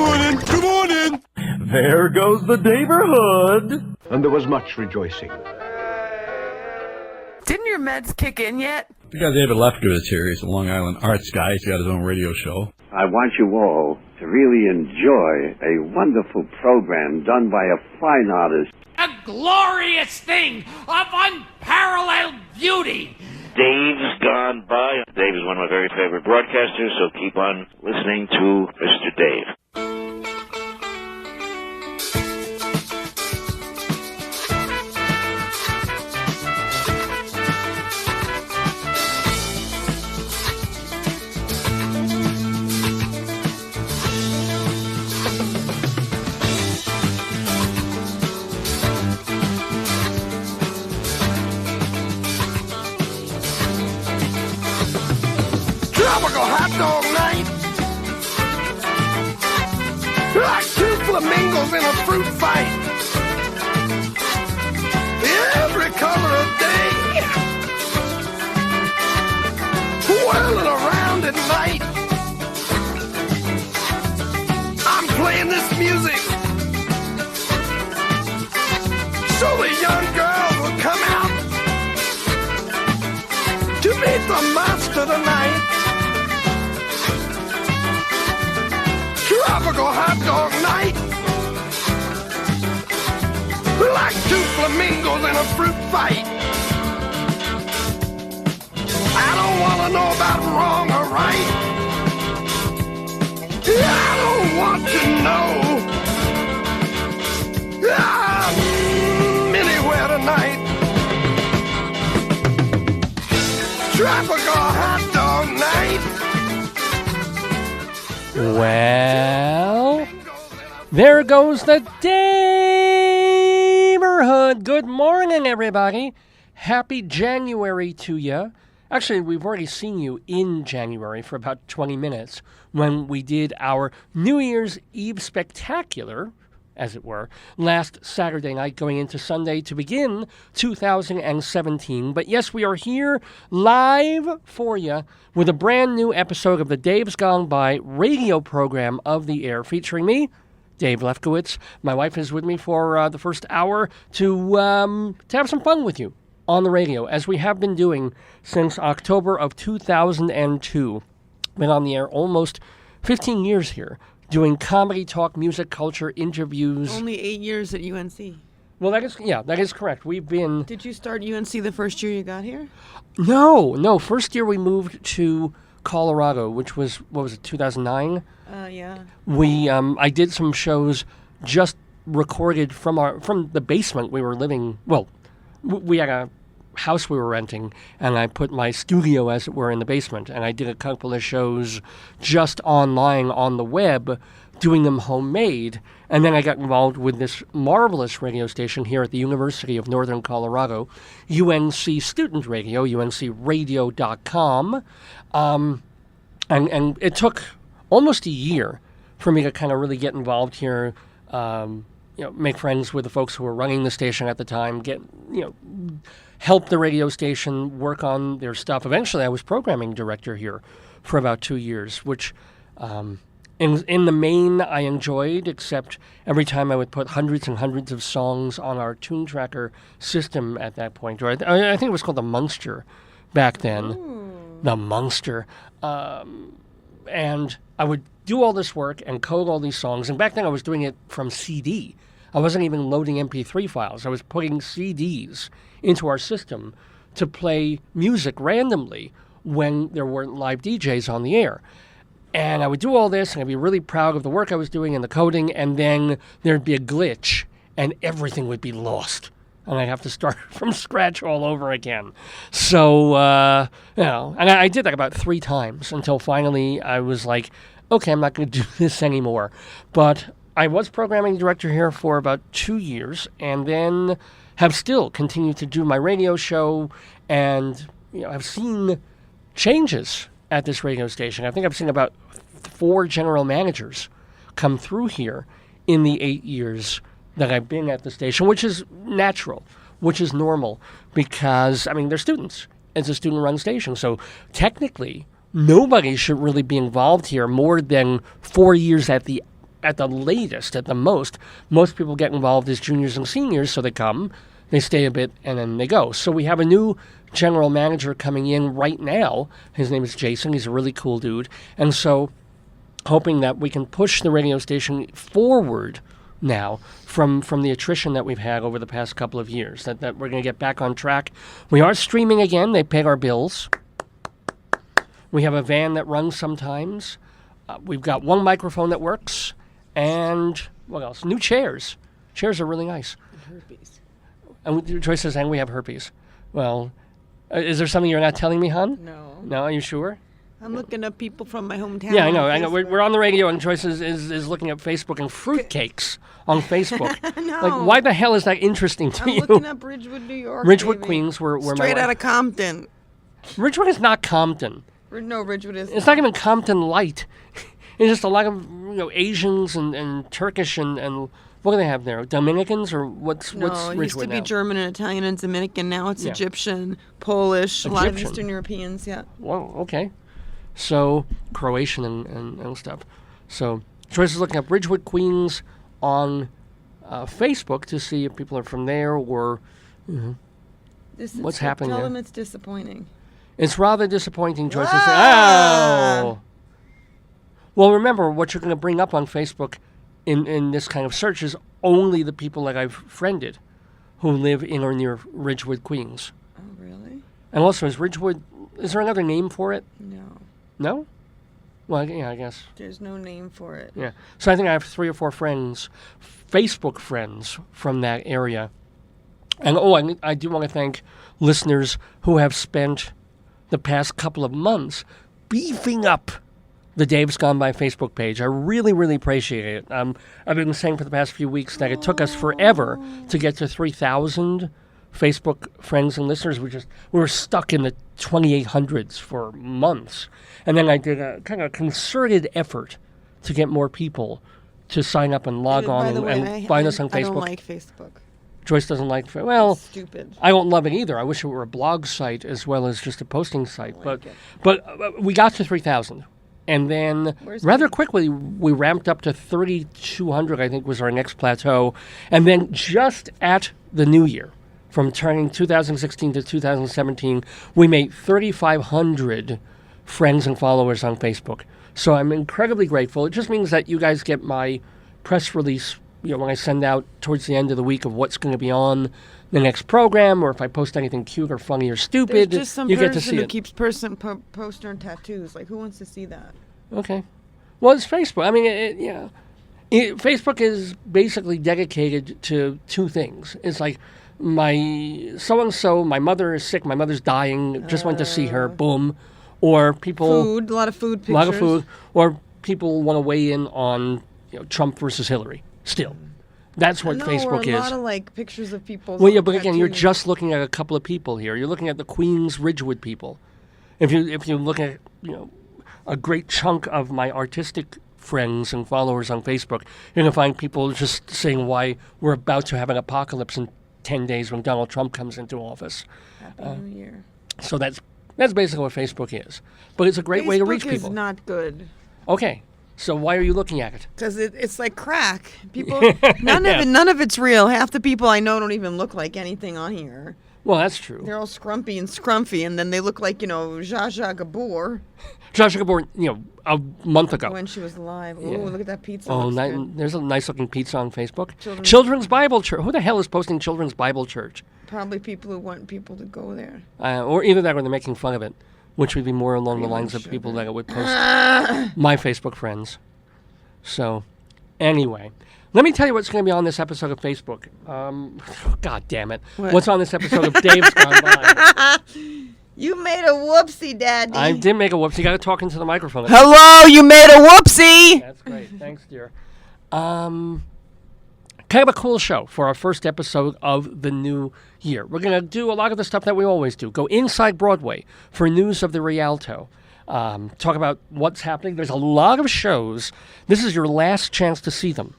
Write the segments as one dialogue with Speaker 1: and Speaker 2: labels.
Speaker 1: morning. Good morning.
Speaker 2: There goes the neighborhood.
Speaker 3: And there was much rejoicing.
Speaker 4: Didn't your meds kick in yet?
Speaker 1: We got David Lefkowitz here. He's a Long Island arts guy. He's got his own radio show.
Speaker 5: I want you all to really enjoy a wonderful program done by a fine artist.
Speaker 6: A glorious thing of unparalleled beauty.
Speaker 7: Dave's gone by. Dave is one of my very favorite broadcasters, so keep on listening to Mr. Dave.
Speaker 8: Tropical hot dog night. Like two flamingos in a fruit fight. Every color of day. Whirling around at night. I'm playing this music so the young girls will come out to meet the monster tonight. Tropical hot dog night. Like two flamingos in a fruit fight. I don't want to know about wrong or right. I don't want to know. I'm anywhere tonight. Tropical hot dog night.
Speaker 9: Well, there goes the neighborhood. Good morning, everybody. Happy January to you. Actually, we've already seen you in January for about 20 minutes when we did our New Year's Eve spectacular, as it were, last Saturday night going into Sunday to begin 2017. But yes, we are here live for you with a brand new episode of the Dave's Gone By radio program of the air, featuring me, Dave Lefkowitz. My wife is with me for the first hour to have some fun with you on the radio, as we have been doing since October of 2002. Been on the air almost 15 years here, doing comedy, talk, music, culture, interviews.
Speaker 4: Only 8 years at UNC.
Speaker 9: Well, that is correct. We've been...
Speaker 4: Did you start UNC the first year you got here?
Speaker 9: No. First year we moved to Colorado, which was, 2009?
Speaker 4: Yeah.
Speaker 9: I did some shows just recorded from the basement we were living. Well, we had a house we were renting, and I put my studio, as it were, in the basement, and I did a couple of shows just online on the web, doing them homemade, and then I got involved with this marvelous radio station here at the University of Northern Colorado, UNC Student Radio, uncradio.com, and it took almost a year for me to kind of really get involved here, make friends with the folks who were running the station at the time, help the radio station work on their stuff. Eventually, I was programming director here for about 2 years, which in the main I enjoyed, except every time I would put hundreds and hundreds of songs on our tune tracker system at that point. Or I think it was called the Munster back then. The Munster. And I would do all this work and code all these songs. And back then I was doing it from CD. I wasn't even loading MP3 files. I was putting CDs into our system to play music randomly when there weren't live DJs on the air. And I would do all this, and I'd be really proud of the work I was doing and the coding, and then there'd be a glitch, and everything would be lost. And I'd have to start from scratch all over again. So, and I did that about 3 times until finally I was like, okay, I'm not going to do this anymore. But I was programming director here for about 2 years, and then have still continued to do my radio show, and I've seen changes at this radio station. I think I've seen about 4 general managers come through here in the 8 years that I've been at the station, which is natural, which is normal, because, they're students. It's a student-run station, so technically, nobody should really be involved here more than 4 years at the at the latest, at the most people get involved as juniors and seniors, so they come, they stay a bit, and then they go. So we have a new general manager coming in right now. His name is Jason. He's a really cool dude. And so hoping that we can push the radio station forward now from the attrition that we've had over the past couple of years, that we're going to get back on track. We are streaming again. They pay our bills. We have a van that runs sometimes. We've got one microphone that works. And what else? New chairs. Chairs are really nice.
Speaker 4: Herpes.
Speaker 9: And Joyce says, and we have herpes. Well, is there something you're not telling me, hon?
Speaker 4: No.
Speaker 9: No, are you sure?
Speaker 4: I'm looking up people from my hometown.
Speaker 9: Yeah, I know. We're on the radio, and Joyce is looking at Facebook and fruitcakes on Facebook.
Speaker 4: No.
Speaker 9: Like, why the hell is that interesting to
Speaker 4: I'm
Speaker 9: you?
Speaker 4: looking up Ridgewood, New York.
Speaker 9: Ridgewood,
Speaker 4: baby.
Speaker 9: Queens, where
Speaker 4: Straight out of Compton.
Speaker 9: Ridgewood is not Compton.
Speaker 4: No, Ridgewood is.
Speaker 9: It's not even Compton light. It's just a lot of Asians and Turkish and what do they have there? Dominicans or what's
Speaker 4: No,
Speaker 9: Ridgewood
Speaker 4: it used to be
Speaker 9: now?
Speaker 4: German and Italian and Dominican. Now it's
Speaker 9: Yeah.
Speaker 4: Egyptian, Polish, a lot of
Speaker 9: Egyptian.
Speaker 4: Eastern Europeans. Yeah.
Speaker 9: Well, okay. So Croatian and stuff. So Joyce is looking up Ridgewood, Queens on Facebook to see if people are from there or what's happening
Speaker 4: Tell
Speaker 9: there.
Speaker 4: them it's disappointing.
Speaker 9: It's rather disappointing, Joyce.
Speaker 4: Ah!
Speaker 9: Oh! Well, remember, what you're going to bring up on Facebook in this kind of search is only the people that I've friended who live in or near Ridgewood, Queens.
Speaker 4: Oh, really?
Speaker 9: And also, is there another name for it?
Speaker 4: No.
Speaker 9: No? Well, yeah, I guess.
Speaker 4: There's no name for it.
Speaker 9: Yeah. So I think I have 3 or 4 friends, Facebook friends from that area. And I do want to thank listeners who have spent the past couple of months beefing up the Dave's Gone By Facebook page. I really, really appreciate it. I've been saying for the past few weeks that it took us forever to get to 3,000 Facebook friends and listeners. We were stuck in the 2,800s for months. And then I did a kind of concerted effort to get more people to sign up and log on
Speaker 4: By the way,
Speaker 9: and find us on Facebook.
Speaker 4: I don't like Facebook.
Speaker 9: Joyce doesn't like it. Well,
Speaker 4: It's stupid.
Speaker 9: I don't love it either. I wish it were a blog site as well as just a posting site.
Speaker 4: like
Speaker 9: But we got to 3,000. And then rather quickly, we ramped up to 3,200, I think, was our next plateau. And then just at the new year, from turning 2016 to 2017, we made 3,500 friends and followers on Facebook. So I'm incredibly grateful. It just means that you guys get my press release, when I send out towards the end of the week of what's going to be on the next program, or if I post anything cute or funny or stupid,
Speaker 4: There's just some
Speaker 9: you get to
Speaker 4: person
Speaker 9: see
Speaker 4: who
Speaker 9: it.
Speaker 4: keeps posting tattoos. Like, who wants to see that?
Speaker 9: Okay. Well, it's Facebook. I mean, Facebook is basically dedicated to 2 things. It's like, my so-and-so, my mother is sick, my mother's dying, just went to see her, boom. Or people...
Speaker 4: Food, a lot of food pictures.
Speaker 9: A lot of food. Or people want to weigh in on Trump versus Hillary, still. That's what Facebook
Speaker 4: or a
Speaker 9: is.
Speaker 4: lot of, like, pictures of people.
Speaker 9: Well, yeah, but again, you're just looking at a couple of people here. You're looking at the Queens Ridgewood people. If you look at, a great chunk of my artistic friends and followers on Facebook, you're going to find people just saying why we're about to have an apocalypse in 10 days when Donald Trump comes into office.
Speaker 4: Happy New Year.
Speaker 9: So that's basically what Facebook is. But it's a great way to reach
Speaker 4: Facebook is
Speaker 9: people.
Speaker 4: not good.
Speaker 9: Okay. So why are you looking at it?
Speaker 4: Because it's like crack. People, none of it's real. Half the people I know don't even look like anything on here.
Speaker 9: Well, that's true.
Speaker 4: They're all scrumpy and scrumpy, and then they look like, Zsa Zsa Gabor
Speaker 9: Josh Gabor, a month ago.
Speaker 4: when she was alive.
Speaker 9: Yeah.
Speaker 4: Oh, look at that pizza.
Speaker 9: Oh,
Speaker 4: Looks good.
Speaker 9: there's a nice-looking pizza on Facebook.
Speaker 4: Children's
Speaker 9: Bible Church. Who the hell is posting Children's Bible Church?
Speaker 4: Probably people who want people to go there.
Speaker 9: Or either that or they're making fun of it, which would be more along the lines of people that would post my Facebook friends. So, anyway, let me tell you what's going to be on this episode of Facebook. God damn it. What's on this episode of Dave's Gone By?
Speaker 4: You made a whoopsie, Daddy.
Speaker 9: I did make a whoops. You got to talk into the microphone.
Speaker 4: Hello, you made a whoopsie.
Speaker 9: That's great. Thanks, dear. Kind of a cool show for our first episode of the new year. We're going to do a lot of the stuff that we always do. Go inside Broadway for news of the Rialto. Talk about what's happening. There's a lot of shows. This is your last chance to see them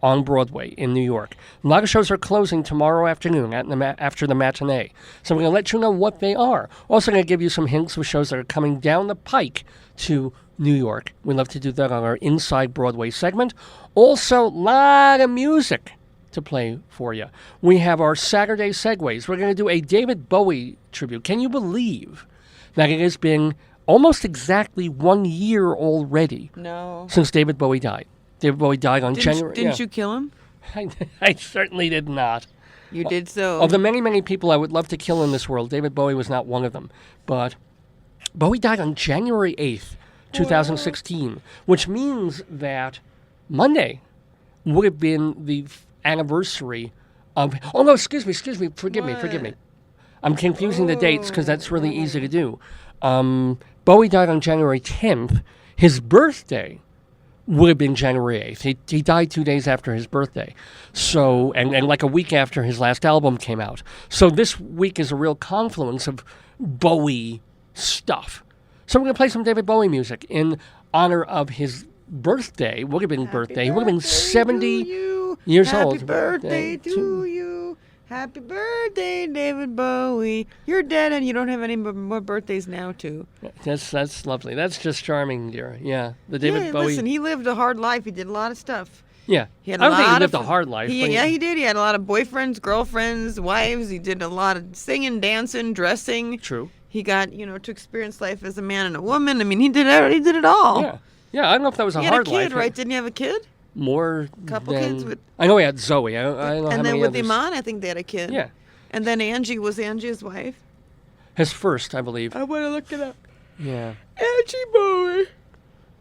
Speaker 9: on Broadway in New York. A lot of shows are closing tomorrow afternoon after the matinee. So we're going to let you know what they are. Also going to give you some hints of shows that are coming down the pike to New York. We love to do that on our Inside Broadway segment. Also, a lot of music to play for you. We have our Saturday Segues. We're going to do a David Bowie tribute. Can you believe that it has been almost exactly 1 year already since David Bowie died? David Bowie died on January...
Speaker 4: Didn't you kill him?
Speaker 9: I certainly did not.
Speaker 4: You did so.
Speaker 9: Of the many, many people I would love to kill in this world, David Bowie was not one of them. But Bowie died on January 8th, 2016, which means that Monday would have been the anniversary of... Oh, no, excuse me, forgive me. I'm confusing the dates because that's really easy to do. Bowie died on January 10th. His birthday would have been January 8th. He died 2 days after his birthday. So, and like a week after his last album came out. So this week is a real confluence of Bowie stuff. So we're going to play some David Bowie music in honor of his birthday. Would have been birthday. He would have been 70 years old.
Speaker 4: Happy birthday to you. Happy birthday, David Bowie. You're dead and you don't have any more birthdays now, too.
Speaker 9: That's lovely. That's just charming, dear. Yeah, the David Bowie.
Speaker 4: Listen, he lived a hard life. He did a lot of stuff.
Speaker 9: Yeah.
Speaker 4: He had
Speaker 9: I don't think he lived a hard life.
Speaker 4: He did. He had a lot of boyfriends, girlfriends, wives. He did a lot of singing, dancing, dressing.
Speaker 9: True.
Speaker 4: He got, to experience life as a man and a woman. I mean, he did it all.
Speaker 9: Yeah. Yeah, I don't know if that was a hard life.
Speaker 4: He had a kid, right? Didn't he have a kid?
Speaker 9: Couple
Speaker 4: kids with...
Speaker 9: I know he had Zoe. I don't know how many
Speaker 4: And then with
Speaker 9: others.
Speaker 4: Iman, I think they had a kid.
Speaker 9: Yeah.
Speaker 4: And then Angie, was Angie his wife?
Speaker 9: His first, I believe.
Speaker 4: I want to look it up.
Speaker 9: Yeah.
Speaker 4: Angie Bowie.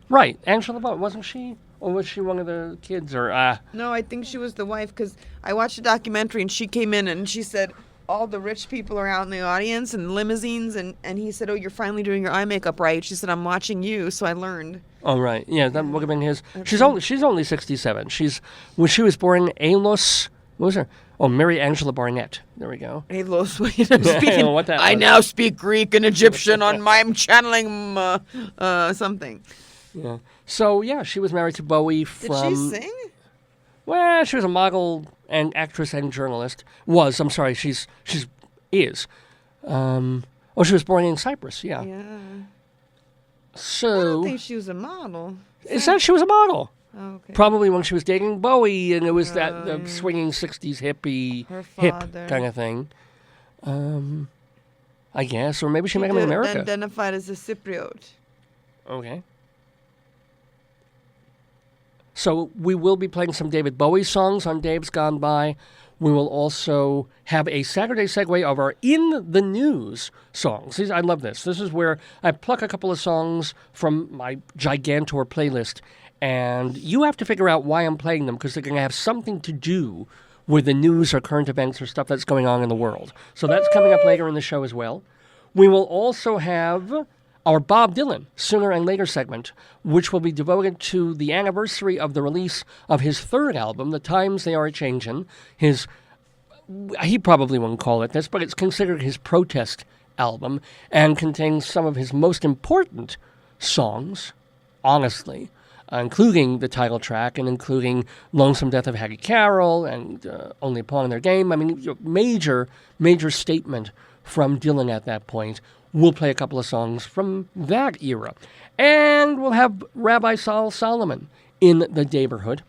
Speaker 9: Right. Angela Bowie, wasn't she? Or was she one of the kids? Or
Speaker 4: No, I think she was the wife because I watched a documentary and she came in and she said all the rich people are out in the audience and limousines and he said, oh, you're finally doing your eye makeup right. She said, I'm watching you, so I learned.
Speaker 9: Oh, right. Yeah, that would have been his. She's only 67. When she was born, Amos, what was her? Oh, Mary Angela Barnett. There we go.
Speaker 4: Alos, speaking.
Speaker 9: What that
Speaker 4: I
Speaker 9: was.
Speaker 4: now speak Greek and Egyptian on my channeling something.
Speaker 9: Yeah. So, yeah, she was married to Bowie from...
Speaker 4: Did she sing?
Speaker 9: Well, she was a model and actress and journalist. I'm sorry, she is. She was born in Cyprus, yeah.
Speaker 4: Yeah.
Speaker 9: So...
Speaker 4: I don't think she was a model.
Speaker 9: It said she was a model.
Speaker 4: Oh, okay.
Speaker 9: Probably when she was dating Bowie, and it was that swinging 60s hippie, hip kind of thing. I guess. Or maybe she met him in America.
Speaker 4: Identified as a Cypriot.
Speaker 9: Okay. So we will be playing some David Bowie songs on Dave's Gone By. We will also have a Saturday segue of our In the News songs. I love this. This is where I pluck a couple of songs from my Gigantor playlist, and you have to figure out why I'm playing them because they're going to have something to do with the news or current events or stuff that's going on in the world. So that's coming up later in the show as well. We will also have our Bob Dylan Sooner and Later segment, which will be devoted to the anniversary of the release of his third album, The Times They Are A-Changin'. He probably won't call it this, but it's considered his protest album and contains some of his most important songs, honestly, including the title track and including Lonesome Death of Hattie Carroll and Only a Pawn in Their Game. I mean, major statement from Dylan at that point. We'll play a couple of songs from that era. And we'll have Rabbi Saul Solomon in the neighborhood.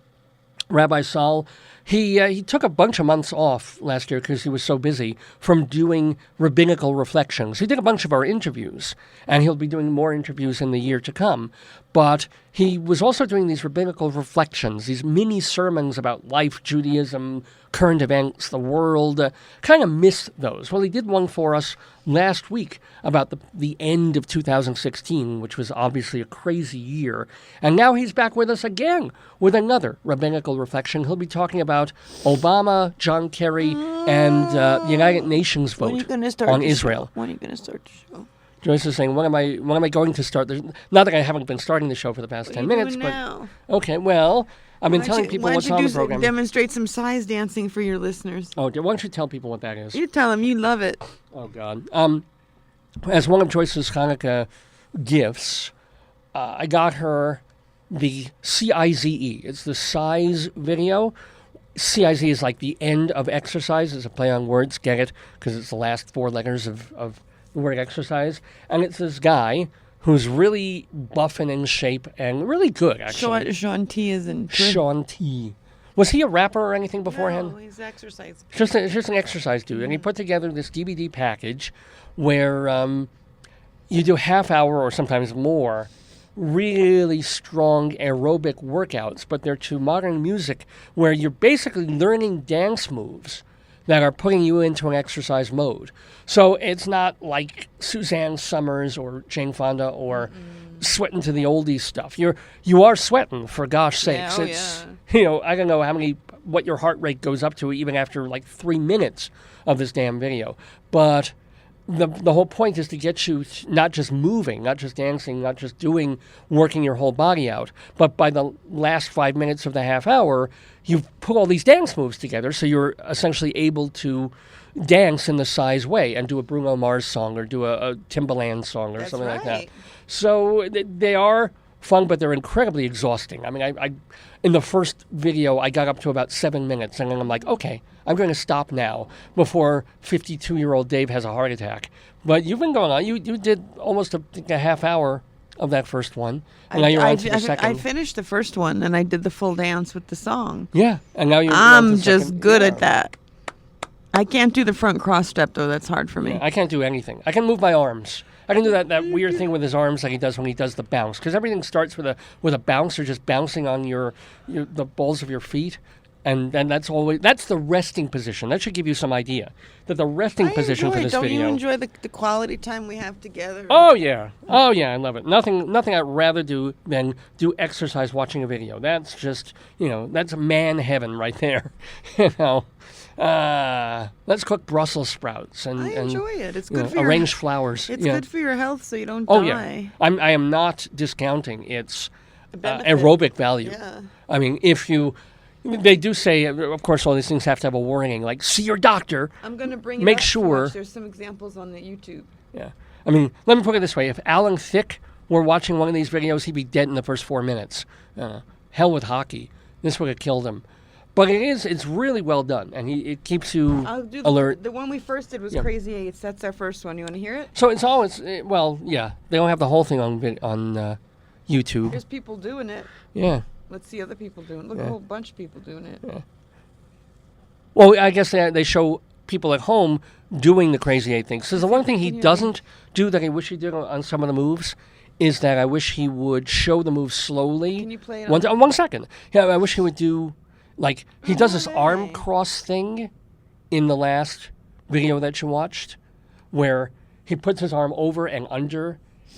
Speaker 9: Rabbi Saul, he took a bunch of months off last year because he was so busy from doing rabbinical reflections. He did a bunch of our interviews, and he'll be doing more interviews in the year to come. But he was also doing these rabbinical reflections, these mini sermons about life, Judaism, current events, the world. Kind of missed those. Well, he did one for us last week about the end of 2016, which was obviously a crazy year. And now he's back with us again with another rabbinical reflection. He'll be talking about Obama, John Kerry, and the United Nations vote on Israel.
Speaker 4: When are you going to start the show?
Speaker 9: Joyce is saying, when am I going to start? Not that I haven't been starting the show for the past 10 minutes, but
Speaker 4: now?
Speaker 9: Okay, well, I've been telling people what's on the program.
Speaker 4: Demonstrate some cize dancing for your listeners.
Speaker 9: Oh, why don't you tell people what that is?
Speaker 4: You tell them you love it.
Speaker 9: Oh God. As one of Joyce's Hanukkah gifts, I got her the CIZE. It's the size video. CIZE is like the end of exercise. It's a play on words. Get it? Because it's the last 4 letters of the word exercise. And it's this guy who's really buff and in shape and really good, actually.
Speaker 4: Sean T is in.
Speaker 9: Sean T. Was he a rapper or anything beforehand?
Speaker 4: No, he's exercise.
Speaker 9: Just an exercise dude. And he put together this DVD package where you do half hour or sometimes more really strong aerobic workouts, but they're to modern music where you're basically learning dance moves that are putting you into an exercise mode. So it's not like Suzanne Summers or Jane Fonda or sweating to the oldies stuff. You are sweating, for gosh sakes. I don't know what your heart rate goes up to even after like 3 minutes of this damn video. But the whole point is to get you not just moving, not just dancing, not just working your whole body out, but by the last 5 minutes of the half hour, you've put all these dance moves together, so you're essentially able to dance in the size way and do a Bruno Mars song or do a Timbaland song or something like that. So they are fun, but they're incredibly exhausting. I mean, I in the first video, I got up to about 7 minutes, and then I'm like, okay, I'm going to stop now before 52-year-old Dave has a heart attack. But you've been going on. You did almost a half hour of that first one, and now you're on to the second.
Speaker 4: I finished the first one, and I did the full dance with the song.
Speaker 9: Yeah, and now you're
Speaker 4: I'm
Speaker 9: on to the
Speaker 4: just
Speaker 9: second.
Speaker 4: good at that. I can't do the front cross step, though. That's hard for me.
Speaker 9: Yeah, I can't do anything. I can move my arms. I can do that weird thing with his arms like he does when he does the bounce, because everything starts with a bounce or just bouncing on the balls of your feet, and that's the resting position. That should give you some idea that the resting position for this video.
Speaker 4: Don't you enjoy the quality time we have together?
Speaker 9: Oh yeah, I love it. Nothing I'd rather do than do exercise watching a video. That's just that's man heaven right there. Let's cook Brussels sprouts and
Speaker 4: enjoy it. It's good for
Speaker 9: arrange flowers.
Speaker 4: It's good for your health, so you don't
Speaker 9: die.
Speaker 4: Yeah,
Speaker 9: I am not discounting its aerobic value.
Speaker 4: Yeah.
Speaker 9: I mean, they do say, of course, all these things have to have a warning, like see your doctor.
Speaker 4: I'm going to bring it
Speaker 9: Make
Speaker 4: up
Speaker 9: sure.
Speaker 4: There's some examples on the YouTube.
Speaker 9: Yeah, I mean, let me put it this way: if Alan Thicke were watching one of these videos, he'd be dead in the first 4 minutes. Hell with hockey. This would have killed him. But it's really well done, and it keeps you alert.
Speaker 4: The one we first did was Crazy Eights. That's our first one. You want to hear it?
Speaker 9: So it's always, they don't have the whole thing on YouTube.
Speaker 4: There's people doing it.
Speaker 9: Yeah.
Speaker 4: Let's see other people doing it. Look, a whole bunch of people doing it.
Speaker 9: Yeah. Well, I guess they show people at home doing the Crazy Eight things. So the one thing he doesn't do that I wish he did on some of the moves is that I wish he would show the moves slowly.
Speaker 4: Can you play it
Speaker 9: on 1 second? Yeah, I wish he would do... Like, he does this arm cross thing in the last video that you watched, where he puts his arm over and under,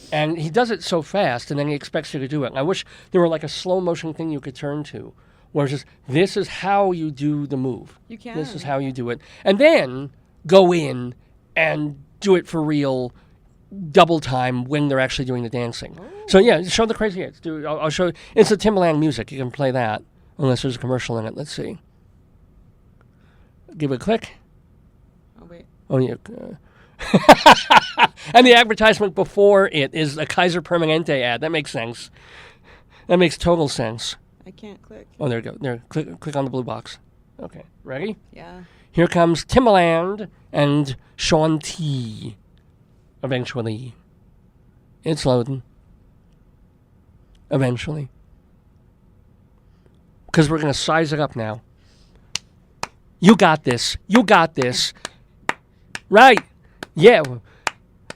Speaker 9: and he does it so fast, and then he expects you to do it. And I wish there were like a slow motion thing you could turn to, where it's just, this is how you do the move.
Speaker 4: You can.
Speaker 9: This is how you do it. And then go in and do it for real double time when they're actually doing the dancing. Oh. So yeah, show the Crazy Eights. I'll show you. It's a Timbaland music. You can play that. Unless there's a commercial in it. Let's see. Give it a click.
Speaker 4: Oh, wait.
Speaker 9: Oh, yeah. And the advertisement before it is a Kaiser Permanente ad. That makes sense. That makes total sense.
Speaker 4: I can't click.
Speaker 9: Oh, there you go. There. Click on the blue box. Okay. Ready?
Speaker 4: Yeah.
Speaker 9: Here comes Timbaland and Sean T. Eventually. It's loading. Eventually. Because we're going to size it up now. You got this. You got this. Right. Yeah.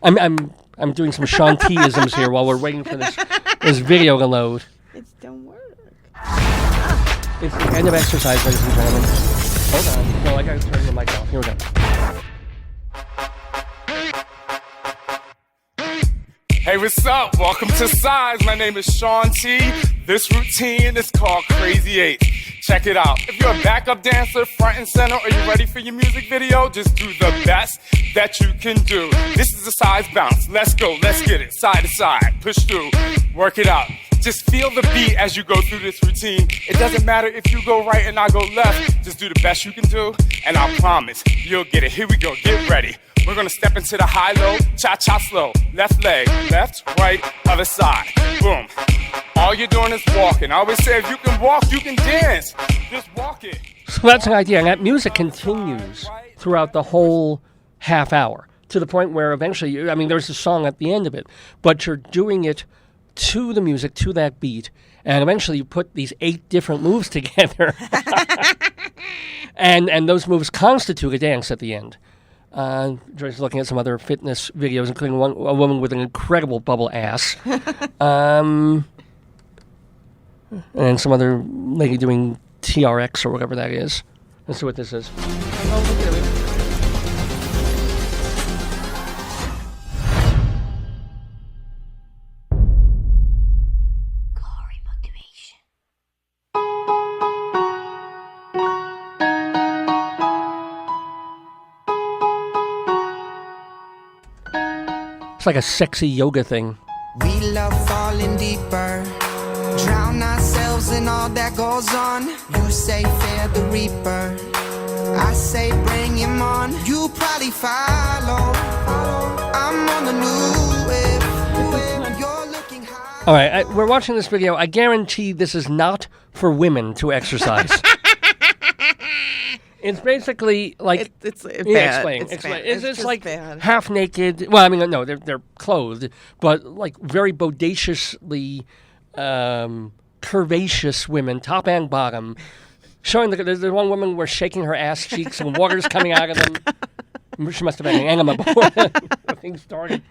Speaker 9: I'm doing some Sean T-isms here while we're waiting for this video to load.
Speaker 4: It don't work.
Speaker 9: It's the end of exercise, ladies and gentlemen. Hold on. No, I got to turn the mic off. Here we go.
Speaker 3: Hey, what's up? Welcome to Segues. My name is Sean T. This routine is called Crazy Eight. Check it out. If you're a backup dancer, front and center, or you're ready for your music video, just do the best that you can do. This is a size bounce. Let's go. Let's get it. Side to side. Push through. Work it out. Just feel the beat as you go through this routine. It doesn't matter if you go right and I go left. Just do the best you can do, and I promise you'll get it. Here we go. Get ready. We're gonna step into the high-low, cha-cha slow. Left leg, left, right, other side. Boom. all you're doing is walking. I always say if you can walk, you can dance. Just walk it.
Speaker 9: So that's an idea, and that music continues throughout the whole half hour to the point where eventually, there's a song at the end of it, but you're doing it to the music, to that beat, and eventually you put these 8 different moves together, and those moves constitute a dance at the end. Joyce is looking at some other fitness videos, including a woman with an incredible bubble ass, and some other lady doing TRX or whatever that is. Let's see what this is. It's like a sexy yoga thing.
Speaker 10: We love falling deeper, drown ourselves in all that goes on. You say fear the reaper, I say bring him on. You probably follow, I'm on the new wave. You're looking high.
Speaker 9: All right, we're watching this video. I guarantee this is not for women to exercise. It's basically like
Speaker 4: it's bad.
Speaker 9: Explain.
Speaker 4: It's
Speaker 9: Explain.
Speaker 4: bad.
Speaker 9: It's like
Speaker 4: bad.
Speaker 9: half naked. Well, no, they're clothed, but like very bodaciously curvaceous women, top and bottom, showing there's one woman where shaking her ass cheeks and water's coming out of them. She must have had an enema before things started.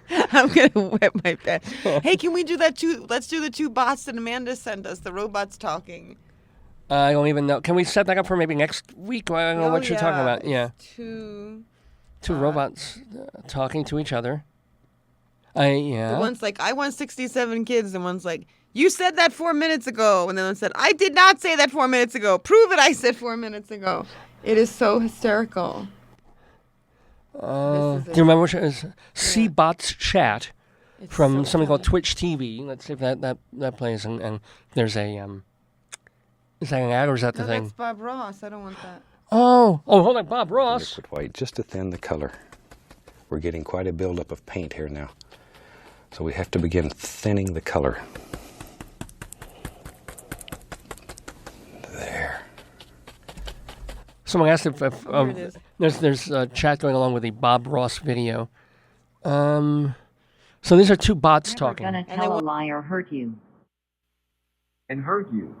Speaker 4: I'm gonna wet my bed. Hey, can we do that too? Let's do the 2 bots that Amanda sent us. The robots talking.
Speaker 9: I don't even know. Can we set that up for maybe next week? I don't know what you're talking about. Yeah.
Speaker 4: Two
Speaker 9: robots talking to each other.
Speaker 4: The one's like, I want 67 kids, and one's like, you said that 4 minutes ago. And then one said, I did not say that 4 minutes ago. Prove it, I said 4 minutes ago. It is so hysterical.
Speaker 9: Do you remember which it is? C-Bots Chat from something called Twitch TV. Let's see if that plays. And there's a... Is that an ad or is that the thing?
Speaker 4: That's Bob Ross. I don't want that.
Speaker 9: Oh, hold on, Bob Ross.
Speaker 11: Liquid white, just to thin the color. We're getting quite a buildup of paint here now. So we have to begin thinning the color. There.
Speaker 9: Someone asked if there's a chat going along with the Bob Ross video. So these are 2 bots talking.
Speaker 12: Never gonna tell a lie or hurt you.
Speaker 13: And hurt you.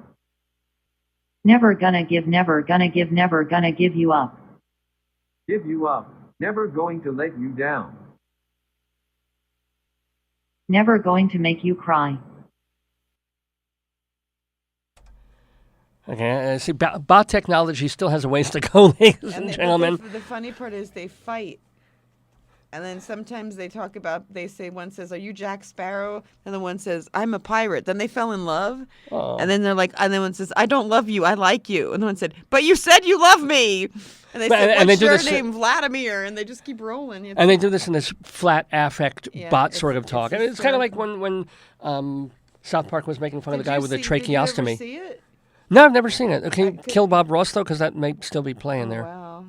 Speaker 12: Never gonna give, never gonna give, never gonna give you up.
Speaker 13: Give you up. Never going to let you down.
Speaker 12: Never going to make you cry.
Speaker 9: Okay, see, bot technology still has a ways to go, ladies and gentlemen.
Speaker 4: The funny part is they fight. And then sometimes they talk about, they say, one says, are you Jack Sparrow? And the one says, I'm a pirate. Then they fell in love. Oh. And then they're like, and then one says, I don't love you, I like you. And the one said, but you said you love me. And they said, what's your name? Vladimir. And they just keep rolling.
Speaker 9: And they do this in this flat affect bot sort of talk. And it's kind of like when South Park was making fun of the guy with the tracheostomy.
Speaker 4: Did you ever see it?
Speaker 9: No, I've never seen it. Okay, kill Bob Ross, though, because that may still be playing there.
Speaker 4: Wow.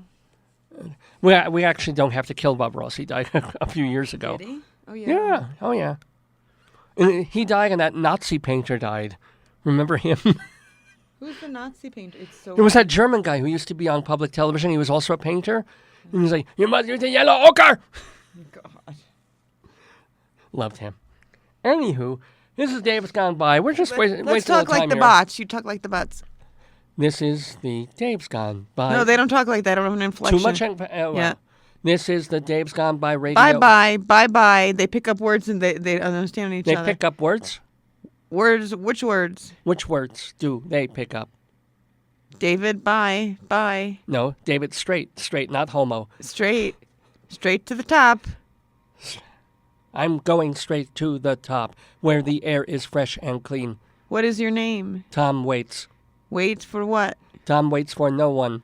Speaker 9: We actually don't have to kill Bob Ross. He died a few years ago.
Speaker 4: Did he? Oh, yeah.
Speaker 9: Yeah. Oh, yeah. And he died and that Nazi painter died. Remember him?
Speaker 4: Who's the Nazi painter? It's so...
Speaker 9: There was that German guy who used to be on public television. He was also a painter. And he was like, you must use the yellow ochre.
Speaker 4: God.
Speaker 9: Loved him. Anywho, this is Dave's Gone By. We're just wasting a little time.
Speaker 4: Let's talk like the bots. You talk like the bots.
Speaker 9: This is the Dave's Gone By.
Speaker 4: No, they don't talk like that. I don't have an inflection.
Speaker 9: Too much. Yeah. This is the Dave's Gone By radio.
Speaker 4: Bye-bye. They pick up words and they understand each other.
Speaker 9: They pick up words?
Speaker 4: Words. Which words?
Speaker 9: Which words do they pick up?
Speaker 4: David, bye.
Speaker 9: No, David, straight, not homo.
Speaker 4: Straight to the top.
Speaker 9: I'm going straight to the top, where the air is fresh and clean.
Speaker 4: What is your name?
Speaker 9: Tom Waits.
Speaker 4: Waits for what?
Speaker 9: Tom waits for no one.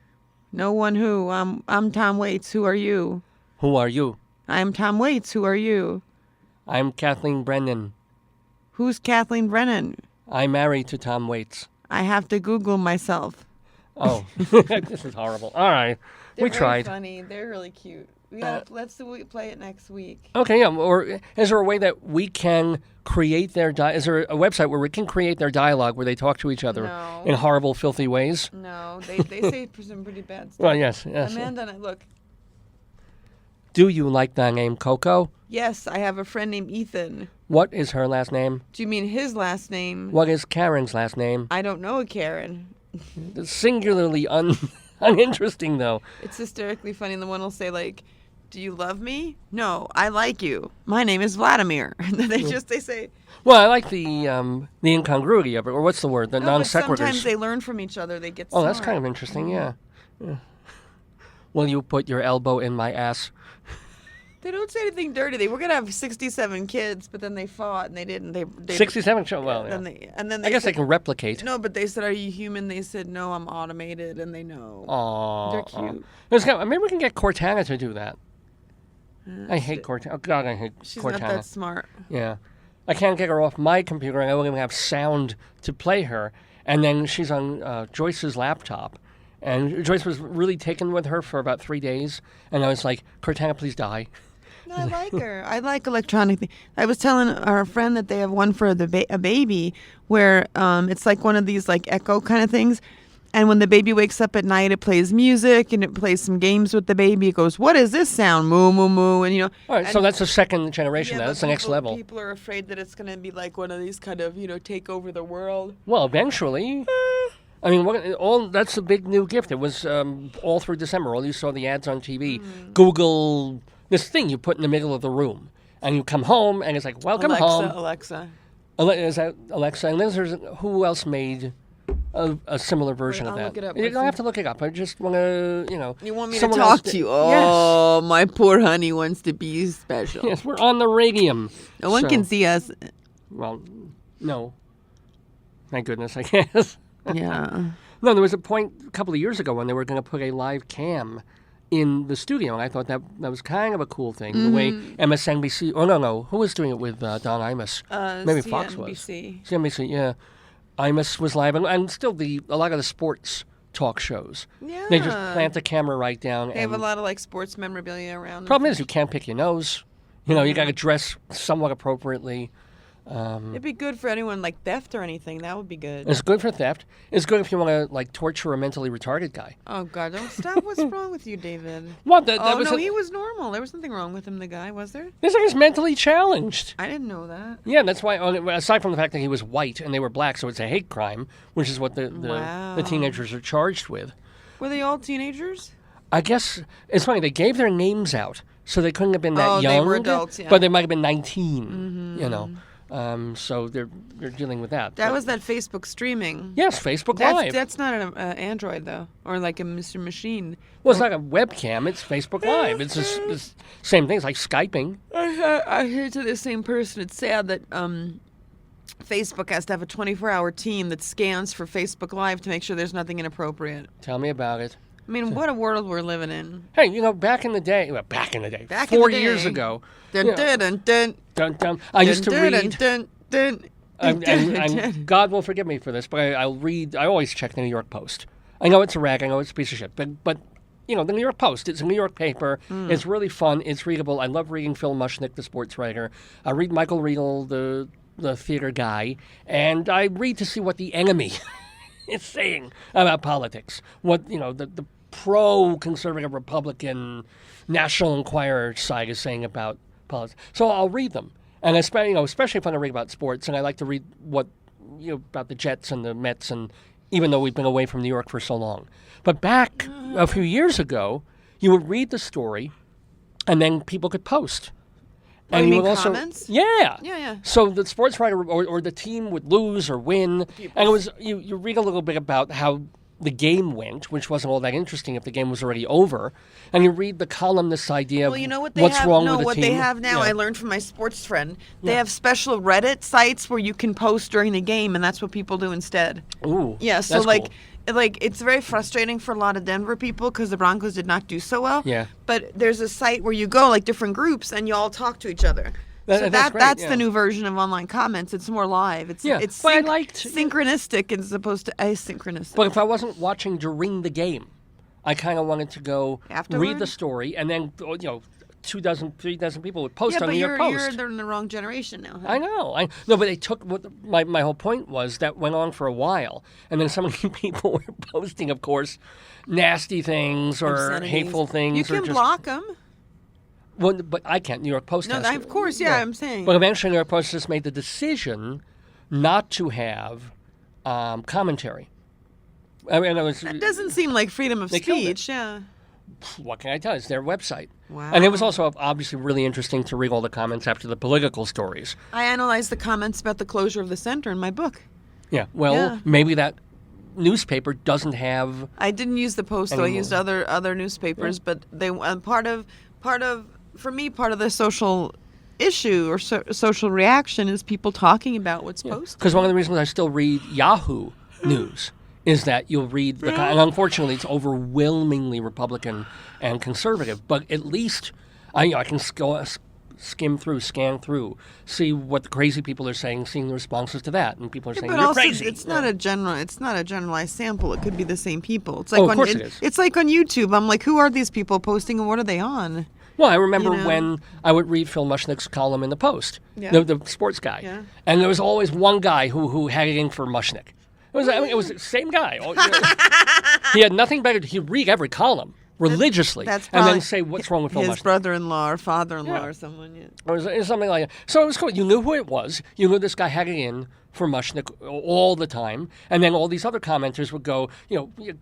Speaker 4: No one who? I'm Tom Waits. Who are you?
Speaker 9: Who are you?
Speaker 4: I'm Tom Waits. Who are you?
Speaker 9: I'm Kathleen Brennan.
Speaker 4: Who's Kathleen Brennan?
Speaker 9: I'm married to Tom Waits.
Speaker 4: I have to Google myself.
Speaker 9: Oh, this is horrible. All right, we tried.
Speaker 4: They're funny. They're really cute. Let's play it next week.
Speaker 9: Okay, yeah. Or is there a way that we can create their is there a website where we can create their dialogue where they talk to each other in horrible, filthy ways?
Speaker 4: No, they say some pretty bad stuff.
Speaker 9: Well, yes.
Speaker 4: Amanda, look.
Speaker 9: Do you like the name Coco?
Speaker 4: Yes, I have a friend named Ethan.
Speaker 9: What is her last name?
Speaker 4: Do you mean his last name?
Speaker 9: What is Karen's last name?
Speaker 4: I don't know a Karen.
Speaker 9: It's singularly uninteresting, though.
Speaker 4: It's hysterically funny. The one will say, like, do you love me? No, I like you. My name is Vladimir. And then they say...
Speaker 9: Well, I like the incongruity of it, or what's the word? The non sequiturs.
Speaker 4: Sometimes they learn from each other. They get
Speaker 9: smart. Oh, that's kind of interesting, yeah. Will you put your elbow in my ass?
Speaker 4: They don't say anything dirty. They were gonna have 67 kids, but then they fought and they didn't. They
Speaker 9: 67. Well, yeah.
Speaker 4: And then
Speaker 9: I guess they can replicate.
Speaker 4: No, but they said, "Are you human?" They said, "No, I'm automated," and they know.
Speaker 9: Aww,
Speaker 4: they're cute.
Speaker 9: Maybe we can get Cortana to do that. I hate Cortana. Oh God, I hate Cortana.
Speaker 4: She's not that smart.
Speaker 9: Yeah, I can't get her off my computer, and I don't even have sound to play her. And then she's on Joyce's laptop. And Joyce was really taken with her for about 3 days. And I was like, Cortana, please die.
Speaker 4: No, I like her. I like electronic things. I was telling our friend that they have one for a baby where it's like one of these like Echo kind of things. And when the baby wakes up at night, it plays music and it plays some games with the baby. It goes, what is this sound? Moo, moo, moo. And,
Speaker 9: All right, so that's the second generation. That's the next level.
Speaker 4: People are afraid that it's going to be like one of these kind of, take over the world.
Speaker 9: Well, eventually. I mean, that's a big new gift. It was all through December. All you saw the ads on TV. Google this thing you put in the middle of the room. And you come home, and it's like, welcome home.
Speaker 4: Alexa.
Speaker 9: Is that Alexa? And then there's who else made a similar version of that?
Speaker 4: Look it up.
Speaker 9: You don't have to look it up. I just want to,
Speaker 4: You want me to talk to you? Oh, yes. My poor honey wants to be special.
Speaker 9: Yes, we're on the radium.
Speaker 4: No one can see us.
Speaker 9: Well, no. Thank goodness, I guess.
Speaker 4: Yeah.
Speaker 9: No, there was a point a couple of years ago when they were going to put a live cam in the studio, and I thought that was kind of a cool thing. The way MSNBC, who was doing it with Don Imus? Maybe
Speaker 4: CNBC.
Speaker 9: Fox was. CNBC, yeah. Imus was live, and still a lot of the sports talk shows.
Speaker 4: Yeah.
Speaker 9: They just plant the camera right down.
Speaker 4: They have a lot of like sports memorabilia around.
Speaker 9: Problem is, you can't pick your nose. You got to dress somewhat appropriately.
Speaker 4: It'd be good for anyone like theft or anything. That would be good.
Speaker 9: It's good for theft. It's good if you want to like torture a mentally retarded guy.
Speaker 4: Oh God! Don't stop. What's wrong with you, David?
Speaker 9: What?
Speaker 4: He was normal. There was nothing wrong with him. The guy was there?
Speaker 9: This guy is mentally challenged.
Speaker 4: I didn't know that.
Speaker 9: Yeah, that's why. Aside from the fact that he was white and they were black, so it's a hate crime, which is what the teenagers are charged with.
Speaker 4: Were they all teenagers?
Speaker 9: I guess it's funny. They gave their names out, so they couldn't have been that young.
Speaker 4: They were adults, yeah.
Speaker 9: But they might have been 19. So they're dealing with that.
Speaker 4: That was that Facebook streaming.
Speaker 9: Yes, Facebook Live.
Speaker 4: That's not an Android though, or like a Mr. Machine.
Speaker 9: Well, it's like a webcam. It's Facebook Live. It's the same thing. It's like Skyping.
Speaker 4: I heard to the same person. It's sad that Facebook has to have a 24-hour team that scans for Facebook Live to make sure there's nothing inappropriate.
Speaker 9: Tell me about it.
Speaker 4: I mean, what a world we're living in.
Speaker 9: Hey, back in the day, 4 years ago. I used to read. And God will forgive me for this, but I'll read. I always check the New York Post. I know it's a rag. I know it's a piece of shit. But the New York Post, it's a New York paper. It's really fun. It's readable. I love reading Phil Mushnick, the sports writer. I read Michael Riedel, the theater guy. And I read to see what the enemy is saying about politics. What, the pro-conservative Republican National Enquirer side is saying about politics. So I'll read them. And especially if I read about sports, and I like to read about the Jets and the Mets, and even though we've been away from New York for so long. But back a few years ago, you would read the story, and then people could post.
Speaker 4: And you mean comments?
Speaker 9: Yeah.
Speaker 4: Yeah.
Speaker 9: So the sports writer or the team would lose or win, and it was you read a little bit about how the game went, which wasn't all that interesting if the game was already over, and you read the columnist idea of what's wrong with the team.
Speaker 4: What they have now, I learned from my sports friend, they have special Reddit sites where you can post during the game, and that's what people do instead.
Speaker 9: Ooh,
Speaker 4: yeah, so
Speaker 9: that's
Speaker 4: cool. It's very frustrating for a lot of Denver people because the Broncos did not do so well.
Speaker 9: Yeah.
Speaker 4: But there's a site where you go, different groups, and you all talk to each other. That's the new version of online comments. It's more live. It's synchronistic as opposed to asynchronous.
Speaker 9: But if I wasn't watching during the game, I kind of wanted to go
Speaker 4: Afterward?
Speaker 9: read the story, and then 2 dozen, 3 dozen people would post on New York
Speaker 4: Yeah,
Speaker 9: Post.
Speaker 4: but you're in the wrong generation now. Huh?
Speaker 9: I know. No, but they took my whole point was that went on for a while, and then some of the people were posting, of course, nasty things or
Speaker 4: Obscenities.
Speaker 9: hateful things.
Speaker 4: You can
Speaker 9: or just,
Speaker 4: block them.
Speaker 9: Well, but I can't. New York Post
Speaker 4: No,
Speaker 9: has to.
Speaker 4: of course, yeah, I'm saying.
Speaker 9: But eventually, New York Post just made the decision not to have commentary. I mean,
Speaker 4: That doesn't seem like freedom of speech. Yeah.
Speaker 9: What can I tell you? It's their website.
Speaker 4: Wow.
Speaker 9: And it was also obviously really interesting to read all the comments after the political stories.
Speaker 4: I analyzed the comments about the closure of the center in my book.
Speaker 9: Yeah. Well, maybe that newspaper doesn't have.
Speaker 4: I didn't use the Post, though. I used other newspapers, but they part of for me part of the social issue or social reaction is people talking about what's posted.
Speaker 9: Because one of the reasons I still read Yahoo News is that you'll read and unfortunately it's overwhelmingly Republican and conservative, but at least I can scan through, see what the crazy people are saying, seeing the responses to that, and people are saying
Speaker 4: but
Speaker 9: you're
Speaker 4: also,
Speaker 9: crazy.
Speaker 4: it's not a generalized sample. It could be the same people. It's like
Speaker 9: of course it is.
Speaker 4: It's like on YouTube. I'm like, who are these people posting and what are they on?
Speaker 9: Well, I remember when I would read Phil Mushnick's column in the Post, the sports guy, and there was always one guy who had it in for Mushnick. It was the same guy. He had nothing better. He'd read every column religiously
Speaker 4: That's
Speaker 9: and then say what's wrong with Phil Mushnick.
Speaker 4: His brother-in-law or father-in-law or someone. Yeah.
Speaker 9: Or something like that. So it was cool. You knew who it was. You knew this guy had it in for Mushnick all the time. And then all these other commenters would go,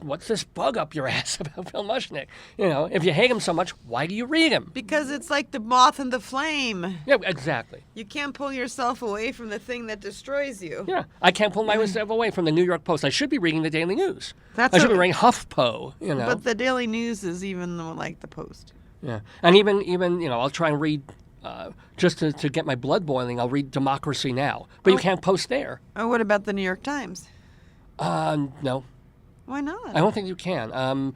Speaker 9: what's this bug up your ass about Phil Mushnick? If you hate him so much, why do you read him?
Speaker 4: Because it's like the moth and the flame.
Speaker 9: Yeah, exactly.
Speaker 4: You can't pull yourself away from the thing that destroys you.
Speaker 9: Yeah, I can't pull myself away from the New York Post. I should be reading the Daily News.
Speaker 4: I
Speaker 9: should be reading HuffPo,
Speaker 4: But the Daily News is even like the Post.
Speaker 9: Yeah, and even I'll try and read, just to get my blood boiling, I'll read Democracy Now! But you can't post there.
Speaker 4: Oh, what about the New York Times?
Speaker 9: No.
Speaker 4: Why not?
Speaker 9: I don't think you can.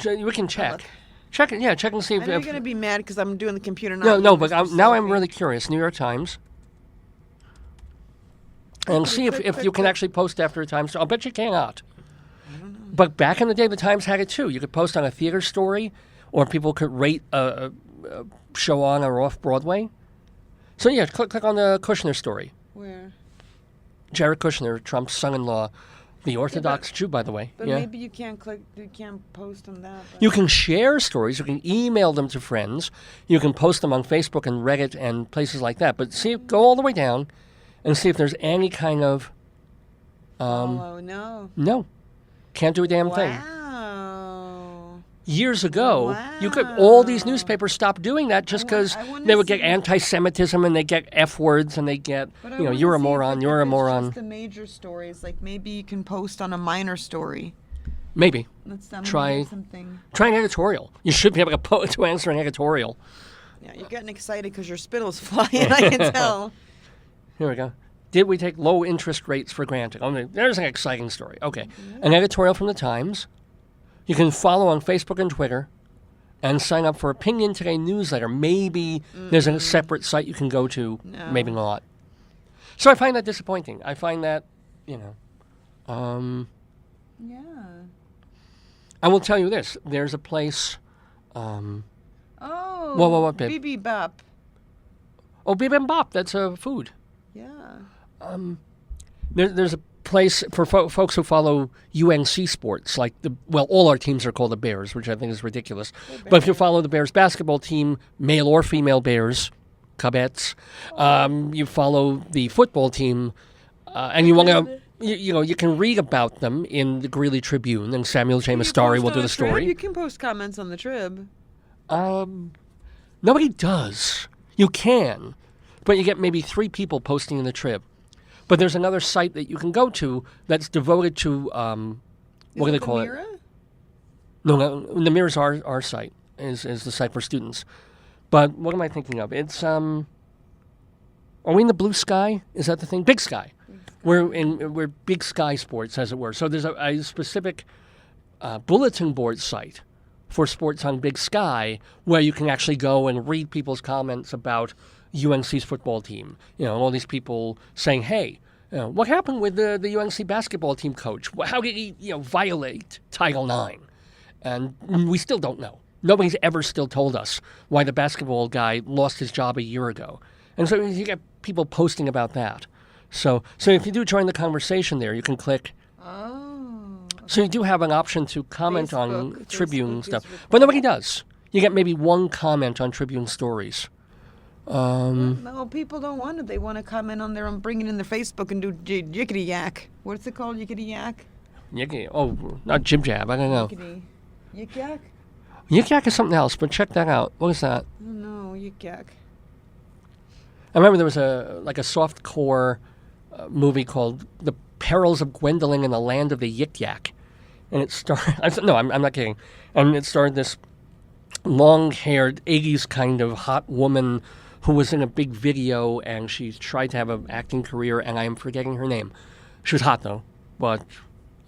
Speaker 9: We can check. Check it, check and see if...
Speaker 4: You're going to be mad because I'm doing the computer
Speaker 9: now. No, but now I'm really curious. New York Times. And see if you can actually post after a Times. I'll bet you cannot.
Speaker 4: I don't know.
Speaker 9: But back in the day, the Times had it too. You could post on a theater story, or people could rate a show on or off Broadway. So yeah, click on the Kushner story.
Speaker 4: Where?
Speaker 9: Jared Kushner, Trump's son-in-law, the Orthodox Jew, by the way.
Speaker 4: But maybe you can't post on that.
Speaker 9: You can share stories. You can email them to friends. You can post them on Facebook and Reddit and places like that. But go all the way down and see if there's any kind of...
Speaker 4: no.
Speaker 9: No. Can't do a damn thing.
Speaker 4: Wow.
Speaker 9: Years ago, all these newspapers stopped doing that just because they would get anti-Semitism and they get F words and they get, you're a moron, you're a moron.
Speaker 4: Just the major stories, like maybe you can post on a minor story.
Speaker 9: Maybe.
Speaker 4: Try
Speaker 9: an editorial. You should be able to answer an editorial.
Speaker 4: Yeah, you're getting excited because your spittle's flying, I can tell.
Speaker 9: Here we go. Did we take low interest rates for granted? There's an exciting story. Okay. An editorial from the Times. You can follow on Facebook and Twitter and sign up for Opinion Today newsletter. Maybe there's a separate site you can go to. No. Maybe not. So I find that disappointing. I find that,
Speaker 4: Yeah.
Speaker 9: I will tell you this. There's a place... what?
Speaker 4: Bibimbap.
Speaker 9: Oh, bibimbap. That's a food.
Speaker 4: Yeah.
Speaker 9: There's a place for folks who follow UNC sports, like all our teams are called the Bears, which I think is ridiculous. But if you follow the Bears basketball team, male or female Bears, Cubets, you follow the football team, and you want to, you can read about them in the Greeley Tribune, and Samuel J. Mastari will do the story.
Speaker 4: You can post comments on the Trib.
Speaker 9: Nobody does. You can, but you get maybe 3 people posting in the Trib. But there's another site that you can go to that's devoted to, what do they call it? No, the Mirror's our site, is the site for students. But what am I thinking of? It's, are we in the Blue Sky? Is that the thing? Big Sky. We're Big Sky Sports, as it were. So there's a specific bulletin board site for sports on Big Sky where you can actually go and read people's comments about UNC's football team. All these people saying, hey, What happened with the UNC basketball team coach? How did he violate Title IX? And we still don't know. Nobody's ever still told us why the basketball guy lost his job a year ago. And so you get people posting about that. So if you do join the conversation there, you can click.
Speaker 4: Oh. Okay.
Speaker 9: So you do have an option to comment on
Speaker 4: Facebook
Speaker 9: Tribune stuff. But nobody does. You get maybe one comment on Tribune stories.
Speaker 4: No, people don't want it. They want to comment on their own, bring it in their Facebook and do YikYak. What's it called? YikYak?
Speaker 9: Not Jib Jab. I don't know.
Speaker 4: YikYak?
Speaker 9: YikYak is something else, but check that out. What is that?
Speaker 4: No, YikYak.
Speaker 9: I remember there was a soft-core movie called The Perils of Gwendolyn in the Land of the YikYak. And it starred... No, I'm not kidding. And it starred this long-haired, 80s kind of hot woman who was in a big video, and she tried to have an acting career, and I am forgetting her name. She was hot, though, but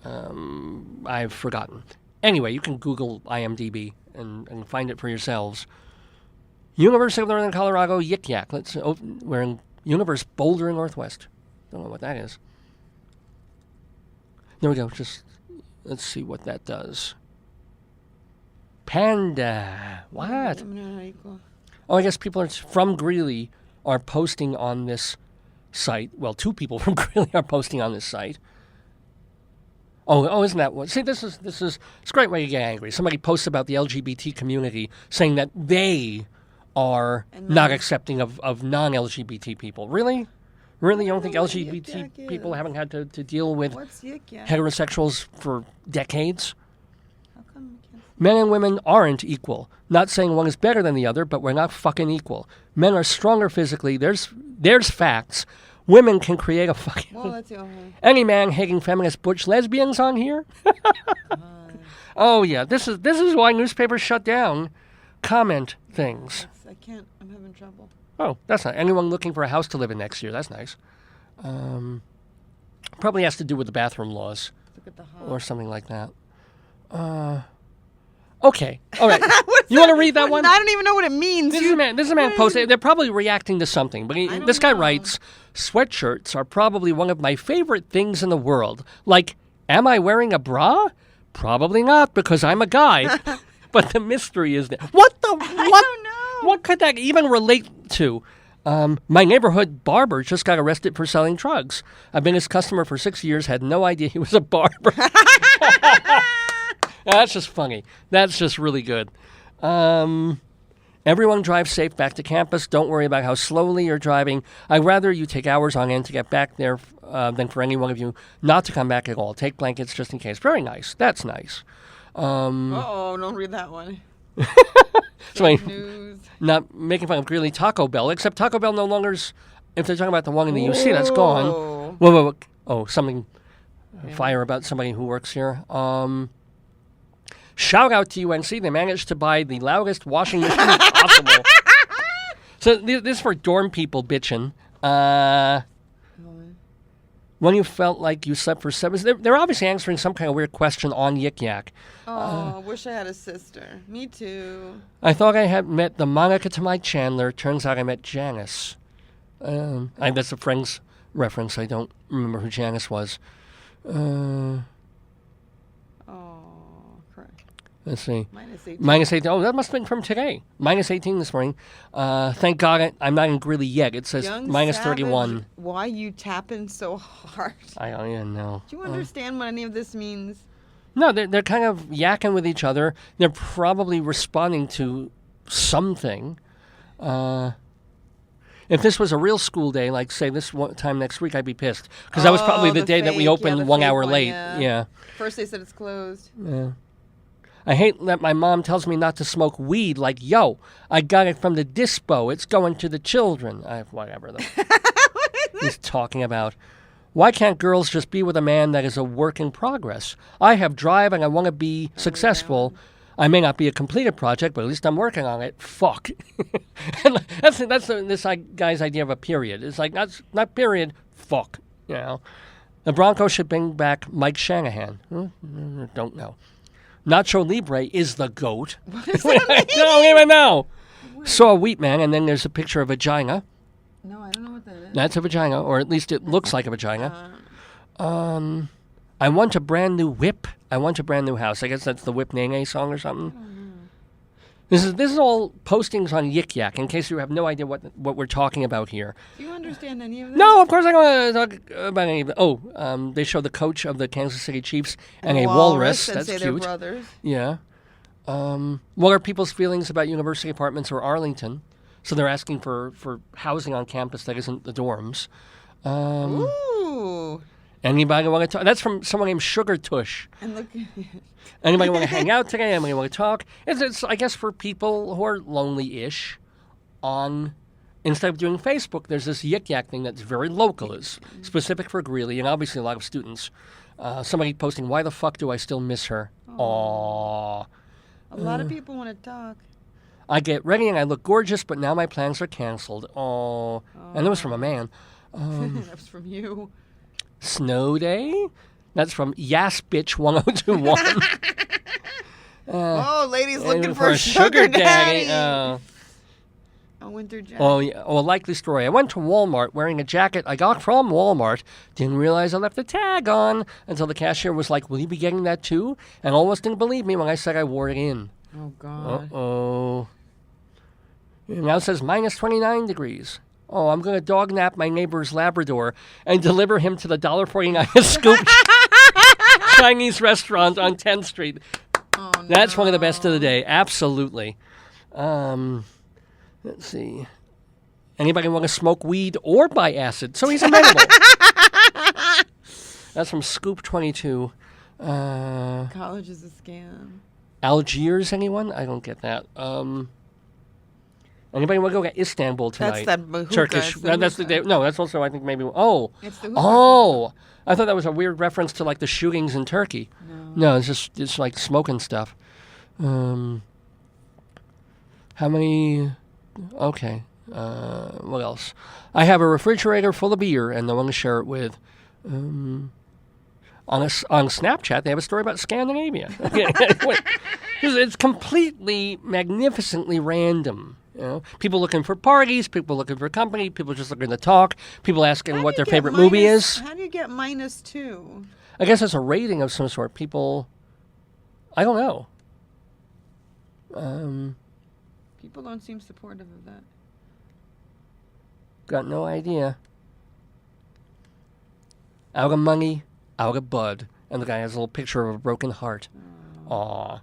Speaker 9: I've forgotten. Anyway, you can Google IMDb and find it for yourselves. University of Northern Colorado, YikYak. We're in University Boulder, Northwest. Don't know what that is. There we go. Let's see what that does. Panda. What? Oh, I guess people from Greeley are posting on this site. Well, 2 people from Greeley are posting on this site. Oh, isn't that what? See, this is it's a great way to get angry. Somebody posts about the LGBT community saying that they are not accepting of non-LGBT people. Really? Really? You don't think LGBT people haven't had to deal with heterosexuals for decades? Men and women aren't equal. Not saying one is better than the other, but we're not fucking equal. Men are stronger physically. There's facts. Women can create a fucking... Well, that's any man hating feminist butch lesbians on here? Oh, yeah. This is why newspapers shut down comment things.
Speaker 4: I can't. I'm having trouble.
Speaker 9: Oh, that's nice. Anyone looking for a house to live in next year? That's nice. Probably has to do with the bathroom laws. Look at the or something like that. Okay. All right. You want to read that one?
Speaker 4: I don't even know what it means.
Speaker 9: This is a man posting. They're probably reacting to something. But this guy writes, sweatshirts are probably one of my favorite things in the world. Like, am I wearing a bra? Probably not, because I'm a guy. But the mystery is there. What the? What? I don't know. What could that even relate to? My neighborhood barber just got arrested for selling drugs. I've been his customer for 6 years, had no idea he was a barber. That's just funny. That's just really good. Everyone drives safe back to campus. Don't worry about how slowly you're driving. I'd rather you take hours on end to get back there than for any one of you not to come back at all. Take blankets just in case. Very nice. That's nice.
Speaker 4: Don't read that one.
Speaker 9: News. Not making fun of Greeley Taco Bell, except Taco Bell no longer is, if they're talking about the one in the UC, that's gone. Whoa. Oh, something, fire about somebody who works here. Shout out to UNC. They managed to buy the loudest washing machine possible. So this is for dorm people bitching. When you felt like you slept for 7... They're obviously answering some kind of weird question on YikYak.
Speaker 4: Oh, wish I had a sister. Me too.
Speaker 9: I thought I had met the Monica to my Chandler. Turns out I met Janice. That's a Friends reference. I don't remember who Janice was. Let's see. Minus 18. Oh, that must have been from today. Minus 18 this morning. Thank God I'm not in Greeley yet. It says
Speaker 4: Young
Speaker 9: minus
Speaker 4: Savage,
Speaker 9: 31.
Speaker 4: Why you tapping so hard?
Speaker 9: I don't even know.
Speaker 4: Do you understand what any of this means?
Speaker 9: No, they're kind of yakking with each other. They're probably responding to something. If this was a real school day, like, say, this time next week, I'd be pissed. Because that was probably the day that we opened 1 hour late. Yeah.
Speaker 4: First they said it's closed.
Speaker 9: Yeah. I hate that my mom tells me not to smoke weed. Like, yo, I got it from the dispo. It's going to the children. Whatever. He's talking about. Why can't girls just be with a man that is a work in progress? I have drive and I want to be successful. I may not be a completed project, but at least I'm working on it. Fuck. And that's this guy's idea of a period. It's like, not period, fuck. You know. The Broncos should bring back Mike Shanahan. Don't know. Nacho Libre is the GOAT.
Speaker 4: What does that mean?
Speaker 9: I don't even know. Saw a wheat man, and then there's a picture of a vagina.
Speaker 4: No, I don't know what that
Speaker 9: That's a vagina, or at least it looks like a vagina. I want a brand new whip. I want a brand new house. I guess that's the Whip Nene song or something. This is all postings on YikYak, in case you have no idea what we're talking about here.
Speaker 4: Do you understand any of that?
Speaker 9: No, of course I don't want to talk about any of it. Oh, they show the coach of the Kansas City Chiefs and a walrus.
Speaker 4: And
Speaker 9: that's
Speaker 4: say
Speaker 9: cute.
Speaker 4: They're brothers.
Speaker 9: Yeah. What are people's feelings about university apartments or Arlington? So they're asking for housing on campus that isn't the dorms.
Speaker 4: Ooh.
Speaker 9: Anybody want to talk? That's from someone named Sugar Tush.
Speaker 4: And look.
Speaker 9: Anybody want to hang out today? Anybody want to talk? It's I guess for people who are lonely-ish. Instead of doing Facebook, there's this YikYak thing that's very local, is specific for Greeley, and obviously a lot of students. Somebody posting, "Why the fuck do I still miss her?" Aww.
Speaker 4: A lot of people want to talk.
Speaker 9: I get ready and I look gorgeous, but now my plans are canceled. Aww. And that was from a man.
Speaker 4: That was from you.
Speaker 9: Snow day? That's from YasBitch1021.
Speaker 4: Ladies looking for a sugar daddy. A winter jacket.
Speaker 9: Oh, yeah. Oh, a likely story. I went to Walmart wearing a jacket I got from Walmart. Didn't realize I left the tag on until the cashier was like, "Will you be getting that too?" And almost didn't believe me when I said I wore it in.
Speaker 4: Oh, God.
Speaker 9: Uh-oh. It now says minus 29 degrees. Oh, I'm going to dog nap my neighbor's Labrador and deliver him to the $1.49 a scoop Chinese restaurant on 10th Street.
Speaker 4: Oh,
Speaker 9: That's one of the best of the day. Absolutely. Let's see. Anybody want to smoke weed or buy acid? So he's amenable. That's from Scoop 22.
Speaker 4: College is a scam.
Speaker 9: Algiers, anyone? I don't get that. Anybody want to go to Istanbul tonight?
Speaker 4: That's that hookah.
Speaker 9: Turkish. That's the day. No, that's also, I think, maybe. Oh.
Speaker 4: It's the hookah.
Speaker 9: Oh. I thought that was a weird reference to, like, the shootings in Turkey. No, it's like smoking stuff. How many? Okay. What else? I have a refrigerator full of beer and no one to share it with. On Snapchat, they have a story about Scandinavia. It's completely, magnificently random. You know? People looking for parties, people looking for company, people just looking to talk, people asking what their favorite movie is.
Speaker 4: How do you get -2?
Speaker 9: I guess it's a rating of some sort. People, I don't know.
Speaker 4: People don't seem supportive of that.
Speaker 9: Got no idea. Out of money, out of bud. And the guy has a little picture of a broken heart. Aw.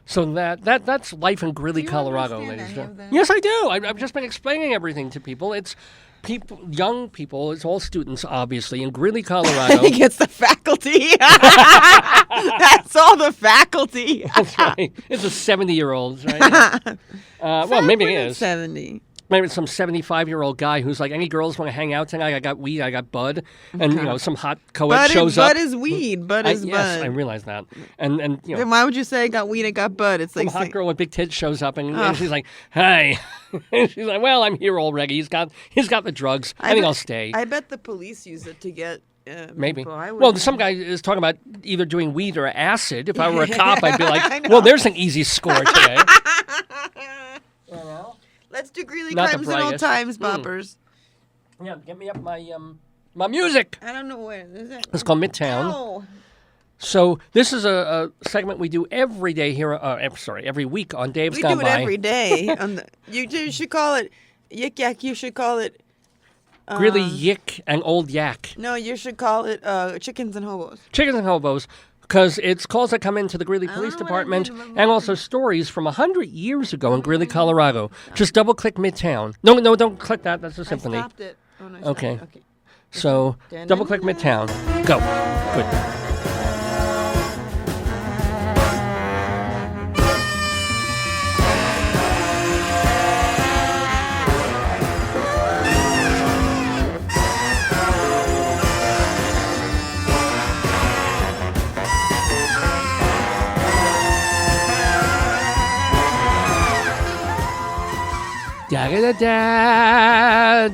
Speaker 9: So that's life in Greeley, Colorado, ladies and gentlemen. Yes, I do. I've just been explaining everything to people. It's people, young people. It's all students, obviously, in Greeley, Colorado.
Speaker 4: I think it's the faculty. That's all the faculty.
Speaker 9: That's right. It's a 70-year-old, right? Well, maybe it is.
Speaker 4: 70.
Speaker 9: Maybe it's some 75-year-old guy who's like, "Any girls want to hang out tonight? I got weed, I got bud." And, you know, some hot co-ed shows up.
Speaker 4: Bud is weed. Bud is bud.
Speaker 9: Yes, I realize that. And you know.
Speaker 4: Then why would you say I got weed, I got bud? It's
Speaker 9: some
Speaker 4: like
Speaker 9: hot girl with big tits shows up and she's like, "Hey." And she's like, "Well, I'm here already. He's got the drugs. I think I'll stay."
Speaker 4: I bet the police use it to get
Speaker 9: maybe.
Speaker 4: People.
Speaker 9: Well, some guy is talking about either doing weed or acid. If I were a cop, I'd be like, "Well, there's an easy score today." You know?
Speaker 4: Let's do Greeley
Speaker 9: Not
Speaker 4: Crimes and Old Times, boppers.
Speaker 9: Yeah, get me up my my music.
Speaker 4: I don't know where is it.
Speaker 9: It's called Midtown.
Speaker 4: Ow.
Speaker 9: So this is a segment we do every day here. Every week on Dave's Gone By.
Speaker 4: We do it every day. You should call it YikYak. You should call it
Speaker 9: Greeley Yik and Old Yak.
Speaker 4: No, you should call it Chickens and Hobos.
Speaker 9: Chickens and Hobos. Because it's calls that come into the Greeley Police Department and also stories from 100 years ago in Greeley, Colorado. Just double-click Midtown. No, don't click that. That's a symphony.
Speaker 4: I stopped it. Oh, no,
Speaker 9: okay.
Speaker 4: Okay.
Speaker 9: So, double-click Midtown. Go. Good.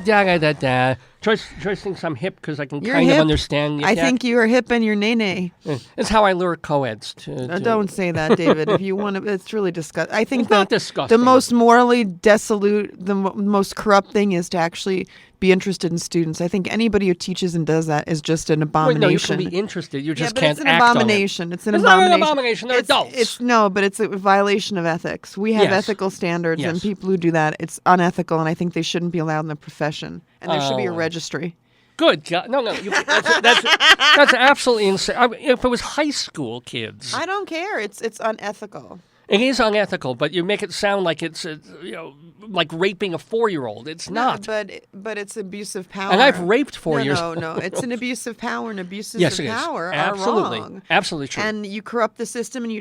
Speaker 9: Da-da-da-da. Joyce thinks I'm hip because I can kind of understand.
Speaker 4: I think you are hip and you're nay.
Speaker 9: It's how I lure co-eds.
Speaker 4: Don't say that, David. If you want to, it's really disgusting. I think
Speaker 9: it's not disgusting.
Speaker 4: The most morally dissolute, the most corrupt thing is to actually be interested in students. I think anybody who teaches and does that is just an
Speaker 9: Wait,
Speaker 4: abomination.
Speaker 9: no, you can be interested. You just
Speaker 4: but
Speaker 9: can't
Speaker 4: it's an
Speaker 9: act on it.
Speaker 4: abomination. It's an
Speaker 9: It's
Speaker 4: abomination.
Speaker 9: not an abomination. They're adults.
Speaker 4: But it's a violation of ethics. We have
Speaker 9: Yes.
Speaker 4: ethical standards,
Speaker 9: Yes.
Speaker 4: and people who do that, it's unethical, and I think they shouldn't be allowed in the profession. And there should be a registry.
Speaker 9: Good God. No. That's absolutely insane. If it was high school kids.
Speaker 4: I don't care. It's unethical.
Speaker 9: It is unethical, but you make it sound like it's like raping a 4-year-old. It's not.
Speaker 4: But it's abuse of power.
Speaker 9: And I've raped 4-year-olds.
Speaker 4: No. It's an abuse of power, and abuses
Speaker 9: Yes,
Speaker 4: of
Speaker 9: it is.
Speaker 4: power
Speaker 9: Absolutely.
Speaker 4: are wrong.
Speaker 9: Absolutely true.
Speaker 4: And you corrupt the system, and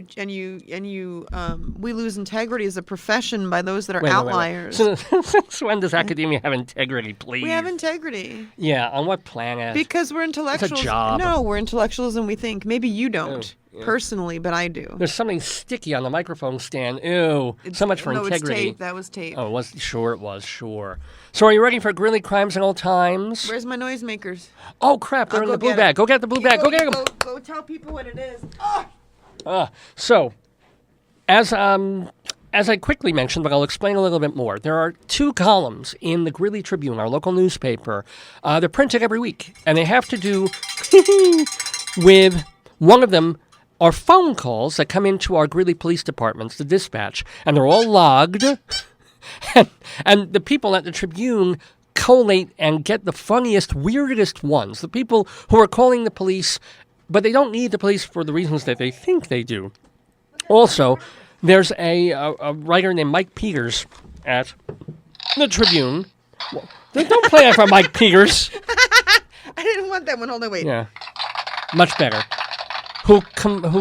Speaker 4: we lose integrity as a profession by those that are outliers.
Speaker 9: So when does academia have integrity, please?
Speaker 4: We have integrity.
Speaker 9: Yeah, on what planet?
Speaker 4: Because we're intellectuals.
Speaker 9: It's a job.
Speaker 4: No, we're intellectuals, and we think. Maybe you don't.
Speaker 9: Yeah.
Speaker 4: Personally, but I do.
Speaker 9: There's something sticky on the microphone stand. Ew. So much for integrity.
Speaker 4: It's tape. That was tape.
Speaker 9: Oh, it was? Sure it was. Sure. So are you ready for Greeley Crimes and Old Times?
Speaker 4: Where's my noisemakers?
Speaker 9: Oh, crap. They're in the blue bag. Go get the blue bag. Go get them.
Speaker 4: Go tell people what it is.
Speaker 9: So, as I quickly mentioned, but I'll explain a little bit more, there are 2 columns in the Greeley Tribune, our local newspaper. They're printed every week, and they have to do with one of them are phone calls that come into our Greeley Police Departments, the dispatch, and they're all logged. and the people at the Tribune collate and get the funniest, weirdest ones. The people who are calling the police, but they don't need the police for the reasons that they think they do. Also, there's a writer named Mike Peters at the Tribune. Well, don't play that for Mike Peters.
Speaker 4: I didn't want that one. Hold on, wait.
Speaker 9: Yeah, much better. Who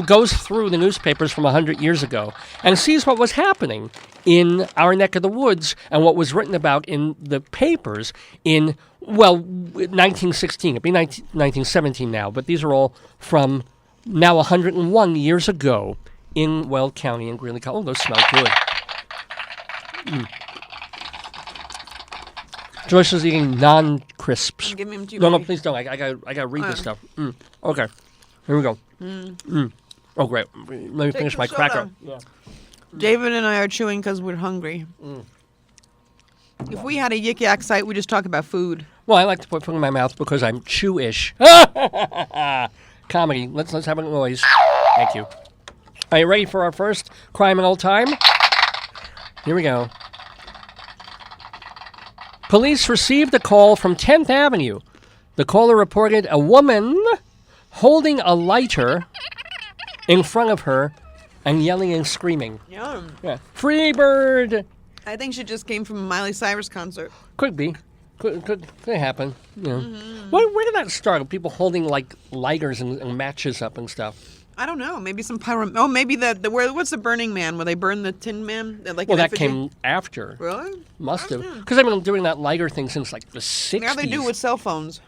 Speaker 9: goes through the newspapers from 100 years ago and sees what was happening in our neck of the woods and what was written about in the papers in, 1916. It'd be 1917 now, but these are all from now 101 years ago in Weld County in Greeley. Oh, those smell good. Joyce is eating non-crisps.
Speaker 4: Give me them too.
Speaker 9: No, please don't. I gotta read this stuff. Okay. Here we go. Oh, great. Let me finish my cracker. Yeah.
Speaker 4: David and I are chewing because we're hungry. If we had a YikYak site, we just talk about food.
Speaker 9: Well, I like to put food in my mouth because I'm chew-ish. Comedy. Let's have a noise. Thank you. Are you ready for our first crime and old time? Here we go. Police received a call from 10th Avenue. The caller reported a woman holding a lighter in front of her and yelling and screaming.
Speaker 4: Yum.
Speaker 9: Yeah. Free bird!
Speaker 4: I think she just came from a Miley Cyrus concert.
Speaker 9: Could be. Could happen. Yeah. Where did that start? People holding like lighters and matches up and stuff.
Speaker 4: I don't know. Maybe some pyro. Oh, maybe what's the Burning Man? Where they burn the Tin Man? Like
Speaker 9: that came after.
Speaker 4: Really?
Speaker 9: Must have. Because they've been doing that lighter thing since like the 60s.
Speaker 4: Now they do with cell phones.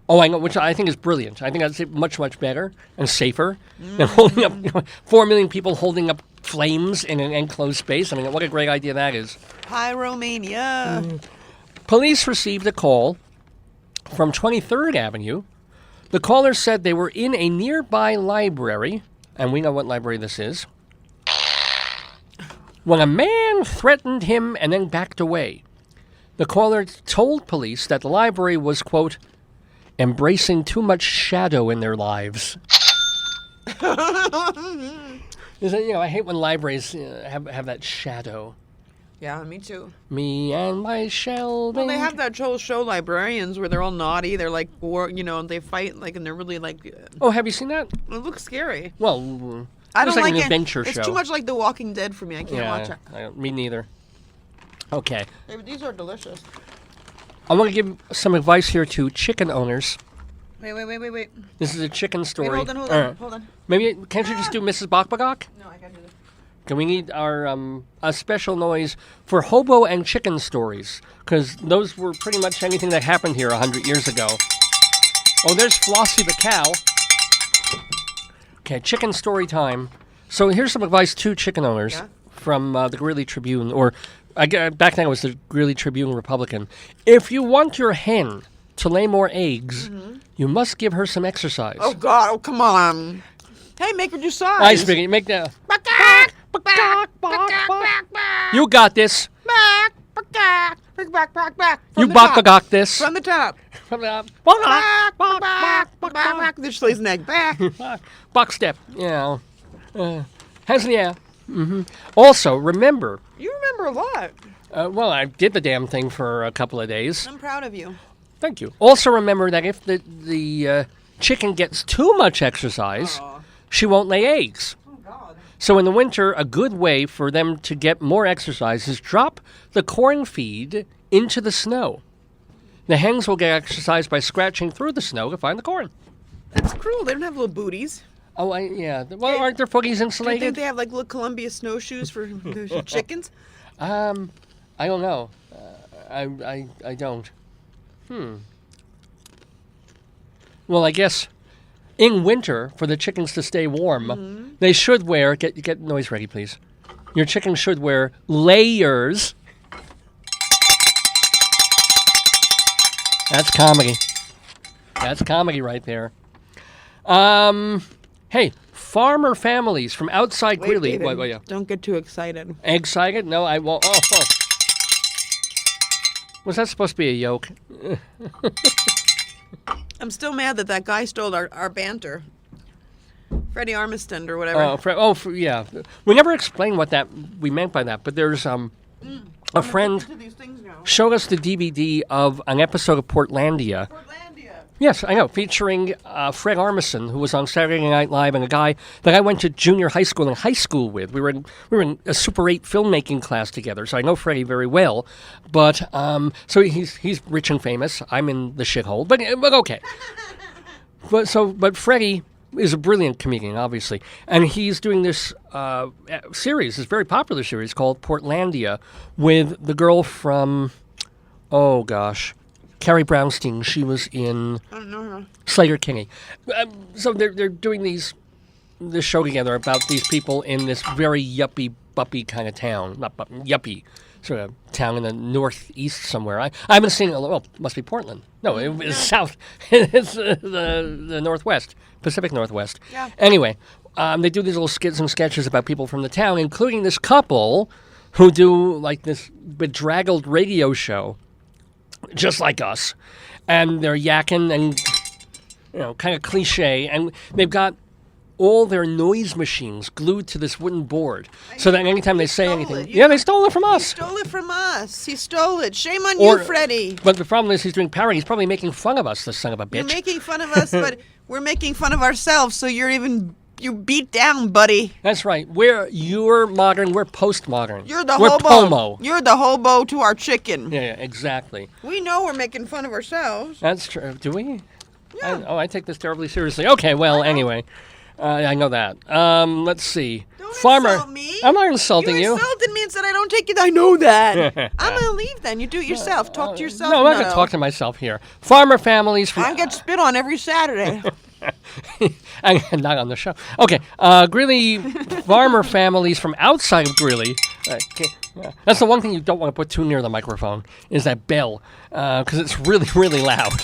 Speaker 9: Oh, I know, which I think is brilliant. I think that's much, much better and safer than holding up 4 million people holding up flames in an enclosed space. I mean, what a great idea that is.
Speaker 4: Pyromania.
Speaker 9: Police received a call from 23rd Avenue. The caller said they were in a nearby library, and we know what library this is, when a man threatened him and then backed away. The caller told police that the library was, quote, embracing too much shadow in their lives. I hate when libraries have that shadow.
Speaker 4: Yeah, me too.
Speaker 9: Me and my shelving.
Speaker 4: Well, they have that whole show, Librarians, where they're all naughty. They're like, they fight, and they're really like.
Speaker 9: Oh, have you seen that?
Speaker 4: It looks scary.
Speaker 9: Well,
Speaker 4: I don't like
Speaker 9: an
Speaker 4: it.
Speaker 9: adventure show.
Speaker 4: It's too much like The Walking Dead for me. I can't watch it.
Speaker 9: Me neither. Okay.
Speaker 4: Hey, but these are delicious.
Speaker 9: I want to give some advice here to chicken owners.
Speaker 4: Wait.
Speaker 9: This is a chicken story.
Speaker 4: Wait, hold on.
Speaker 9: Maybe, can't you just do Mrs. Bakbagak?
Speaker 4: No, I can't do this.
Speaker 9: Can we need our a special noise for hobo and chicken stories? Because those were pretty much anything that happened here 100 years ago. Oh, there's Flossie the cow. Okay, chicken story time. So here's some advice to chicken owners from the Greeley Tribune, or back then it was the Greeley Tribune Republican. If you want your hen to lay more eggs, you must give her some exercise.
Speaker 4: Oh, God. Oh, come on. Hey, make her do size.
Speaker 9: I speak. Make that. You got this.
Speaker 4: Back.
Speaker 9: You bok this.
Speaker 4: From the top.
Speaker 9: From the top.
Speaker 4: Back. This lays an egg. Back.
Speaker 9: Buck step. Hands in the air. Mm-hmm. Also, remember.
Speaker 4: You remember a lot.
Speaker 9: Well, I did the damn thing for a couple of days.
Speaker 4: I'm proud of you.
Speaker 9: Thank you. Also, remember that if the chicken gets too much exercise, she won't lay eggs.
Speaker 4: Oh, God.
Speaker 9: So in the winter, a good way for them to get more exercise is drop the corn feed into the snow. The hens will get exercise by scratching through the snow to find the corn.
Speaker 4: That's cruel. They don't have little booties.
Speaker 9: Oh, yeah. Well, aren't their footies insulated?
Speaker 4: Don't they have like little Columbia snowshoes for the chickens?
Speaker 9: I don't know. I don't. Well, I guess in winter, for the chickens to stay warm, they should wear, get noise ready, please. Your chickens should wear layers. That's comedy. That's comedy right there. Hey, farmer families from outside Greeley.
Speaker 4: David, don't get too excited.
Speaker 9: Excited? No, I won't. Oh. Was that supposed to be a yoke?
Speaker 4: I'm still mad that guy stole our banter. Freddie Armiston or whatever.
Speaker 9: Yeah. We never explained what we meant by that, but there's a friend showed us the DVD of an episode of Portlandia. Yes, I know, featuring Fred Armisen, who was on Saturday Night Live, and a guy that I went to junior high school and high school with. We were in a Super 8 filmmaking class together, so I know Freddie very well. But so he's rich and famous. I'm in the shithole, but okay. But Freddie is a brilliant comedian, obviously, and he's doing this series, this very popular series called Portlandia, with the girl from, Carrie Brownstein. She was in Slater-Kinney. So they're doing this show together about these people in this very yuppie kind of town. Not yuppie, sort of town in the northeast somewhere. I haven't seen it. Well, it must be Portland. No, it's south. It's the northwest, Pacific Northwest.
Speaker 4: Yeah.
Speaker 9: Anyway, they do these little skits and sketches about people from the town, including this couple who do like this bedraggled radio show, just like us, and they're yakking and kind of cliche, and they've got all their noise machines glued to this wooden board, so that anytime they say anything, they stole it from us.
Speaker 4: He stole it. Shame on you, Freddie.
Speaker 9: But the problem is, he's doing parody. He's probably making fun of us, this son of a bitch.
Speaker 4: You're making fun of us, but we're making fun of ourselves. So you're beat down, buddy.
Speaker 9: That's right. You're modern. We're postmodern.
Speaker 4: You're the
Speaker 9: we're
Speaker 4: hobo.
Speaker 9: Pomo.
Speaker 4: You're the hobo to our chicken.
Speaker 9: Yeah, exactly.
Speaker 4: We know we're making fun of ourselves.
Speaker 9: That's true. Do we?
Speaker 4: Yeah.
Speaker 9: I take this terribly seriously. Okay, well, anyway. I know that. Let's see.
Speaker 4: Don't
Speaker 9: Farmer.
Speaker 4: insult me.
Speaker 9: I'm not insulting you.
Speaker 4: You insulted me and said I don't take it. I know that. I'm going to leave then. You do it yourself. Talk to yourself.
Speaker 9: No, I'm not going to talk to myself here. Farmer families from...
Speaker 4: I get spit on every Saturday.
Speaker 9: Not on the show. Okay. Greeley farmer families from outside of Greeley. That's the one thing you don't want to put too near the microphone, is that bell, because it's really, really loud.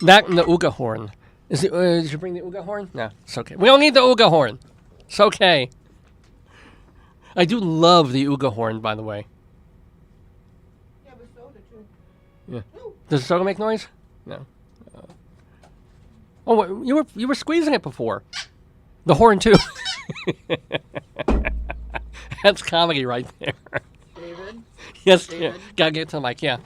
Speaker 9: That and the Ooga horn. Did you bring the Ooga horn? No, it's okay. We don't need the Ooga horn. It's okay. I do love the Ooga horn, by the way.
Speaker 4: Yeah, but soda too.
Speaker 9: Yeah. Does soda make noise? No. You were squeezing it before. The horn too. That's comedy right there.
Speaker 4: David?
Speaker 9: Yes.
Speaker 4: David?
Speaker 9: Yeah. Gotta get to the mic. Yeah.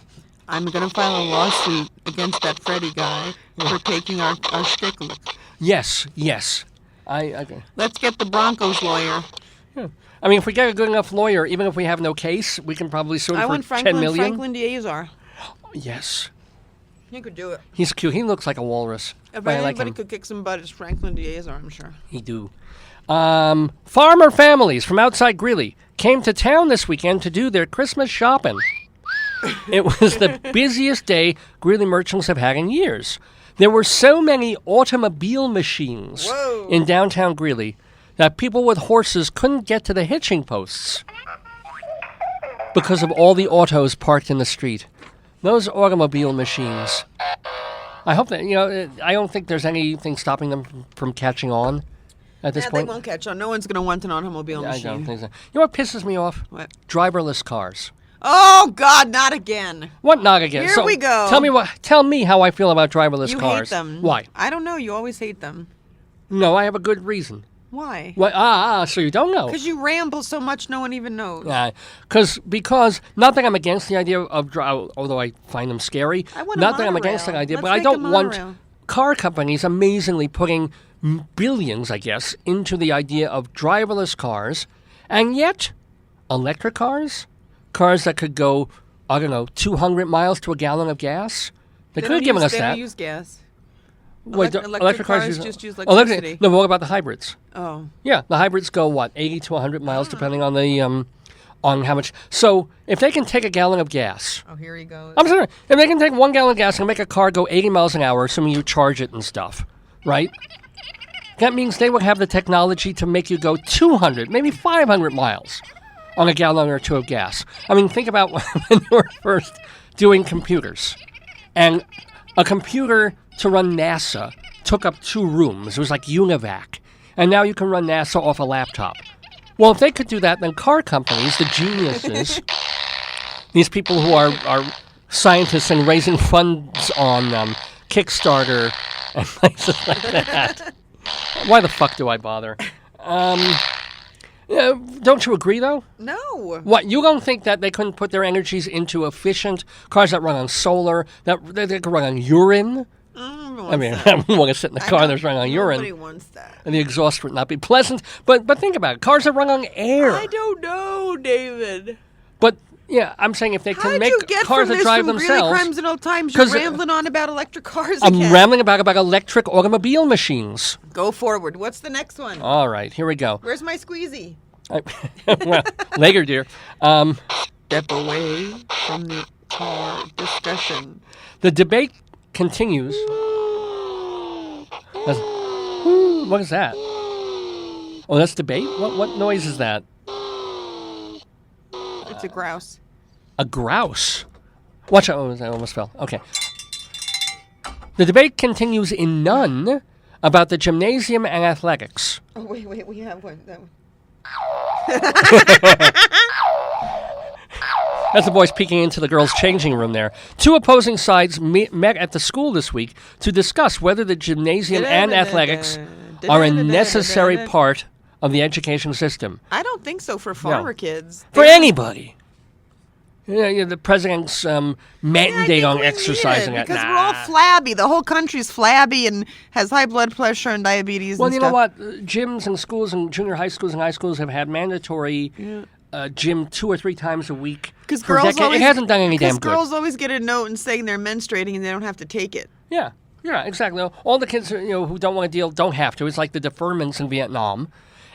Speaker 4: I'm going to file a lawsuit against that Freddie guy for taking our shtick.
Speaker 9: Yes.
Speaker 4: Let's get the Broncos lawyer.
Speaker 9: Yeah. I mean, if we get a good enough lawyer, even if we have no case, we can probably sue him for $10 million.
Speaker 4: Franklin Diazar.
Speaker 9: Yes.
Speaker 4: He could do it.
Speaker 9: He's cute. He looks like a walrus.
Speaker 4: If anybody could kick some butt, it's Franklin Diazar, I'm sure.
Speaker 9: He do. Farmer families from outside Greeley came to town this weekend to do their Christmas shopping. It was the busiest day Greeley merchants have had in years. There were so many automobile machines in downtown Greeley that people with horses couldn't get to the hitching posts because of all the autos parked in the street. Those automobile machines. I hope that, I don't think there's anything stopping them from catching on at this point.
Speaker 4: They won't catch on. No one's going to want an automobile machine.
Speaker 9: I don't think so. You know what pisses me off?
Speaker 4: What?
Speaker 9: Driverless cars.
Speaker 4: Oh God, not again.
Speaker 9: What not again?
Speaker 4: Here we go.
Speaker 9: Tell me how I feel about driverless cars.
Speaker 4: You hate them.
Speaker 9: Why?
Speaker 4: I don't know. You always hate them.
Speaker 9: No, I have a good reason.
Speaker 4: Why?
Speaker 9: What? So you don't know?
Speaker 4: Because you ramble so much, no one even knows.
Speaker 9: Because not that I'm against the idea of although I find them scary. Not that I'm against the idea, but I don't want car companies amazingly putting billions, I guess, into the idea of driverless cars, and yet electric cars that could go, I don't know, 200 miles to a gallon of gas. They could have given us that.
Speaker 4: They don't use gas.
Speaker 9: Wait,
Speaker 4: electric cars just use electricity.
Speaker 9: No, what about the hybrids?
Speaker 4: Oh.
Speaker 9: Yeah, the hybrids go, 80 to 100 miles, depending on the on how much. So if they can take a gallon of gas.
Speaker 4: Oh, here he goes.
Speaker 9: I'm sorry. If they can take 1 gallon of gas and make a car go 80 miles an hour, assuming you charge it and stuff, right? That means they would have the technology to make you go 200, maybe 500 miles on a gallon or two of gas. I mean, think about when they were first doing computers. And a computer to run NASA took up 2 rooms. It was like UNIVAC. And now you can run NASA off a laptop. Well, if they could do that, then car companies, the geniuses, these people who are scientists and raising funds on Kickstarter and places like that. Why the fuck do I bother? Don't you agree, though?
Speaker 4: No.
Speaker 9: What, you don't think that they couldn't put their energies into efficient cars that run on solar, that they could run on urine? I mean, I don't want to sit in the car that's running on urine.
Speaker 4: Nobody wants that.
Speaker 9: And the exhaust would not be pleasant. But think about it. Cars that run on air.
Speaker 4: I don't know, David.
Speaker 9: But, yeah, I'm saying if they can make cars that drive themselves.
Speaker 4: Greeley Crimes and Old Times, you're rambling on about electric cars again.
Speaker 9: I'm rambling about electric automobile machines.
Speaker 4: Go forward. What's the next one?
Speaker 9: All right, here we go.
Speaker 4: Where's my squeezy?
Speaker 9: Well, later, dear.
Speaker 4: Step away from the car discussion.
Speaker 9: The debate continues. What is that? Oh, that's debate? What noise is that?
Speaker 4: It's a grouse.
Speaker 9: A grouse? Watch out. Oh, I almost fell. Okay. The debate continues in Nunn about the gymnasium and athletics.
Speaker 4: Oh, wait, we have one. That one.
Speaker 9: That's the boys peeking into the girls' changing room there. 2 opposing sides met at the school this week to discuss whether the gymnasium and athletics are a necessary part of the education system.
Speaker 4: I don't think so for farmer kids.
Speaker 9: For anybody. The president's mandate on exercising it.
Speaker 4: Because we're all flabby. The whole country's flabby and has high blood pressure and diabetes
Speaker 9: Well,
Speaker 4: and
Speaker 9: you
Speaker 4: stuff.
Speaker 9: know what? Gyms and schools and junior high schools and high schools have had mandatory gym 2 or 3 times a week.
Speaker 4: Because girls always,
Speaker 9: it hasn't done any damn good.
Speaker 4: Because girls always get a note and saying they're menstruating and they don't have to take it.
Speaker 9: Yeah, exactly. All the kids who don't want to deal don't have to. It's like the deferments in Vietnam.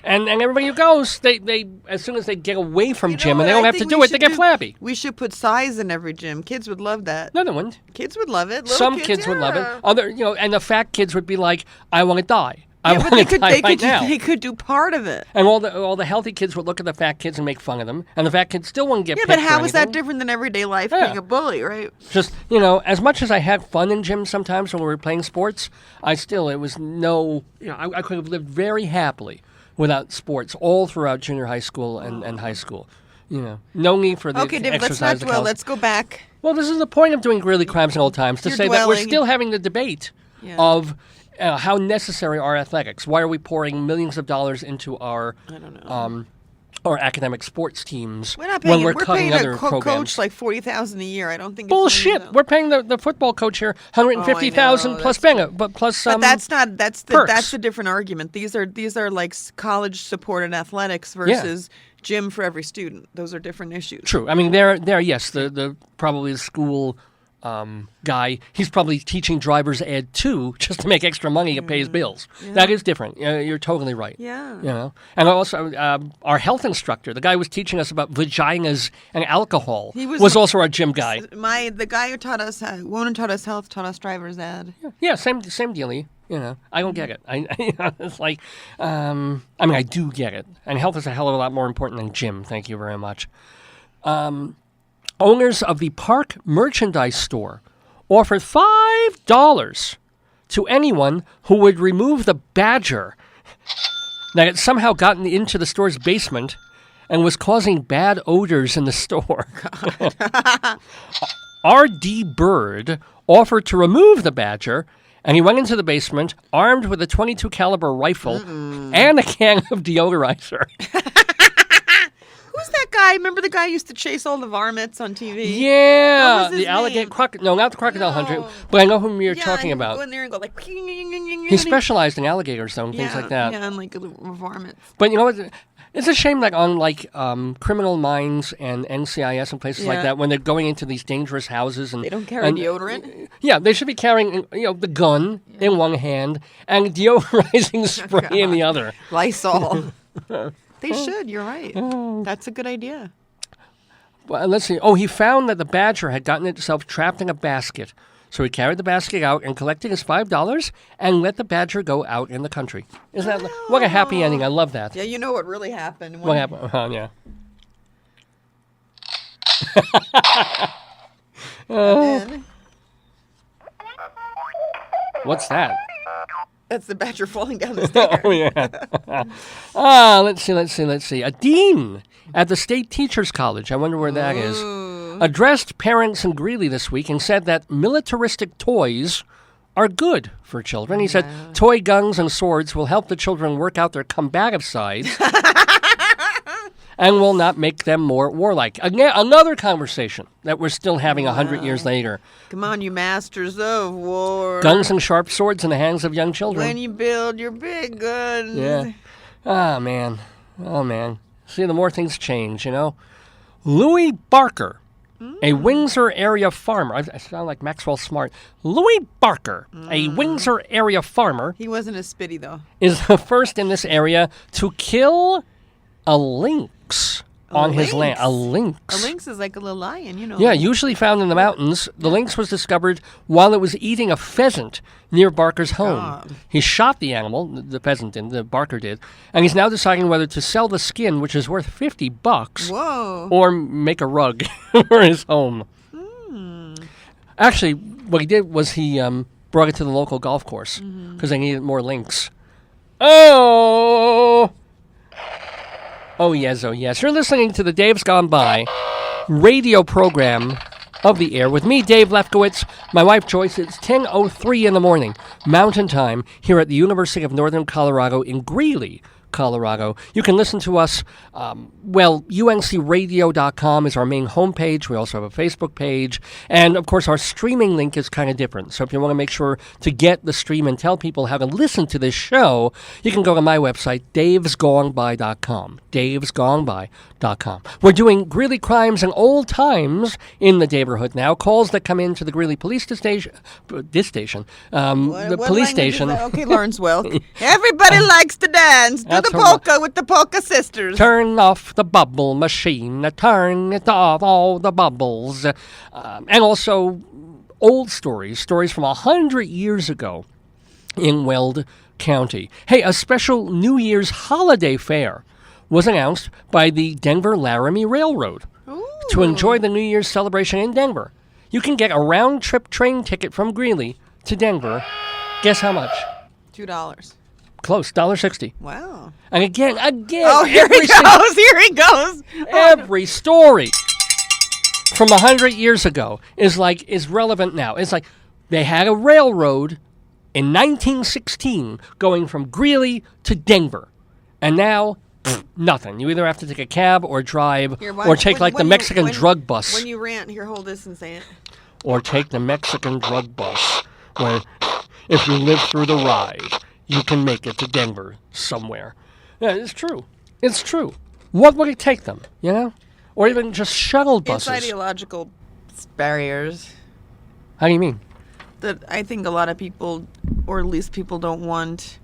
Speaker 9: And everybody who goes, they as soon as they get away from gym and they don't have to do it, they get flabby.
Speaker 4: We should put cize in every gym. Kids would love that.
Speaker 9: No, they wouldn't.
Speaker 4: Kids would love it.
Speaker 9: Some kids would love it. Other, and the fat kids would be like, I want to die. I want to die right now.
Speaker 4: They could do part of it.
Speaker 9: And all the healthy kids would look at the fat kids and make fun of them, and the fat kids still wouldn't get picked.
Speaker 4: Yeah, but how is that different than everyday life being a bully, right?
Speaker 9: Just, as much as I had fun in gym sometimes when we were playing sports, I could have lived very happily without sports all throughout junior high school and high school. No need for the
Speaker 4: Okay, David, let's not dwell. Let's go back.
Speaker 9: Well, this is the point of doing Greeley Crimes and Old Times, to say that we're still having the debate of how necessary are athletics. Why are we pouring millions of dollars into our our academic sports teams when we're cutting other programs?
Speaker 4: We're paying a coach like $40,000 a year. I don't think
Speaker 9: bullshit.
Speaker 4: It's
Speaker 9: we're paying the football coach here $150,000 plus plus
Speaker 4: But that's a different argument. These are like college supported athletics versus gym for every student. Those are different issues.
Speaker 9: True. I mean, they're yes, the probably the school guy, he's probably teaching driver's ed too, just to make extra money to pay his bills. Yeah. That is different. You're totally right.
Speaker 4: Yeah.
Speaker 9: And also our health instructor, the guy who was teaching us about vaginas and alcohol, was also our gym guy.
Speaker 4: The guy who taught us health taught us driver's ed.
Speaker 9: Yeah, same dealie. I don't get it. It's like, I do get it. And health is a hell of a lot more important than gym. Thank you very much. Owners of the Park merchandise store offered $5 to anyone who would remove the badger that had somehow gotten into the store's basement and was causing bad odors in the store. R.D. Bird offered to remove the badger, and he went into the basement armed with a .22 caliber rifle and a can of deodorizer.
Speaker 4: Who's that guy? Remember the guy who used to chase all the varmints on TV?
Speaker 9: Yeah,
Speaker 4: What was his
Speaker 9: the alligator.
Speaker 4: name?
Speaker 9: No, not the crocodile hunter, but I know whom you're talking about.
Speaker 4: Go in there and go like.
Speaker 9: He specialized in alligators, though, and things like that.
Speaker 4: Yeah, and like varmints.
Speaker 9: But you know what? It's a shame that on like Criminal Minds and NCIS and places like that, when they're going into these dangerous houses and
Speaker 4: they don't carry deodorant.
Speaker 9: Yeah, they should be carrying the gun in one hand and deodorizing spray in the other.
Speaker 4: Lysol. They should. You're right. That's a good idea.
Speaker 9: Well, let's see. Oh, he found that the badger had gotten itself trapped in a basket. So he carried the basket out and collected his $5 and let the badger go out in the country. Isn't that what a happy ending? I love that.
Speaker 4: Yeah, you know what really happened.
Speaker 9: What happened? Yeah. What's that?
Speaker 4: That's the badger falling down the stairs.
Speaker 9: Oh, yeah. Let's see. A dean at the State Teachers College, I wonder where that is, addressed parents in Greeley this week and said that militaristic toys are good for children. He said toy guns and swords will help the children work out their combative sides and will not make them more warlike. Again, another conversation that we're still having 100 years later.
Speaker 4: Come on, you masters of war.
Speaker 9: Guns and sharp swords in the hands of young children.
Speaker 4: When you build your big guns.
Speaker 9: Yeah. Oh, man. See, the more things change, you know. Louis Barker, a Windsor area farmer. I sound like Maxwell Smart. Louis Barker, a Windsor area farmer.
Speaker 4: He wasn't as spitty, though.
Speaker 9: Is the first in this area to kill a lynx on his land. A lynx.
Speaker 4: A lynx is like a little lion, you know.
Speaker 9: Yeah, usually found in the mountains. The lynx was discovered while it was eating a pheasant near Barker's home. He shot the animal, the pheasant did, the Barker did, and he's now deciding whether to sell the skin, which is worth $50, or make a rug for his home. Actually, what he did was he brought it to the local golf course because they needed more lynx. Oh, yes. You're listening to the Dave's Gone By radio program of the air with me, Dave Lefkowitz, my wife, Joyce. It's 10:03 in the morning, Mountain Time, here at the University of Northern Colorado in Greeley, Colorado. You can listen to us, UNCRadio.com is our main homepage. We also have a Facebook page. And, of course, our streaming link is kind of different. So if you want to make sure to get the stream and tell people how to listen to this show, you can go to my website, davesgoneby.com. davesgoneby.com. We're doing Greeley crimes and old times in the neighborhood now. Calls that come into the Greeley police station. The police station.
Speaker 4: Okay, Lawrenceville. Everybody likes to dance. Do the polka with the polka sisters.
Speaker 9: Turn off the bubble machine. Turn it off, all the bubbles. And also old stories from 100 years ago in Weld County. Hey, a special New Year's holiday fair was announced by the Denver-Laramie Railroad. To enjoy the New Year's celebration in Denver. You can get a round-trip train ticket from Greeley to Denver. Guess how much?
Speaker 4: $2.
Speaker 9: Close, $1.60.
Speaker 4: Wow.
Speaker 9: And again.
Speaker 4: Oh, here he goes.
Speaker 9: Every story from 100 years ago is relevant now. It's like they had a railroad in 1916 going from Greeley to Denver. And now, nothing. You either have to take a cab or drive or take the Mexican drug bus.
Speaker 4: When you rant, here, hold this and say it.
Speaker 9: Or take the Mexican drug bus where if you live through the ride, you can make it to Denver somewhere. Yeah, it's true. It's true. What would it take them, you know? Or even just shuttle buses.
Speaker 4: It's ideological barriers.
Speaker 9: How do you mean?
Speaker 4: That I think a lot of people, or at least people, don't want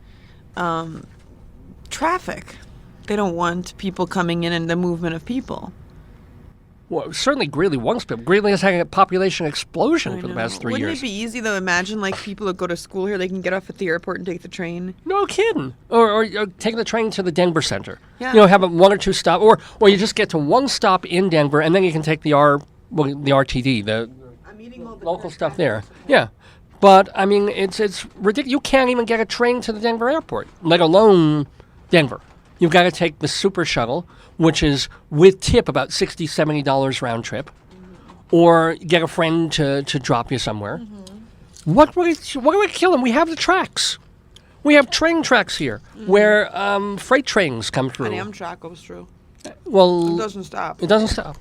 Speaker 4: traffic. They don't want people coming in and the movement of people.
Speaker 9: Well, certainly Greeley wants people. Greeley has had a population explosion for the past 3 years.
Speaker 4: Wouldn't it be easy, though? Imagine, people that go to school here, they can get off at the airport and take the train.
Speaker 9: No kidding. Or take the train to the Denver Center.
Speaker 4: Yeah.
Speaker 9: You know, have one or two stops. Or you just get to one stop in Denver, and then you can take the RTD, the local stuff there. Yeah. But, I mean, it's ridiculous. You can't even get a train to the Denver airport, let alone Denver. You've got to take the super shuttle, which is with tip about $60, $70 round trip, or get a friend to drop you somewhere. What would kill them? We have the tracks. We have train tracks here where freight trains come through.
Speaker 4: An Amtrak goes through.
Speaker 9: Well,
Speaker 4: It doesn't stop.
Speaker 9: It doesn't stop.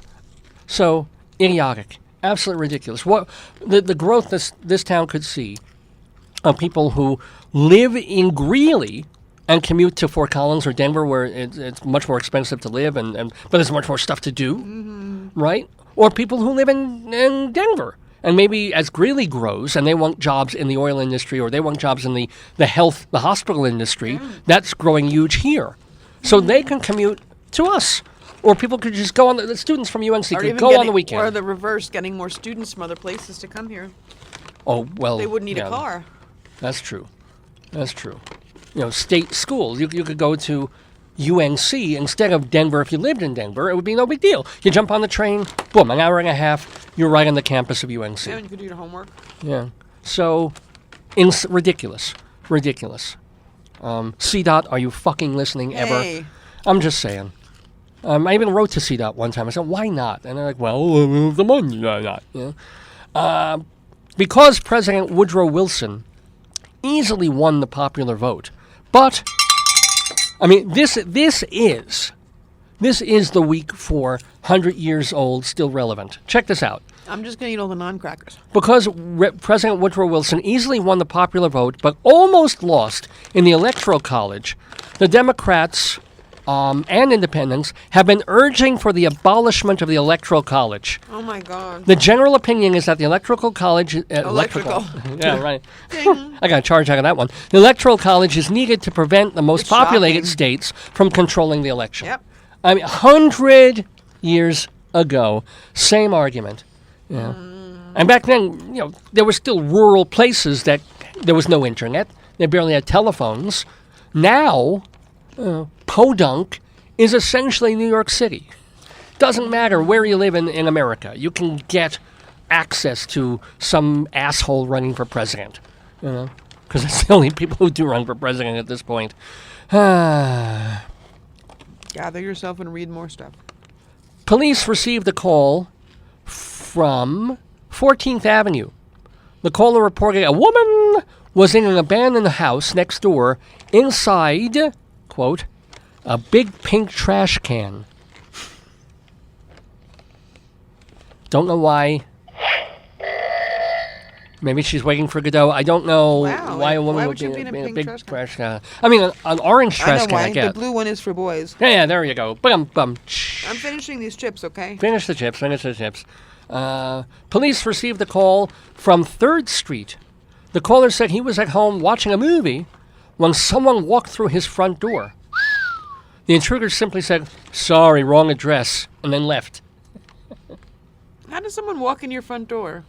Speaker 9: So idiotic, absolutely ridiculous. What the growth this town could see of people who live in Greeley and commute to Fort Collins or Denver, where it's much more expensive to live, but there's much more stuff to do, right? Or people who live in Denver. And maybe as Greeley grows and they want jobs in the oil industry or they want jobs in the hospital industry, that's growing huge here. So they can commute to us. Or people could just go on, the students from UNC could go on the weekend.
Speaker 4: Or the reverse, getting more students from other places to come here.
Speaker 9: Oh, well.
Speaker 4: They wouldn't need a car.
Speaker 9: That's true. That's true. State schools. You could go to UNC instead of Denver. If you lived in Denver, it would be no big deal. You jump on the train, boom, an hour and a half, you're right on the campus of UNC.
Speaker 4: Yeah, and you could do your homework.
Speaker 9: Yeah. So, ridiculous. Ridiculous. CDOT, are you fucking listening ever? I'm just saying. I even wrote to CDOT one time. I said, why not? And they're like, well, the money, not. Yeah. Because President Woodrow Wilson easily won the popular vote. But, I mean, this is the week for 100 years old, still relevant. Check this out.
Speaker 4: I'm just going to eat all the non-crackers.
Speaker 9: Because President Woodrow Wilson easily won the popular vote, but almost lost in the Electoral College, the Democrats and independents have been urging for the abolishment of the Electoral College.
Speaker 4: Oh, my God.
Speaker 9: The general opinion is that the Electoral College...
Speaker 4: Electrical.
Speaker 9: Yeah, right. I got a charge out of that one. The Electoral College is needed to prevent the most populated states from controlling the election.
Speaker 4: Yep.
Speaker 9: I mean, 100 years ago, same argument. Yeah. And back then, there were still rural places that there was no internet. They barely had telephones. Now, Podunk is essentially New York City. Doesn't matter where you live in America. You can get access to some asshole running for president. Because it's the only people who do run for president at this point.
Speaker 4: Gather yourself and read more stuff.
Speaker 9: Police received a call from 14th Avenue. The caller reported a woman was in an abandoned house next door inside, quote, a big pink trash can. Don't know why. Maybe she's waiting for Godot. I don't know why a woman would be in a big trash can. I mean, an orange trash can, I get.
Speaker 4: The blue one is for boys.
Speaker 9: Yeah, there you go.
Speaker 4: I'm finishing these chips, okay?
Speaker 9: Finish the chips. Police received a call from 3rd Street. The caller said he was at home watching a movie when someone walked through his front door. The intruder simply said, "Sorry, wrong address," and then left.
Speaker 4: How does someone walk in your front door?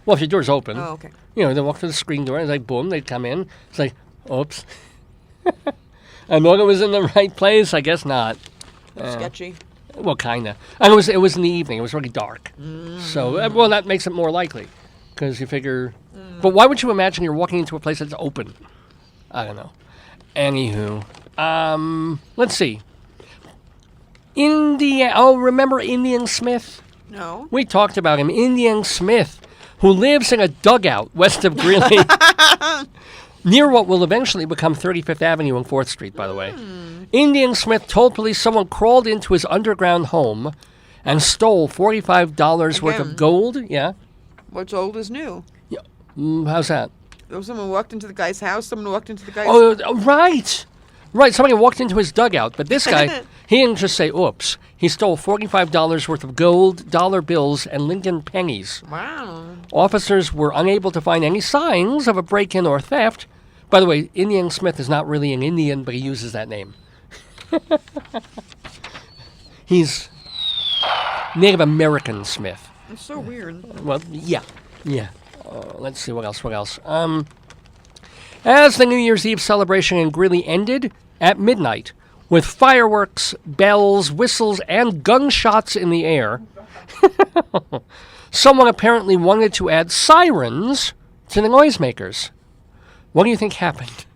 Speaker 9: Well, if your door's open.
Speaker 4: Oh, okay.
Speaker 9: They walk through the screen door, and it's like, boom, they'd come in. It's like, oops. I thought it was in the right place. I guess not.
Speaker 4: Sketchy.
Speaker 9: Well, kind of. And it was in the evening. It was really dark. So, that makes it more likely. Because you figure... But why would you imagine you're walking into a place that's open? I don't know. Anywho. Let's see. Remember Indian Smith?
Speaker 4: No.
Speaker 9: We talked about him. Indian Smith, who lives in a dugout west of Greeley. Near what will eventually become 35th Avenue and 4th Street, by the way. Indian Smith told police someone crawled into his underground home and stole $45 worth of gold. Yeah.
Speaker 4: What's old is new.
Speaker 9: Yeah. How's that?
Speaker 4: Someone walked into the guy's house. Someone walked into the guy's...
Speaker 9: Oh, right. Right. Somebody walked into his dugout. But this guy, he didn't just say, oops. He stole $45 worth of gold, dollar bills, and Lincoln pennies.
Speaker 4: Wow.
Speaker 9: Officers were unable to find any signs of a break-in or theft. By the way, Indian Smith is not really an Indian, but he uses that name. He's Native American Smith.
Speaker 4: It's so weird.
Speaker 9: Well, yeah. Let's see, what else? As the New Year's Eve celebration in Greeley ended at midnight, with fireworks, bells, whistles, and gunshots in the air, someone apparently wanted to add sirens to the noisemakers. What do you think happened?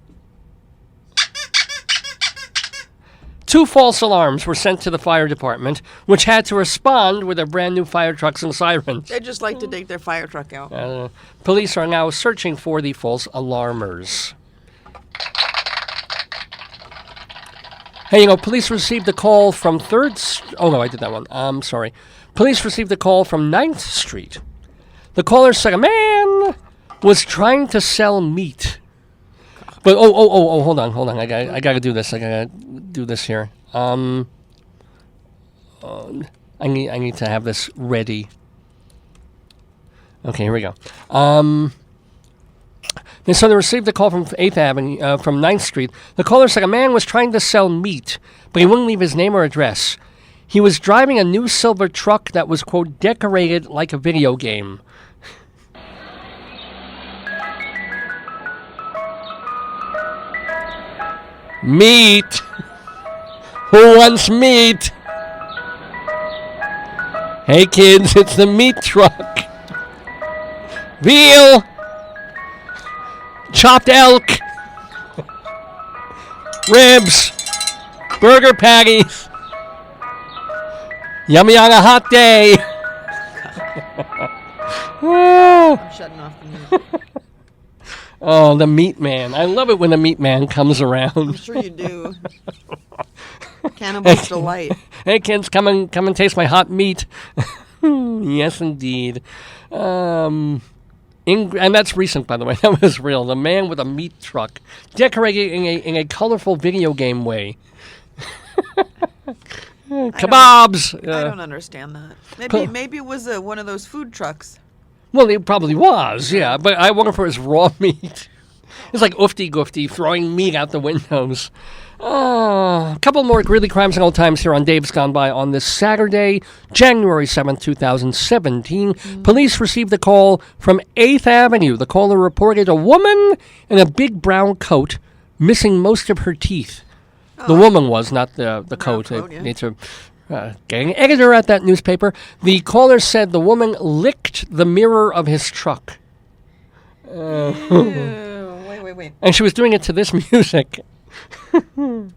Speaker 9: 2 false alarms were sent to the fire department, which had to respond with their brand new fire trucks and sirens.
Speaker 4: They just like to take their fire truck out.
Speaker 9: Police are now searching for the false alarmers. Hey, police received a call from Police received a call from 9th Street. The caller said a man was trying to sell meat. But hold on. I gotta do this. Here. I need to have this ready. Okay, here we go. So they received a call from 8th Avenue, from 9th Street. The caller said a man was trying to sell meat, but he wouldn't leave his name or address. He was driving a new silver truck that was, quote, decorated like a video game. Meat! Who wants meat? Hey kids, it's the meat truck. Veal! Chopped elk! Ribs! Burger patties! Yummy on a hot day!
Speaker 4: I'm shutting off the music.
Speaker 9: Oh, the meat man. I love it when the meat man comes around.
Speaker 4: I'm sure you do. Cannibal's delight.
Speaker 9: Hey, kids, come and taste my hot meat. Yes, indeed. And that's recent, by the way. That was real. The man with a meat truck, decorated in a colorful video game way. Kebabs.
Speaker 4: I don't understand that. Maybe it was one of those food trucks.
Speaker 9: Well, it probably was, yeah. But I wonder if it was raw meat. It's like oofty-goofty, throwing meat out the windows. A couple more Greeley Crimes and Old Times here on Dave's Gone By on this Saturday, January 7th, 2017. Police received a call from 8th Avenue. The caller reported a woman in a big brown coat missing most of her teeth. The woman was, not the coat. Need to get an editor at that newspaper. The caller said the woman licked the mirror of his truck.
Speaker 4: Wait.
Speaker 9: And she was doing it to this music. Don't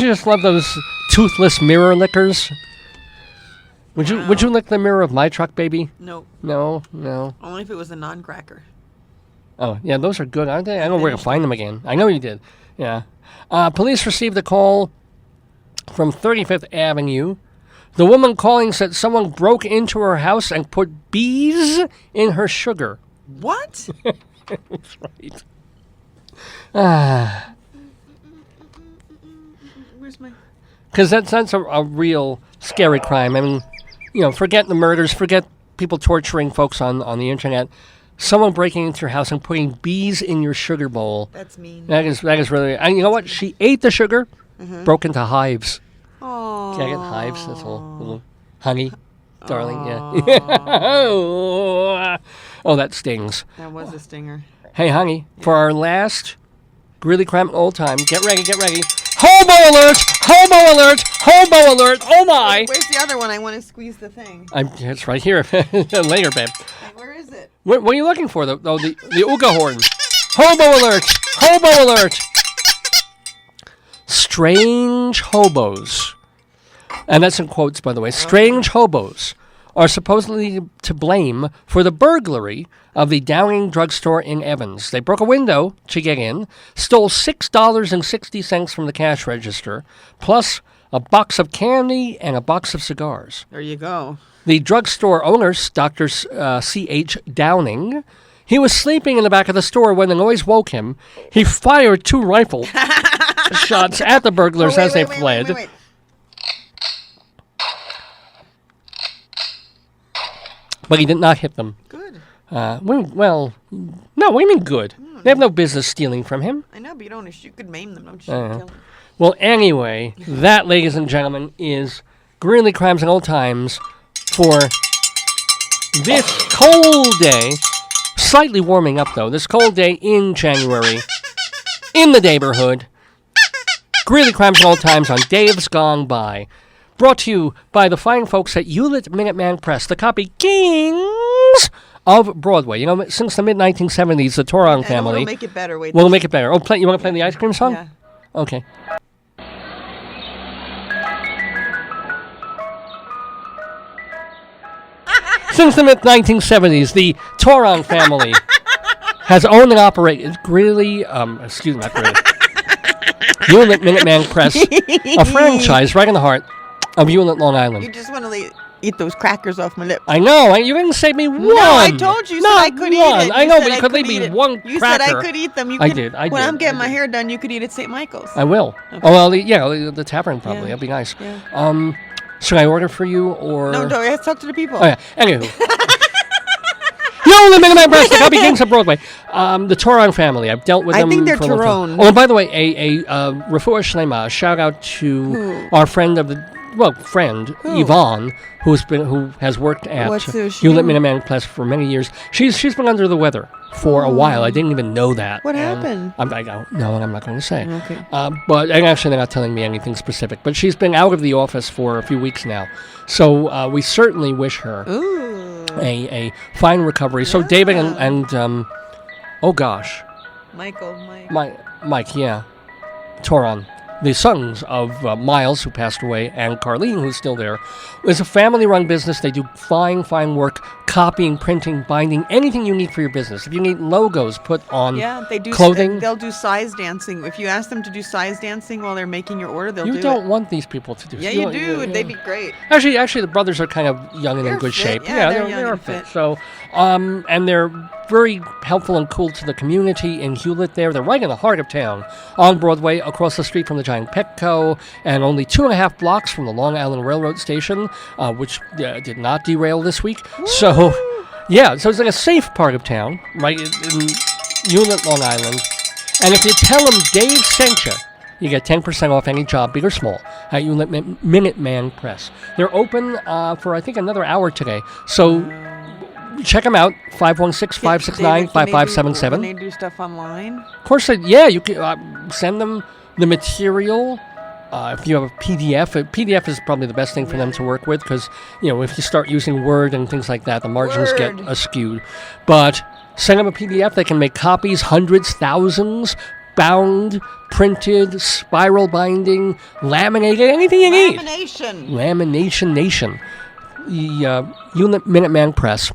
Speaker 9: you just love those toothless mirror lickers? Would you lick the mirror of my truck, baby?
Speaker 4: Nope.
Speaker 9: No.
Speaker 4: Only if it was a non-cracker.
Speaker 9: Oh, yeah, those are good, aren't they? I don't know where to find them again. I know you did. Yeah. Police received a call from 35th Avenue. The woman calling said someone broke into her house and put bees in her sugar.
Speaker 4: What?
Speaker 9: That's right.
Speaker 4: Where's my...
Speaker 9: Because that's a real scary crime. I mean, forget the murders, forget people torturing folks on the internet. Someone breaking into your house and putting bees in your sugar bowl.
Speaker 4: That's mean.
Speaker 9: That is really... And you know what? She ate the sugar, broke into hives.
Speaker 4: Oh.
Speaker 9: Can I get hives? That's all. Little honey, darling, yeah. Oh, that stings.
Speaker 4: That was a stinger.
Speaker 9: Hey, honey, for our last Greeley Crime Old Time, get ready. Hobo alert! Hobo alert! Hobo alert! Oh, my!
Speaker 4: Where's the other one? I want to squeeze the thing.
Speaker 9: It's right here. Later, babe.
Speaker 4: Where is it?
Speaker 9: What are you looking for, the Ooga horn? Hobo alert! Hobo alert! Strange hobos, and that's in quotes, by the way, strange hobos are supposedly to blame for the burglary of the Downing drugstore in Evans. They broke a window to get in, stole $6.60 from the cash register, plus a box of candy and a box of cigars.
Speaker 4: There you go.
Speaker 9: The drugstore owner, Dr. C.H. Downing, he was sleeping in the back of the store when the noise woke him. He fired 2 rifle shots at the burglars as they fled.
Speaker 4: Wait.
Speaker 9: But he did not hit them.
Speaker 4: Good.
Speaker 9: Well, no, what do you mean good? They have no business stealing from him.
Speaker 4: I know, but you could maim them, don't you? Kill them.
Speaker 9: Well, anyway, that, ladies and gentlemen, is Greeley Crimes and Old Times for this cold day. Slightly warming up, though. This cold day in January in the neighborhood. Greeley Crimes and Old Times on Dave's Gone By. brought to you by the fine folks at Hewlett Minuteman Press, the copy kings of Broadway. You know, since the mid-1970s, the Toron family...
Speaker 4: We'll make it better. Wait.
Speaker 9: We'll make it better. Oh, you want to play the ice cream song?
Speaker 4: Yeah.
Speaker 9: Okay. Since the mid-1970s, the Toron family has owned and operated Greeley, not Greeley, Hewlett Minuteman Press, a franchise right in the heart of Hewlett, Long Island.
Speaker 4: You just want to eat those crackers off my lips.
Speaker 9: I know. You didn't say me one.
Speaker 4: No, I told you. I could eat it.
Speaker 9: I know, but you could leave me one cracker.
Speaker 4: You said I could eat them.
Speaker 9: I did.
Speaker 4: When I'm getting my hair done, you could eat at St. Michael's.
Speaker 9: I will.
Speaker 4: Okay.
Speaker 9: Oh, well, the tavern probably. That'd be nice.
Speaker 4: Yeah.
Speaker 9: Should I order for you or?
Speaker 4: No, let's talk to the people.
Speaker 9: Oh, yeah. Anywho. Yo, the Minuteman Press, the copy kings of Broadway. The Toron family. I've dealt with them.
Speaker 4: I think they're
Speaker 9: for a long
Speaker 4: Toron.
Speaker 9: time. Oh, and by the way, a refuah shlema, shout out to our friend Yvonne, who has worked at Hewlett Minuteman Press for many years. She's been under the weather for a while. I didn't even know that.
Speaker 4: What happened?
Speaker 9: I don't know, and I'm not going to say.
Speaker 4: Okay.
Speaker 9: But actually, they're not telling me anything specific. But she's been out of the office for a few weeks now, so we certainly wish her a fine recovery. So David and oh gosh,
Speaker 4: Mike,
Speaker 9: Toron, the sons of Miles, who passed away, and Carlene, who's still there. It's a family-run business. They do fine work, copying, printing, binding, anything you need for your business. If you need logos put on
Speaker 4: they do
Speaker 9: clothing.
Speaker 4: They'll do size dancing. If you ask them to do size dancing while they're making your order, they'll do it.
Speaker 9: You don't want these people to do it.
Speaker 4: Yeah, you do. They'd be great.
Speaker 9: Actually, the brothers are kind of young and in good shape.
Speaker 4: Yeah, they're
Speaker 9: young and fit. So, and they're very helpful and cool to the community in Hewlett there. They're right in the heart of town on Broadway, across the street from the giant Petco, and only 2.5 blocks from the Long Island Railroad Station, which did not derail this week. Woo! So it's like a safe part of town, right in Hewlett, Long Island. And if you tell them Dave sent you, you get 10% off any job, big or small, at Hewlett Minuteman Press. They're open for, I think, another hour today. So check them out, 516-569-5577.
Speaker 4: Can they do stuff online?
Speaker 9: Of course, you can send them the material. If you have a PDF is probably the best thing for them to work with, because, if you start using Word and things like that, the margins get skewed. But send them a PDF. They can make copies, hundreds, thousands, bound, printed, spiral binding, laminated, anything you need. Lamination Nation. The Hewlett Minuteman Press.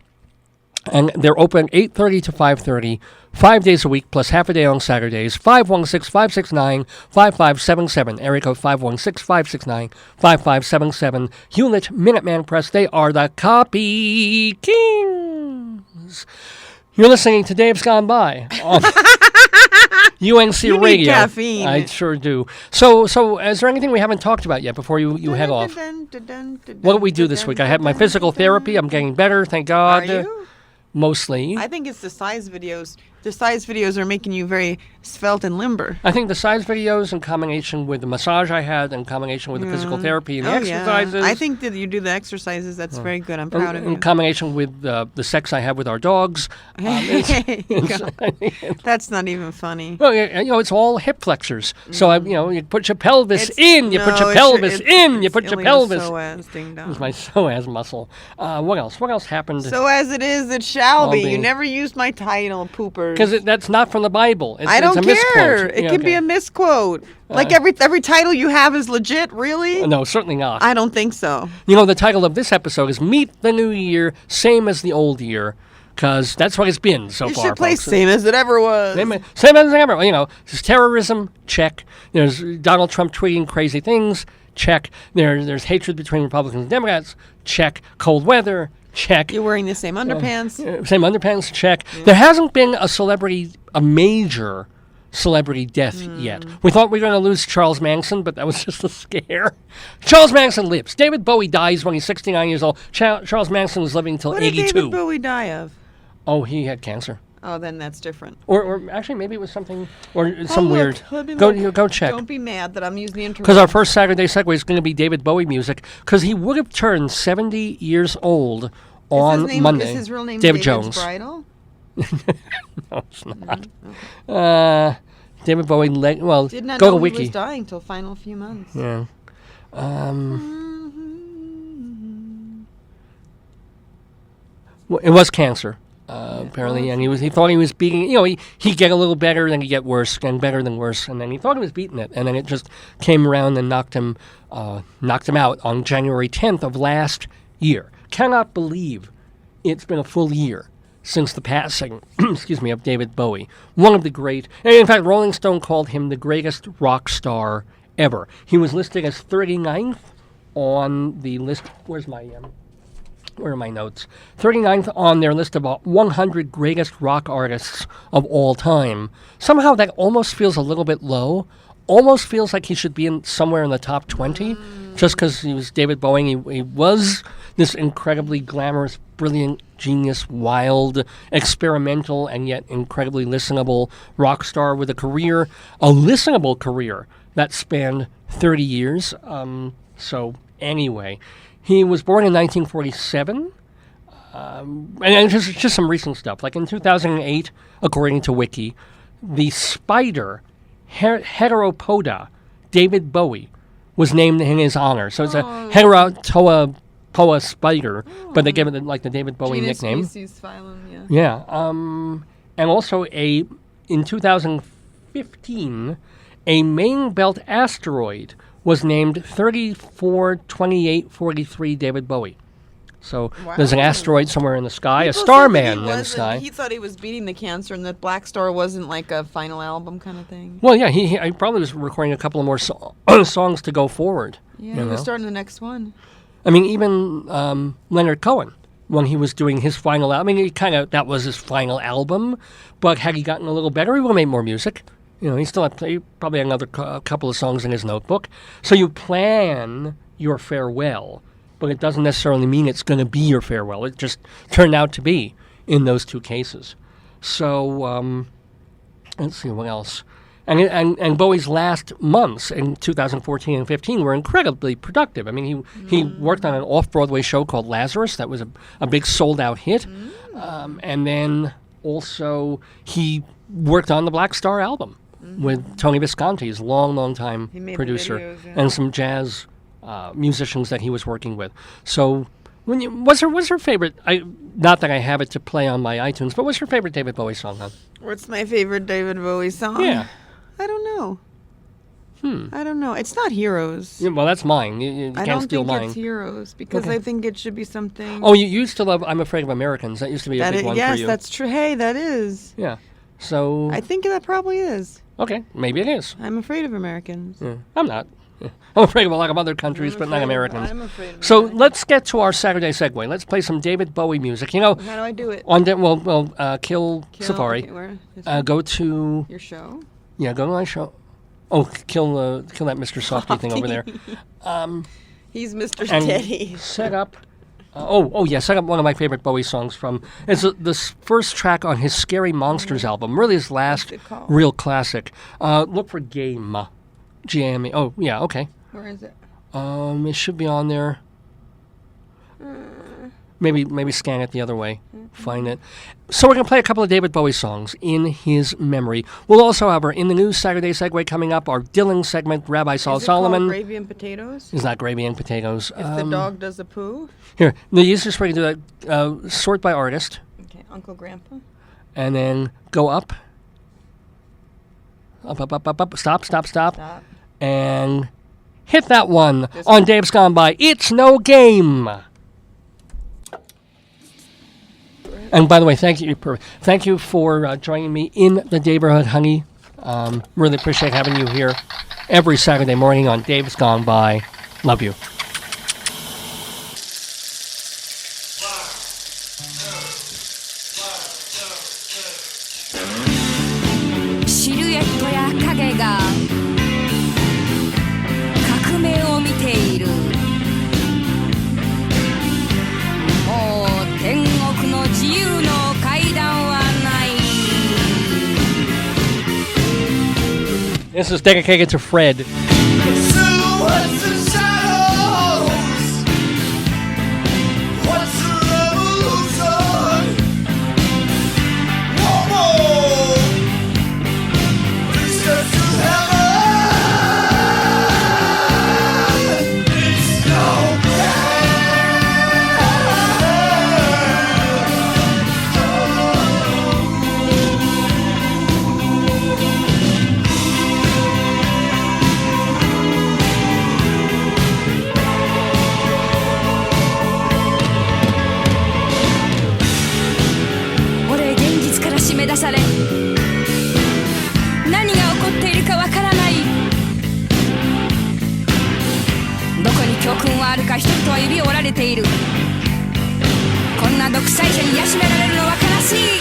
Speaker 9: And they're open 8:30 to 5:30, 5 days a week, plus half a day on Saturdays. 516-569-5577. Area code 516-569-5577. Hewlett Minuteman Press. They are the copy kings. You're listening to Dave's Gone By on UNC
Speaker 4: you
Speaker 9: Radio.
Speaker 4: Need caffeine.
Speaker 9: I sure do. So is there anything we haven't talked about yet before you head off? What did we do this week? I had my physical therapy. I'm getting better, thank God.
Speaker 4: Are you?
Speaker 9: Mostly.
Speaker 4: I think it's the size videos. The size videos are making you very svelte and limber.
Speaker 9: I think the size videos in combination with the massage I had, in combination with the physical therapy and the exercises.
Speaker 4: Yeah. I think that you do the exercises. That's very good. I'm proud of you.
Speaker 9: In combination with the sex I have with our dogs.
Speaker 4: That's not even funny.
Speaker 9: Well, it's all hip flexors. So, you put your pelvis in, you put your pelvis in, you put your pelvis. It's my psoas muscle. What else? What else happened?
Speaker 4: So as it is, it shall be. You never used my title, pooper.
Speaker 9: Because that's not from the Bible.
Speaker 4: I don't
Speaker 9: it's a
Speaker 4: care.
Speaker 9: Misquote.
Speaker 4: It can be a misquote. Like every title you have is legit, really?
Speaker 9: No, certainly not.
Speaker 4: I don't think so.
Speaker 9: The title of this episode is Meet the New Year, Same as the Old Year. Because that's what it's been so far.
Speaker 4: You should play Same as it ever was.
Speaker 9: Same as it ever. There's terrorism, check. There's Donald Trump tweeting crazy things, check. There's hatred between Republicans and Democrats, check. Cold weather, check.
Speaker 4: You're wearing the same underpants.
Speaker 9: Same underpants, check. Yeah. There hasn't been a major celebrity death yet. We thought we were going to lose Charles Manson, but that was just a scare. Charles Manson lives. David Bowie dies when he's 69 years old. Charles Manson was living until 82.
Speaker 4: What did David Bowie die of?
Speaker 9: Oh, he had cancer.
Speaker 4: Oh, then that's different.
Speaker 9: Or actually, maybe it was something, or some weird. Go check.
Speaker 4: Don't be mad that I'm using the internet.
Speaker 9: Because our first Saturday segue is going to be David Bowie music, because he would have turned 70 years old on Monday.
Speaker 4: Is his real name
Speaker 9: David
Speaker 4: David
Speaker 9: Jones?
Speaker 4: Bridal?
Speaker 9: No, it's not. Okay. David Bowie,
Speaker 4: did not
Speaker 9: go
Speaker 4: know
Speaker 9: to Wiki.
Speaker 4: He was dying till final few months.
Speaker 9: Yeah. Well, it was cancer, apparently, and he thought he was beating. He'd get a little better, then he'd get worse, and better than worse, and then he thought he was beating it, and then it just came around and knocked him out on January 10th of last year. Cannot believe it's been a full year since the passing, of David Bowie. One of the great, and in fact, Rolling Stone called him the greatest rock star ever. He was listed as 39th on the list. Where are my notes? 39th on their list of 100 greatest rock artists of all time. Somehow that almost feels a little bit low. Almost feels like he should be somewhere in the top 20, just because he was David Bowie. He was this incredibly glamorous, brilliant, genius, wild, experimental, and yet incredibly listenable rock star with a listenable career that spanned 30 years. So anyway, he was born in 1947, and just some recent stuff. Like in 2008, according to Wiki, the spider Heteropoda David Bowie was named in his honor. So it's a Heteropoda spider, but they gave it the David Bowie
Speaker 4: Genus,
Speaker 9: nickname.
Speaker 4: Species, phylum,
Speaker 9: Yeah. And also in 2015, a main belt asteroid was named 342843 David Bowie. So there's an asteroid somewhere in the sky,
Speaker 4: People
Speaker 9: a starman in the
Speaker 4: said
Speaker 9: sky.
Speaker 4: He thought he was beating the cancer and that Black Star wasn't like a final album kind of thing.
Speaker 9: Well, yeah, he probably was recording a couple of more songs to go forward.
Speaker 4: Yeah, he was starting the next one.
Speaker 9: I mean, even Leonard Cohen, when he was doing his final album, that was his final album, but had he gotten a little better, he would have made more music. He still had probably another couple of songs in his notebook. So you plan your farewell, but it doesn't necessarily mean it's going to be your farewell. It just turned out to be in those two cases. So let's see what else. And Bowie's last months in 2014 and 15 were incredibly productive. I mean, he worked on an off-Broadway show called Lazarus. That was a big sold-out hit. And then also he worked on the Black Star album with Tony Visconti, his long time producer, and some jazz musicians that he was working with. So, what's her favorite? Not that I have it to play on my iTunes, but what's your favorite David Bowie song? Huh?
Speaker 4: What's my favorite David Bowie song?
Speaker 9: Yeah,
Speaker 4: I don't know. I don't know. It's not Heroes.
Speaker 9: Yeah, well, that's mine. You can't steal mine.
Speaker 4: I don't think it's Heroes because I think it should be something.
Speaker 9: Oh, you used to love I'm Afraid of Americans. That used to be a big one for you.
Speaker 4: Yes, that's true. Hey, that is.
Speaker 9: Yeah. So
Speaker 4: I think that probably is.
Speaker 9: Okay, maybe it is.
Speaker 4: I'm afraid of Americans.
Speaker 9: Yeah. I'm not. I'm afraid of a lot of other countries, but not Americans.
Speaker 4: I'm afraid of
Speaker 9: So let's get to our Saturday segue. Let's play some David Bowie music.
Speaker 4: How do I do it?
Speaker 9: Kill Safari.
Speaker 4: Okay, where?
Speaker 9: Go to
Speaker 4: your show.
Speaker 9: Yeah, go to my show. Oh, kill that Mr. Softy thing over there.
Speaker 4: He's Mr.
Speaker 9: And
Speaker 4: Steady.
Speaker 9: Set up. Set up one of my favorite Bowie songs from. It's the first track on his Scary Monsters album. Really, his last real classic. Look for Game. G-A-M-E. Oh, yeah. Okay.
Speaker 4: Where is it?
Speaker 9: It should be on there. Maybe scan it the other way. Find it. So we're going to play a couple of David Bowie songs in his memory. We'll also have our In the News Saturday segue coming up, our Dylan segment, Rabbi Saul Solomon.
Speaker 4: Is it called Gravy and Potatoes?
Speaker 9: It's not Gravy and Potatoes.
Speaker 4: If the dog does a poo?
Speaker 9: Here, the easiest way to do that, sort by artist.
Speaker 4: Okay, Uncle Grandpa.
Speaker 9: And then go up. Up. Stop. And hit that one on Dave's Gone By. It's no game. And by the way, thank you for joining me in the neighborhood, honey. Really appreciate having you here every Saturday morning on Dave's Gone By. Love you. This is dedicated to Fred.
Speaker 14: あるか人々は指を折られている。こんな独裁者に癒められるのは悲しい。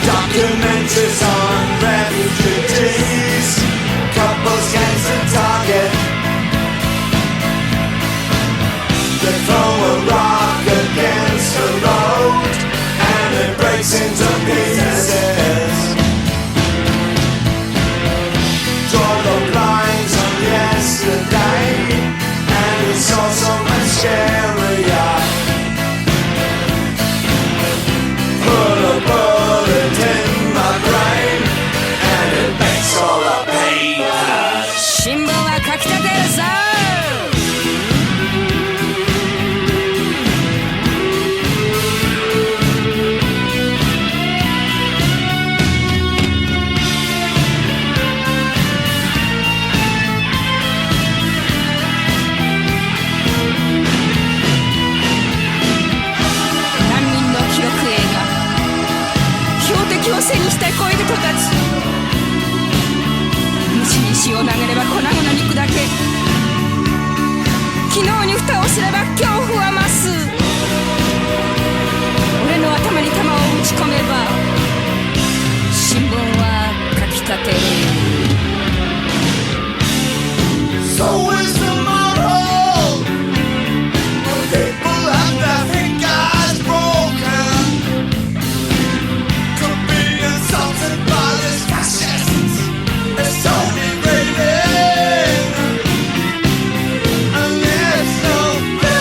Speaker 10: Documentaries on refugees, couples against a target. They throw a rock against the road and it breaks into pieces. Draw the lines on yesterday and it's all so much scarier. Put a bullet in my brain and it makes all the paper.
Speaker 14: 新聞は書き立てるぞ。難民の記録映画。標的を背にした恋人たち。虫に石を投げれば粉々肉だけ。昨日に蓋をすれば恐怖は増す。俺の頭に弾を打ち込めば新聞は書き立てる。
Speaker 10: So is tomorrow. People have their fingers broken. Could be insulted by this fascist. It's only raining, and it's so bad.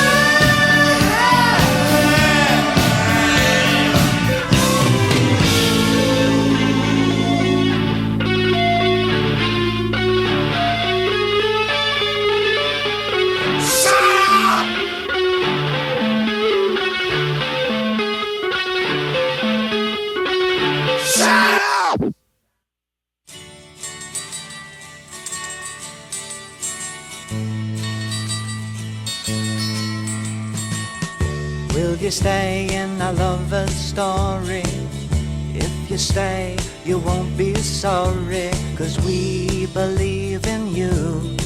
Speaker 10: Shut up!
Speaker 15: Will you stay in a lover's story? If you stay, you won't be sorry, 'cause we believe in you.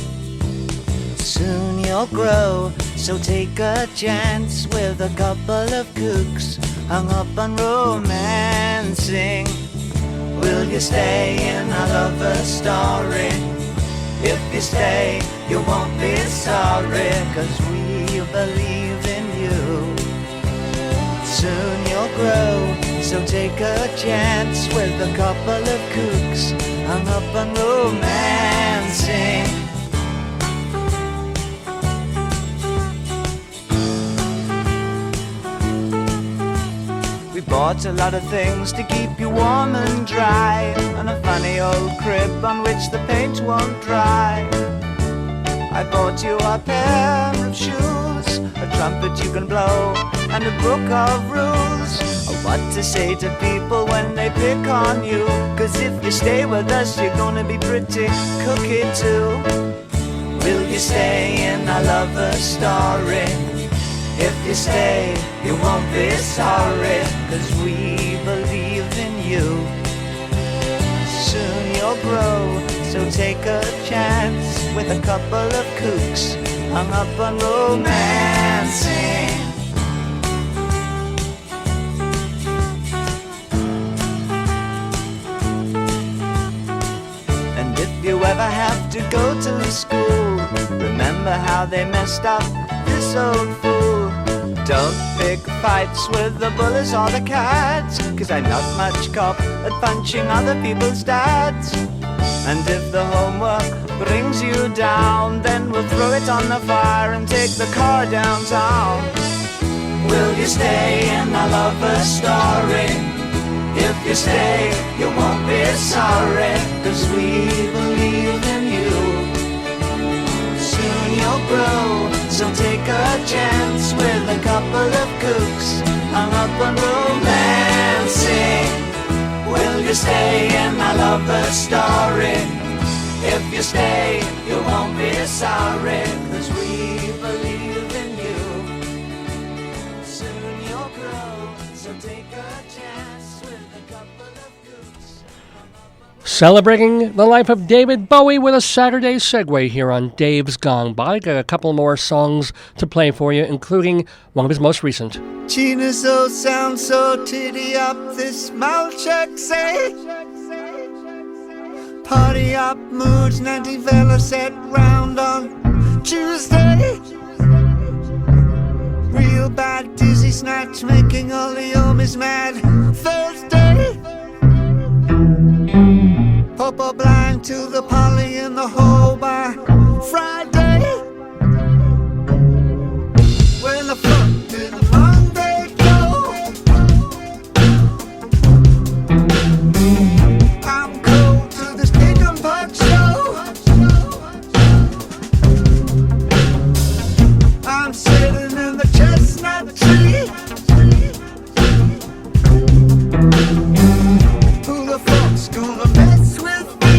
Speaker 15: Soon you'll grow, so take a chance with a couple of kooks hung up on romancing. Will you stay in a lover's story? If you stay, you won't be sorry, 'cause we believe in you. Soon you'll grow, so take a chance with a couple of kooks hung up on romancing. We bought a lot of things to keep you warm and dry, and a funny old crib on which the paint won't dry. I bought you a pair of shoes, a trumpet you can blow, and a book of rules of what to say to people when they pick on you. 'Cause if you stay with us, you're gonna be pretty cookie too. Will you stay in a lover's story? If you stay, you won't be sorry, 'cause we believe in you. Soon you'll grow, so take a chance with a couple of kooks hung up on romancing. And if you ever have to go to school, remember how they messed up this old fool. Don't pick fights with the bullies or the cats, 'cause I'm not much cop at punching other people's dads. And if the homework brings you down, then we'll throw it on the fire and take the car downtown. Will you stay in our lover's story? If you stay, you won't be sorry, 'cause we believe in you. Soon you'll grow, so take a chance with a couple of kooks hung up on romancing. Will you stay in our lover's story? If you stay, you won't be sorry, 'cause we believe in you. Soon you'll grow, so take a chance with a couple of kooks.
Speaker 9: Celebrating the life of David Bowie with a Saturday segue here on Dave's Gone By. Got a couple more songs to play for you, including one of his most recent.
Speaker 15: Gina's so sound so titty up, this mouth check say. Party up moods, Nanty Vella set round on Tuesday. Real bad dizzy snatch, making all the homies mad. Thursday. Popo blind to the poly in the hole by Friday. When the fuck did Monday go? I'm cold to this pig and puck show. I'm sitting in the chestnut tree. Who the fuck's gonna mess with me?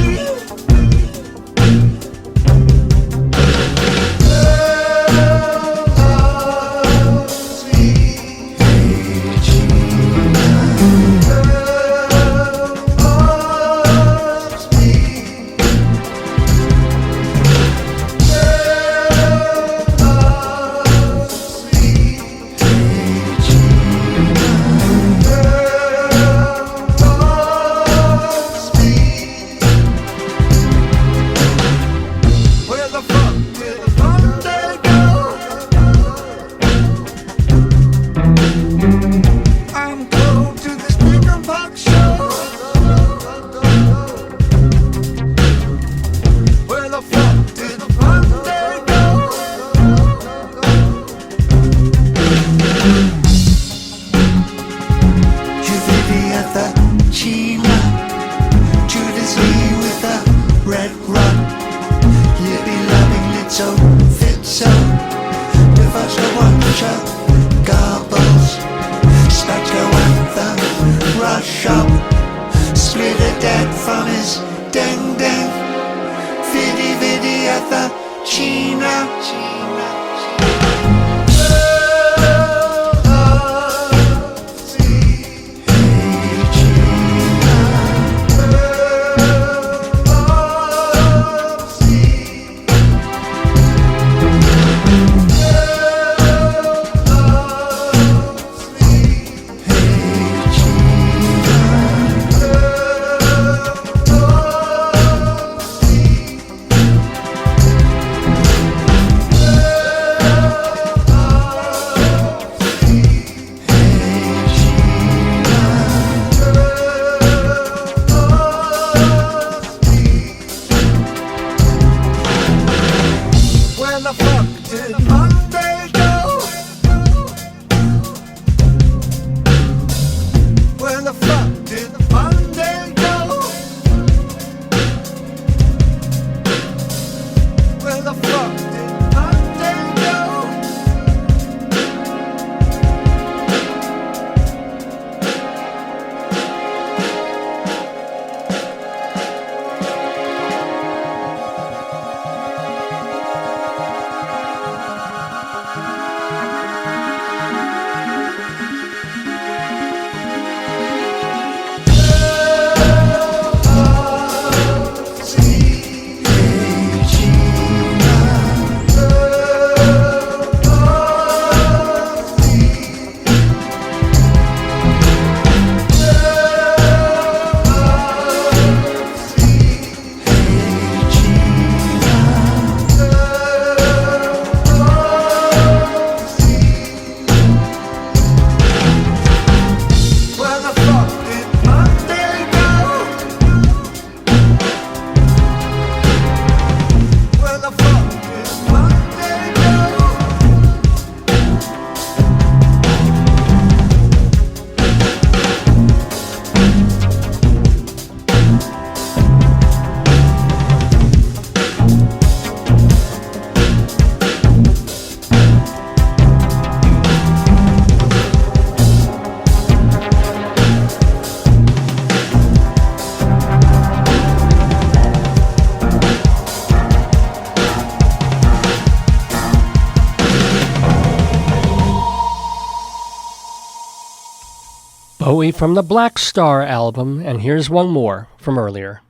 Speaker 9: Bowie from the Black Star album, and here's one more from earlier.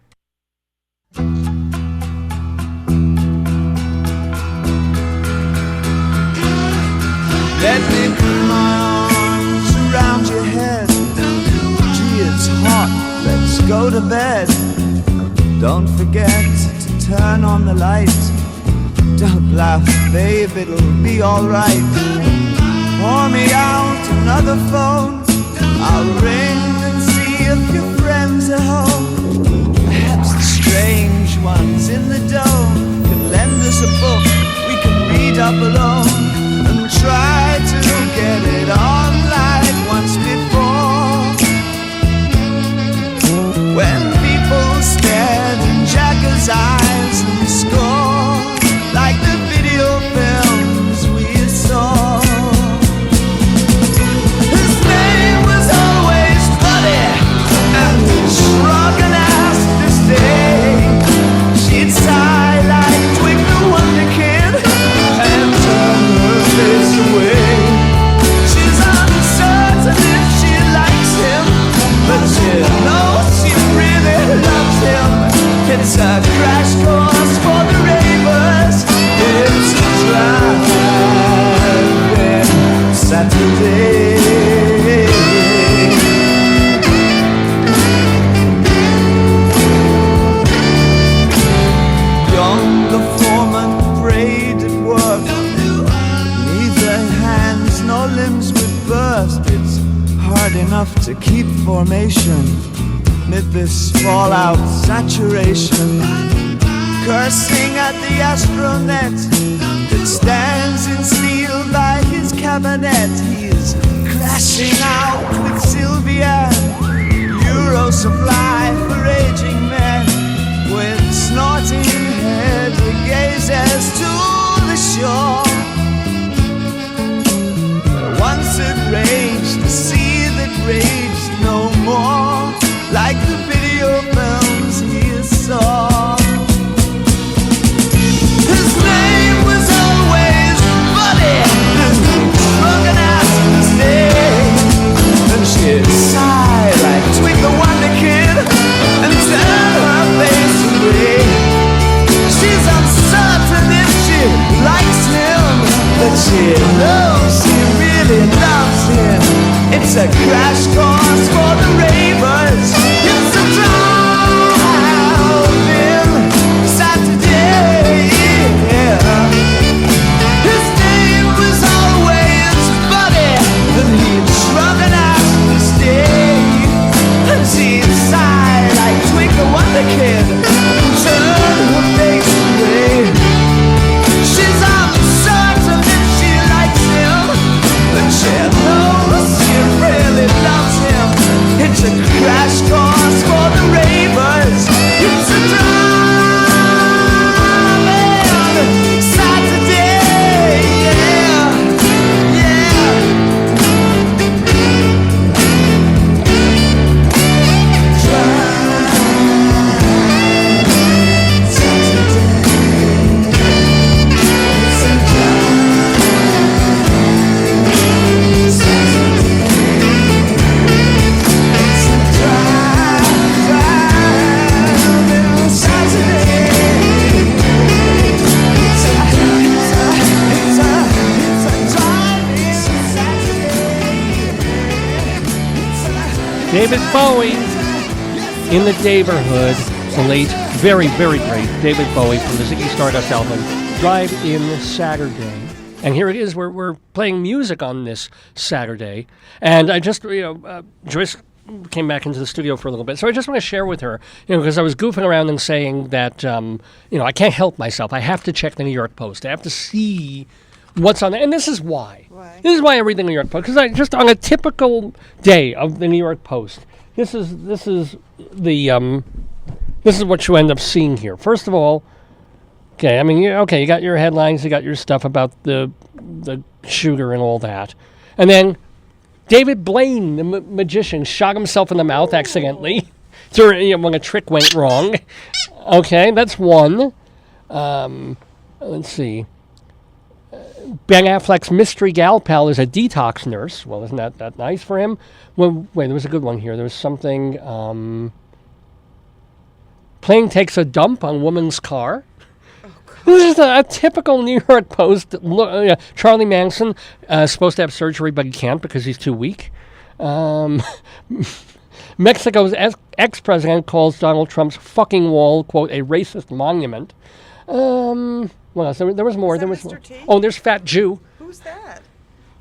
Speaker 15: Let me put my arms around your head. Gee, it's hot, let's go to bed. Don't forget to turn on the light. Don't laugh, babe, it'll be alright. Pour me out another phone. I'll ring and see if your friends are home. Perhaps the strange ones in the dome can lend us a book we can read up alone and try to get it on like once before. When people stared in Jagger's eyes and scored like the video films we saw. His name was always Buddy, and shrug and ask to stay. She'd sigh like Twig the Wonder Kid and turn her face away. She's uncertain if she likes him, but she knows she really loves him. It's a crash course for the ravers. It's a driving Saturday. Younger foreman prayed at work. Neither hands nor limbs would burst. It's hard enough to keep formation amid this fallout saturation. Cursing at the astronet that stands in steel by his cabinet. He's crashing out with Sylvia, Euro supply for aging men. With snorting head he gazes to the shore. Once it raged, the sea that raged no more, like the video films he saw. His name was always Buddy, and drunk and asked to stay. And she'd sigh like Twig the Wonder Kid and turn her face away. She's uncertain if she likes him, but she knows she really loves him. It's a crash course for the ravers. It's a driving Saturday. His name was always Buddy, and he'd shrug and ask to stay. And she'd sigh like Twig the Wonder Kid and turn her face away. She's uncertain if she likes him, but she knows she really loves him. It's a crash course for the ravers. It's a driving Saturday. Yeah, yeah.
Speaker 9: David Bowie in the neighborhood. The late, very, very great David Bowie from the Ziggy Stardust album, Drive In Saturday. And here it is, we're playing music on this Saturday. And I just, Joyce came back into the studio for a little bit. So I just want to share with her, because I was goofing around and saying that, I can't help myself. I have to check the New York Post. I have to see what's on there. And this is why. This is why I read the New York Post. Because just on a typical day of the New York Post, this is what you end up seeing here. First of all, you got your headlines, you got your stuff about the shooter and all that. And then David Blaine, the magician, shot himself in the mouth accidentally when a trick went wrong. Okay, that's one. Let's see. Ben Affleck's mystery gal pal is a detox nurse. Well, isn't that nice for him? Well, wait, there was a good one here. There was something... plane takes a dump on woman's car. This is a typical New York Post. Charlie Manson supposed to have surgery, but he can't because he's too weak. Mexico's ex-president calls Donald Trump's fucking wall, quote, a racist monument. What else? There was more. There was more. Oh, there's Fat Jew.
Speaker 4: Who's that?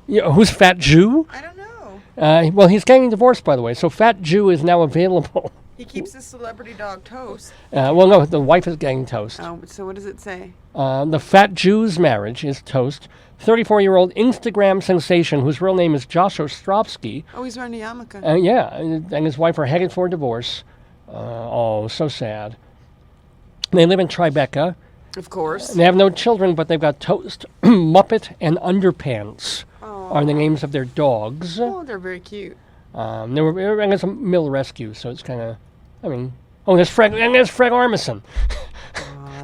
Speaker 9: Yeah, who's Fat Jew?
Speaker 4: I don't know.
Speaker 9: Well, he's getting divorced, by the way, so Fat Jew is now available.
Speaker 4: He keeps his celebrity dog Toast.
Speaker 9: Well, no, the wife is getting toast.
Speaker 4: Oh, so what does it say?
Speaker 9: The Fat Jew's marriage is toast. 34-year-old Instagram sensation whose real name is Josh Ostrovsky.
Speaker 4: Oh, he's wearing a yarmulke.
Speaker 9: Yeah, and his wife are headed for divorce. Oh, so sad. They live in Tribeca.
Speaker 4: Of course.
Speaker 9: They have no children, but they've got Toast, Muppet, and Underpants are the names of their dogs.
Speaker 4: Oh, they're very cute.
Speaker 9: And it's a mill rescue, so it's kind of, there's Fred Armisen.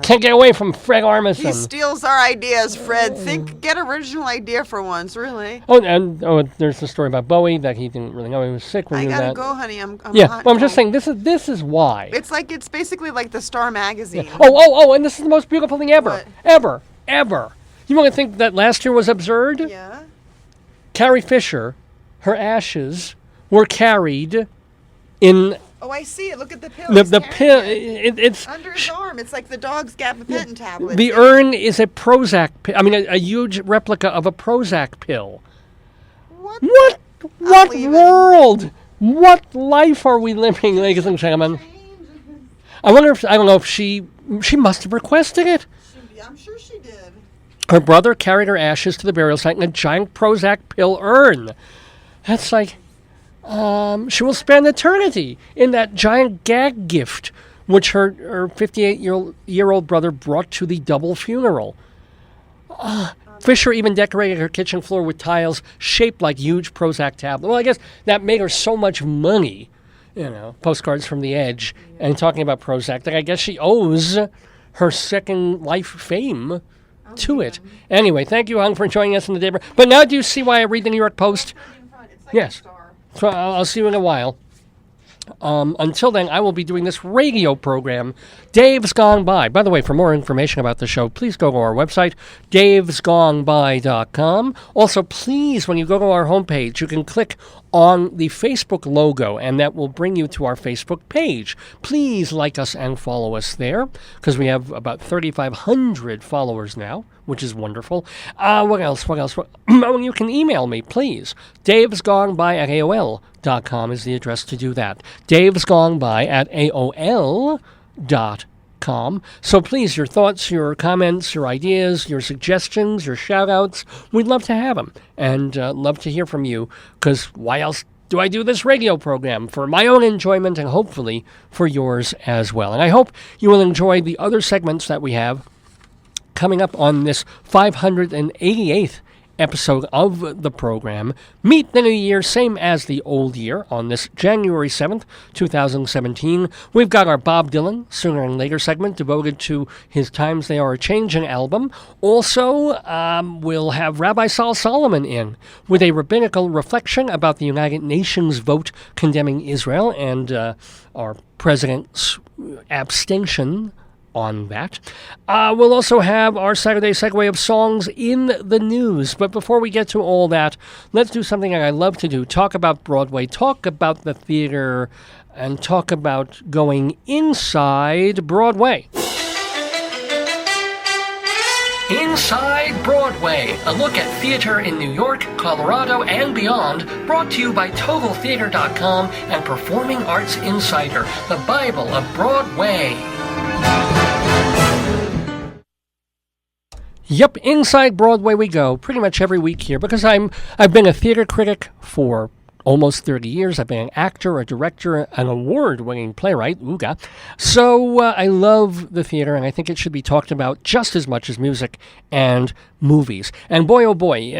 Speaker 9: Can't get away from Fred Armisen.
Speaker 4: He steals our ideas, Fred. Get original idea for once, really.
Speaker 9: Oh, and there's the story about Bowie that he didn't really know he was sick.
Speaker 4: I gotta go, honey. I'm
Speaker 9: well, I'm just saying this is why.
Speaker 4: It's basically like the Star magazine.
Speaker 9: Yeah. Oh, and this is the most beautiful thing ever, ever. You want to think that last year was absurd?
Speaker 4: Yeah.
Speaker 9: Carrie Fisher, her ashes were carried in.
Speaker 4: Oh, I see it. Look at the pill.
Speaker 9: The pill. It's
Speaker 4: under his arm. It's like the dog's gabapentin tablet.
Speaker 9: The urn is a Prozac pill. a huge replica of a Prozac pill. What world? What life are we living, ladies and gentlemen? I don't know if she must have requested it.
Speaker 4: I'm sure she did.
Speaker 9: Her brother carried her ashes to the burial site in a giant Prozac pill urn. That's like. She will spend eternity in that giant gag gift, which her 58-year-old brother brought to the double funeral. Fisher even decorated her kitchen floor with tiles shaped like huge Prozac tablets. Well, I guess that made her so much money, postcards from the edge, and talking about Prozac, that I guess she owes her second life fame to it. Anyway, thank you, Hung, for joining us in the day. But now do you see why I read the New York Post? Yes. So I'll see you in a while. Until then, I will be doing this radio program, Dave's Gone By. By the way, for more information about the show, please go to our website, davesgoneby.com. Also, please, when you go to our homepage, you can click on the Facebook logo, and that will bring you to our Facebook page. Please like us and follow us there, because we have about 3,500 followers now, which is wonderful. What else? You can email me, please. davesgoneby@aol.com is the address to do that. davesgoneby@aol.com. So please, your thoughts, your comments, your ideas, your suggestions, your shout-outs, we'd love to have them. And love to hear from you, because why else do I do this radio program? For my own enjoyment and hopefully for yours as well. And I hope you will enjoy the other segments that we have coming up on this 588th episode of the program. Meet the new year, same as the old year, on this January 7th, 2017. We've got our Bob Dylan Sooner and Later segment devoted to his Times They Are A-Changin' album. Also, we'll have Rabbi Saul Solomon in with a rabbinical reflection about the United Nations vote condemning Israel and our president's abstention on that. We'll also have our Saturday segue of songs in the news. But before we get to all that, let's do something that I love to do. Talk about Broadway, talk about the theater, and talk about going inside Broadway. Inside Broadway, a look at theater in New York, Colorado, and beyond, brought to you by TotalTheater.com and Performing Arts Insider, the Bible of Broadway. Yep, inside Broadway we go, pretty much every week here, because I've been a theater critic for almost 30 years. I've been an actor, a director, an award-winning playwright, ooga. So I love the theater, and I think it should be talked about just as much as music and movies. And boy, oh boy,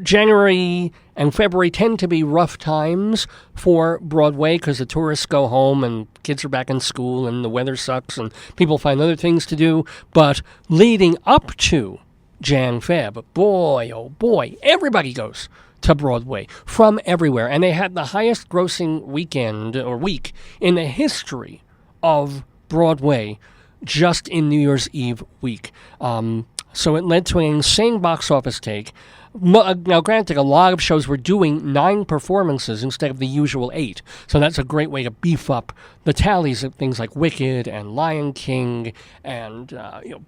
Speaker 9: January and February tend to be rough times for Broadway because the tourists go home and kids are back in school and the weather sucks and people find other things to do. But leading up to Jan, Feb. Boy, oh boy, everybody goes to Broadway from everywhere. And they had the highest grossing weekend or week in the history of Broadway just in New Year's Eve week. So it led to an insane box office take. Now, granted, a lot of shows were doing 9 performances instead of the usual 8. So that's a great way to beef up the tallies of things like Wicked and Lion King and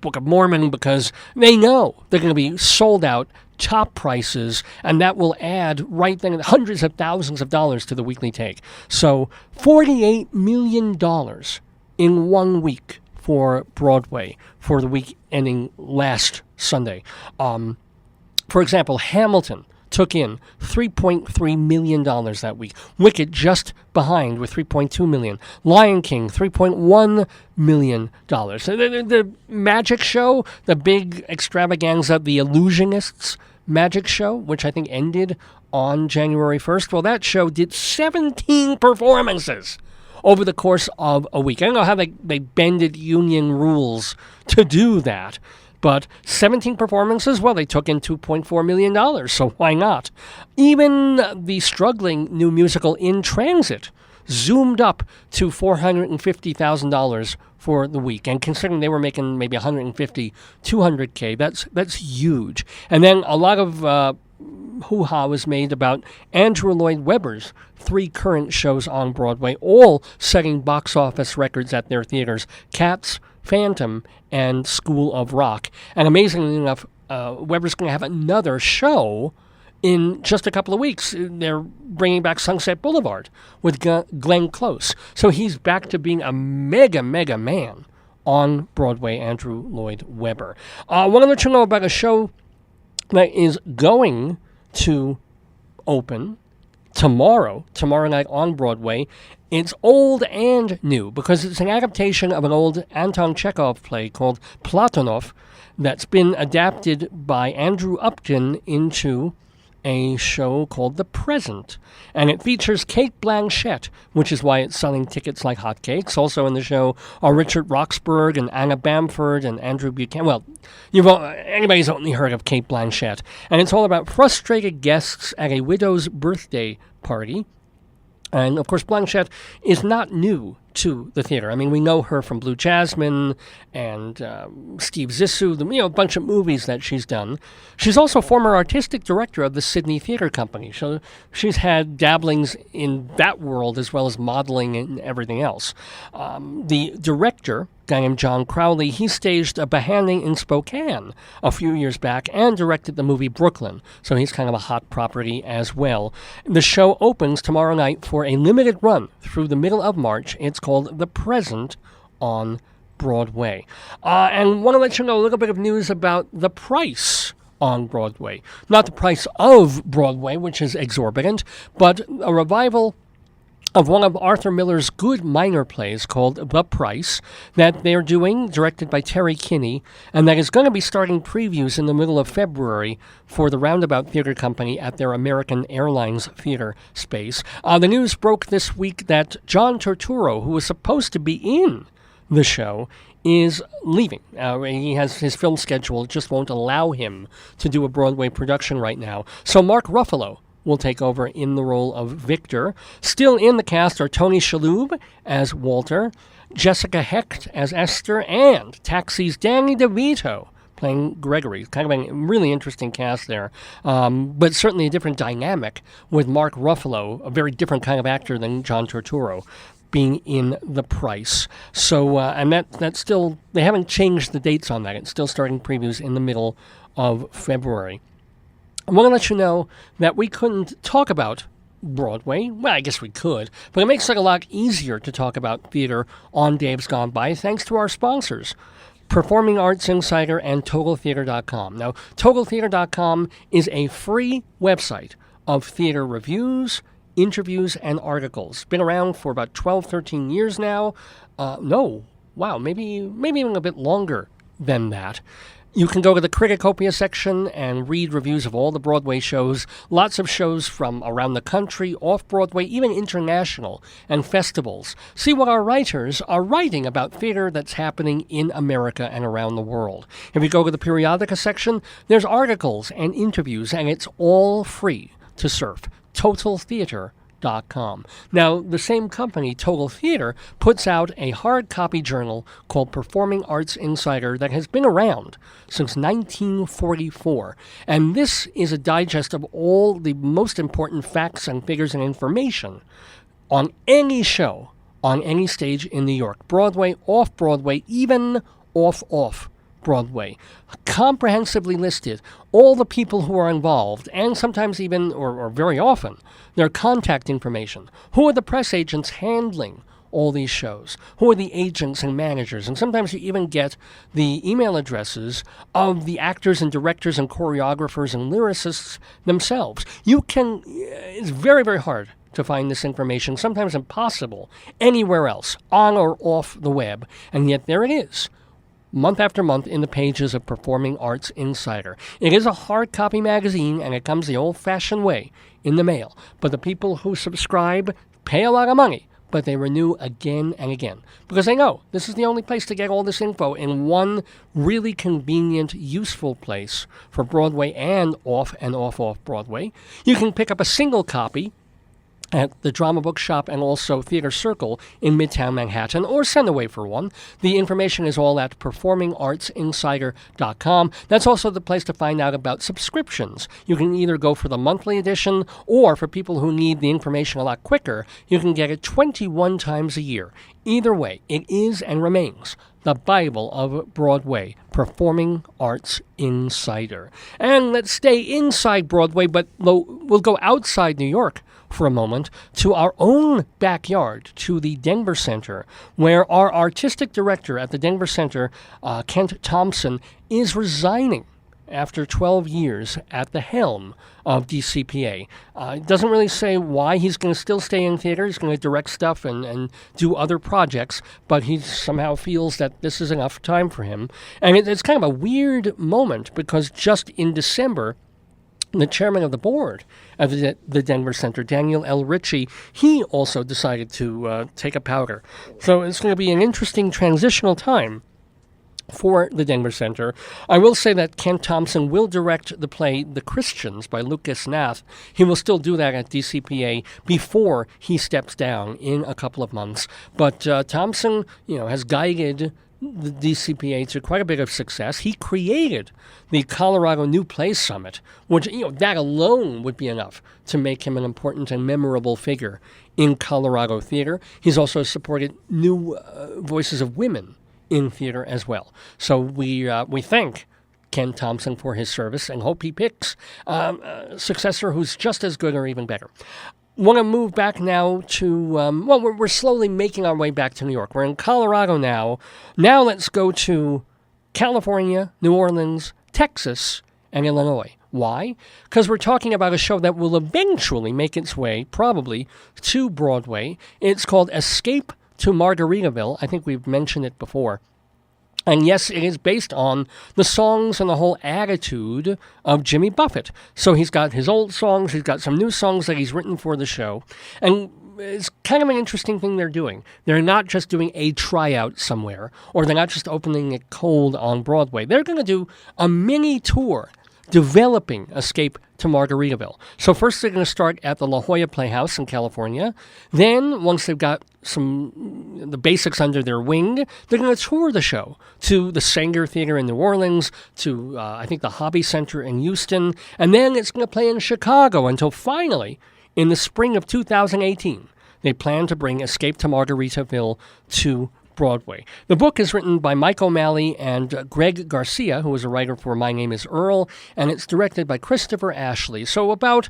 Speaker 9: Book of Mormon, because they know they're going to be sold out, top prices, and that will add right then hundreds of thousands of dollars to the weekly take. So $48 million in 1 week for Broadway for the week ending last Sunday. For example, Hamilton took in $3.3 million that week. Wicked just behind with $3.2 million. Lion King, $3.1 million. The magic show, the big extravaganza, the Illusionists magic show, which I think ended on January 1st, well, that show did 17 performances over the course of a week. I don't know how they bended union rules to do that, but 17 performances, well, they took in $2.4 million, so why not? Even the struggling new musical In Transit zoomed up to $450,000 for the week. And considering they were making maybe $150,000, $200,000, that's huge. And then a lot of hoo-ha was made about Andrew Lloyd Webber's 3 current shows on Broadway, all setting box office records at their theaters: Cats, Phantom, and School of Rock. And amazingly enough, Webber's going to have another show in just a couple of weeks. They're bringing back Sunset Boulevard with Glenn Close. So he's back to being a mega man on Broadway, Andrew Lloyd Webber. I want to let you know about a show that is going to open tomorrow night on Broadway. It's old and new because it's an adaptation of an old Anton Chekhov play called Platonov that's been adapted by Andrew Upton into a show called The Present. And it features Cate Blanchett, which is why it's selling tickets like hotcakes. Also in the show are Richard Roxburgh and Anna Bamford and Andrew Buchanan. Well, anybody's only heard of Cate Blanchett. And it's all about frustrated guests at a widow's birthday party. And, of course, Blanchett is not new to the theater. I mean, we know her from Blue Jasmine and Steve Zissou, a bunch of movies that she's done. She's also former artistic director of the Sydney Theatre Company, so she's had dabblings in that world as well as modeling and everything else. The director, a guy named John Crowley, he staged a beheading in Spokane a few years back and directed the movie Brooklyn, so he's kind of a hot property as well. The show opens tomorrow night for a limited run through the middle of March. It's called The Present on Broadway. And want to let you know a little bit of news about the price on Broadway. Not the price of Broadway, which is exorbitant, but a revival of one of Arthur Miller's good minor plays called The Price that they're doing, directed by Terry Kinney, and that is going to be starting previews in the middle of February for the Roundabout Theatre Company at their American Airlines theater space. The news broke this week that John Turturro, who was supposed to be in the show, is leaving. He has his film schedule just won't allow him to do a Broadway production right now. So Mark Ruffalo will take over in the role of Victor. Still in the cast are Tony Shalhoub as Walter, Jessica Hecht as Esther, and Taxi's Danny DeVito playing Gregory. Kind of a really interesting cast there, but certainly a different dynamic with Mark Ruffalo, a very different kind of actor than John Turturro, being in The Price. So, and that's still, they haven't changed the dates on that. It's still starting previews in the middle of February. I want to let you know that we couldn't talk about Broadway. Well, I guess we could, but it makes it a lot easier to talk about theater on Dave's Gone By thanks to our sponsors, Performing Arts Insider and TotalTheater.com. Now, TotalTheater.com is a free website of theater reviews, interviews, and articles. Been around for about 12, 13 years now. Maybe even a bit longer than that. You can go to the Criticopia section and read reviews of all the Broadway shows. Lots of shows from around the country, off-Broadway, even international, and festivals. See what our writers are writing about theater that's happening in America and around the world. If you go to the Periodica section, there's articles and interviews, and it's all free to surf. TotalTheater.com. Now, the same company, Total Theater, puts out a hard copy journal called Performing Arts Insider that has been around since 1944. And this is a digest of all the most important facts and figures and information on any show, on any stage in New York. Broadway, off-Broadway, even off Broadway. Comprehensively listed all the people who are involved, and sometimes even, or very often, their contact information. Who are the press agents handling all these shows? Who are the agents and managers? And sometimes you even get the email addresses of the actors and directors and choreographers and lyricists themselves. It's very, very hard to find this information, sometimes impossible, anywhere else, on or off the web, and yet there it is, month after month in the pages of Performing Arts Insider. It is a hard copy magazine, and it comes the old-fashioned way, in the mail. But the people who subscribe pay a lot of money, but they renew again and again, because they know this is the only place to get all this info in one really convenient, useful place for Broadway and off Broadway. You can pick up a single copy at the Drama Book Shop and also Theater Circle in Midtown Manhattan, or send away for one. The information is all at performingartsinsider.com. That's also the place to find out about subscriptions. You can either go for the monthly edition, or for people who need the information a lot quicker, you can get it 21 times a year. Either way, it is and remains the Bible of Broadway, Performing Arts Insider. And let's stay inside Broadway, but we'll go outside New York for a moment to our own backyard, to the Denver Center, where our artistic director at the Denver Center, Kent Thompson, is resigning after 12 years at the helm of DCPA. It doesn't really say why he's going to still stay in theater. He's going to direct stuff and do other projects, but he somehow feels that this is enough time for him. And it's kind of a weird moment, because just in December, the chairman of the board of the Denver Center, Daniel L. Ritchie, he also decided to take a powder. So it's going to be an interesting transitional time for the Denver Center. I will say that Kent Thompson will direct the play The Christians by Lucas Nath. He will still do that at DCPA before he steps down in a couple of months. But Thompson, has guided the DCPA to quite a bit of success. He created the Colorado New Plays Summit, which, that alone would be enough to make him an important and memorable figure in Colorado theater. He's also supported new voices of women in theater as well. So we thank Ken Thompson for his service and hope he picks a successor who's just as good or even better. Want to move back now to, we're slowly making our way back to New York. We're in Colorado now. Now let's go to California, New Orleans, Texas, and Illinois. Why? Because we're talking about a show that will eventually make its way, probably, to Broadway. It's called Escape to Margaritaville. I think we've mentioned it before. And yes, it is based on the songs and the whole attitude of Jimmy Buffett. So he's got his old songs, he's got some new songs that he's written for the show. And it's kind of an interesting thing they're doing. They're not just doing a tryout somewhere, or they're not just opening it cold on Broadway. They're going to do a mini tour developing Escape to Margaritaville. So first they're going to start at the La Jolla Playhouse in California. Then, once they've got the basics under their wing, they're going to tour the show to the Sanger Theater in New Orleans, to, I think, the Hobby Center in Houston, and then it's going to play in Chicago until finally, in the spring of 2018, they plan to bring Escape to Margaritaville to Broadway. The book is written by Mike O'Malley and Greg Garcia, who is a writer for My Name is Earl, and it's directed by Christopher Ashley. So about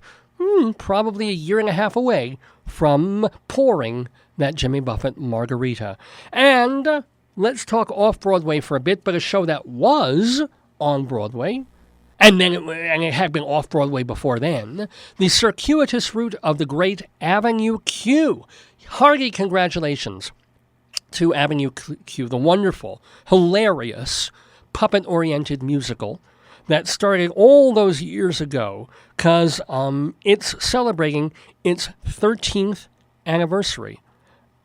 Speaker 9: probably a year and a half away from pouring that Jimmy Buffett margarita. And let's talk off-Broadway for a bit, but a show that was on Broadway, and it had been off-Broadway before then, The Circuitous Route of the Great Avenue Q. Hearty congratulations to Avenue Q, the wonderful, hilarious puppet-oriented musical that started all those years ago because it's celebrating its 13th anniversary.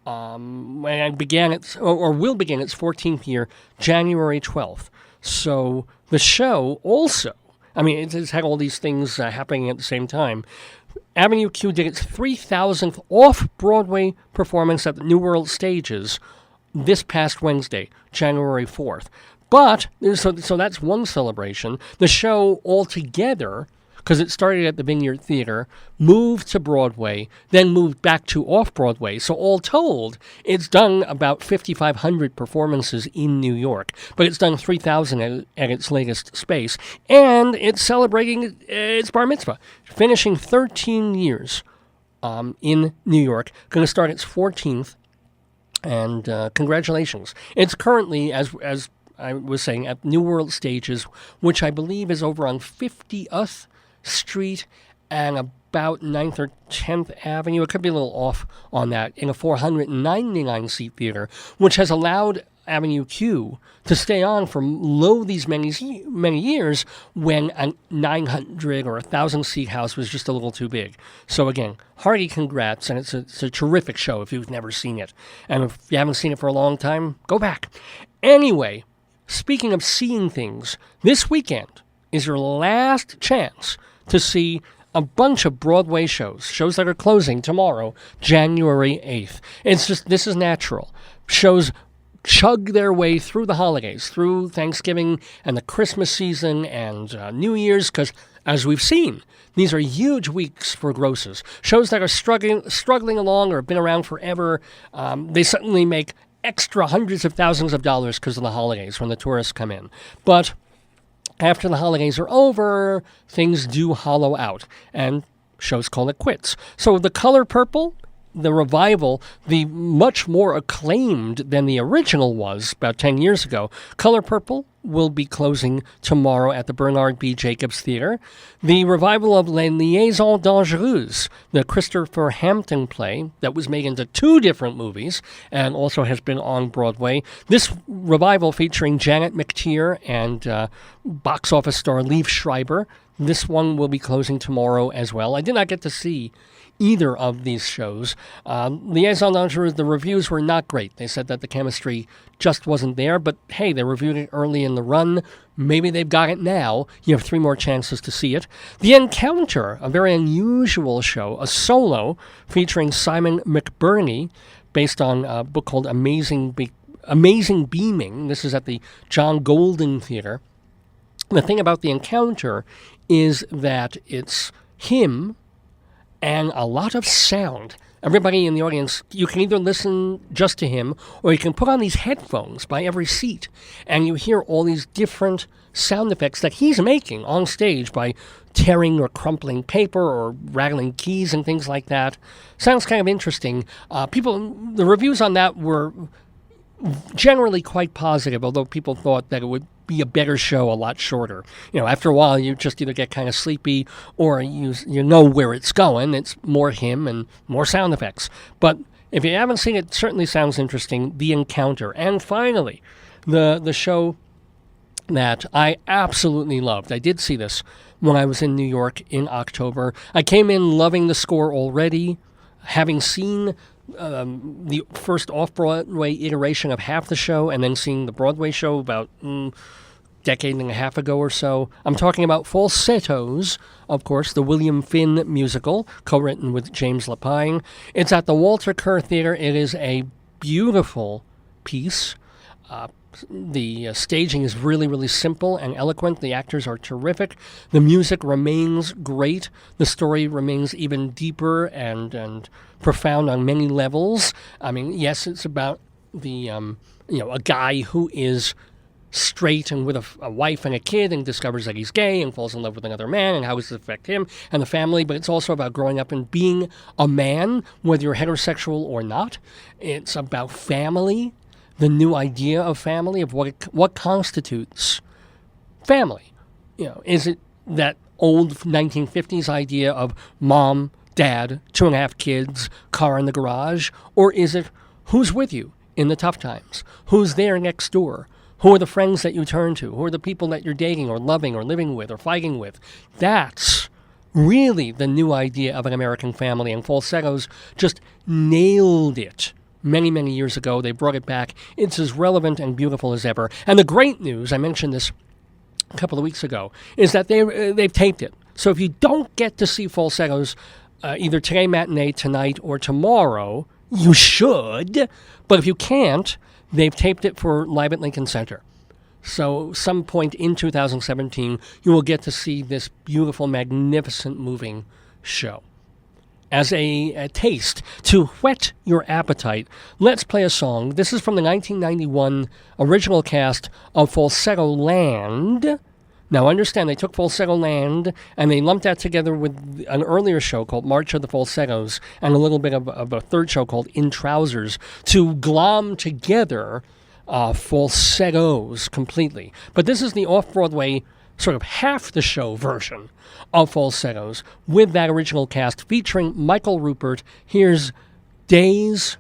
Speaker 9: And began its, or will begin its 14th year, January 12th. So the show also, I mean, it's had all these things happening at the same time. Avenue Q did its 3,000th off-Broadway performance at the New World Stages this past Wednesday, January 4th. But, so that's one celebration. The show altogether, because it started at the Vineyard Theater, moved to Broadway, then moved back to off-Broadway. So all told, it's done about 5,500 performances in New York, but it's done 3,000 at its latest space, and it's celebrating its bar mitzvah, finishing 13 years in New York, going to start its 14th, and congratulations. It's currently, as I was saying, at New World Stages, which I believe is over on 50th Street and about 9th or 10th Avenue. It could be a little off on that, in a 499-seat theater, which has allowed Avenue Q to stay on for these many years when a 900 or 1,000-seat house was just a little too big. So again, hearty congrats, and it's a terrific show if you've never seen it. And if you haven't seen it for a long time, go back. Anyway, speaking of seeing things, this weekend is your last chance to see a bunch of Broadway shows that are closing tomorrow, January 8th. It's just, this is natural. Shows chug their way through the holidays, through Thanksgiving and the Christmas season and New Year's, because as we've seen, these are huge weeks for grosses. Shows that are struggling along or have been around forever, they suddenly make extra hundreds of thousands of dollars because of the holidays when the tourists come in. But after the holidays are over, things do hollow out, and shows call it quits. So The Color Purple, the revival, the much more acclaimed than the original was about 10 years ago, Color Purple will be closing tomorrow at the Bernard B. Jacobs Theater. The revival of Les Liaisons Dangereuses, the Christopher Hampton play that was made into 2 different movies and also has been on Broadway. This revival featuring Janet McTeer and box office star Liev Schreiber. This one will be closing tomorrow as well. I did not get to see either of these shows. Liaison Dangereux, the reviews were not great. They said that the chemistry just wasn't there, but hey, they reviewed it early in the run. Maybe they've got it now. You have 3 more chances to see it. The Encounter, a very unusual show, a solo featuring Simon McBurney, based on a book called Amazing Beaming. This is at the John Golden Theater. The thing about The Encounter is that it's him and a lot of sound. Everybody in the audience, you can either listen just to him, or you can put on these headphones by every seat, and you hear all these different sound effects that he's making on stage by tearing or crumpling paper or rattling keys and things like that. Sounds kind of interesting. The reviews on that were generally quite positive, although people thought that it would be a better show a lot shorter. After a while, you just either get kind of sleepy or you know where it's going. It's more him and more sound effects. But if you haven't seen it, it certainly sounds interesting, The Encounter. And finally, the show that I absolutely loved. I did see this when I was in New York in October. I came in loving the score already, having seen the first off-Broadway iteration of half the show and then seeing the Broadway show about decade and a half ago or so. I'm talking about Falsettos, of course, the William Finn musical, co-written with James Lapine. It's at the Walter Kerr Theater. It is a beautiful piece. The staging is really, really simple and eloquent. The actors are terrific. The music remains great. The story remains even deeper and profound on many levels. I mean, yes, it's about the a guy who is straight and with a wife and a kid and discovers that he's gay and falls in love with another man and how does it affect him and the family. But it's also about growing up and being a man, whether you're heterosexual or not. It's about family, the new idea of family, of what constitutes family. Is it that old 1950s idea of mom, dad, 2.5 kids, car in the garage? Or is it who's with you in the tough times? Who's there next door? Who are the friends that you turn to? Who are the people that you're dating or loving or living with or fighting with? That's really the new idea of an American family, and Falsettos just nailed it. Many, many years ago, they brought it back. It's as relevant and beautiful as ever. And the great news, I mentioned this a couple of weeks ago, is that they've taped it. So if you don't get to see Falsettos either today matinee, tonight, or tomorrow, you should. But if you can't, they've taped it for Live at Lincoln Center. So some point in 2017, you will get to see this beautiful, magnificent, moving show. As a taste to whet your appetite, let's play a song. This is from the 1991 original cast of Falsetto Land. Now, understand, they took Falsetto Land and they lumped that together with an earlier show called March of the Falsettos and a little bit of a third show called In Trousers to glom together Falsettos completely. But this is the off-Broadway sort of half the show version of Falsettos with that original cast featuring Michael Rupert. Here's Days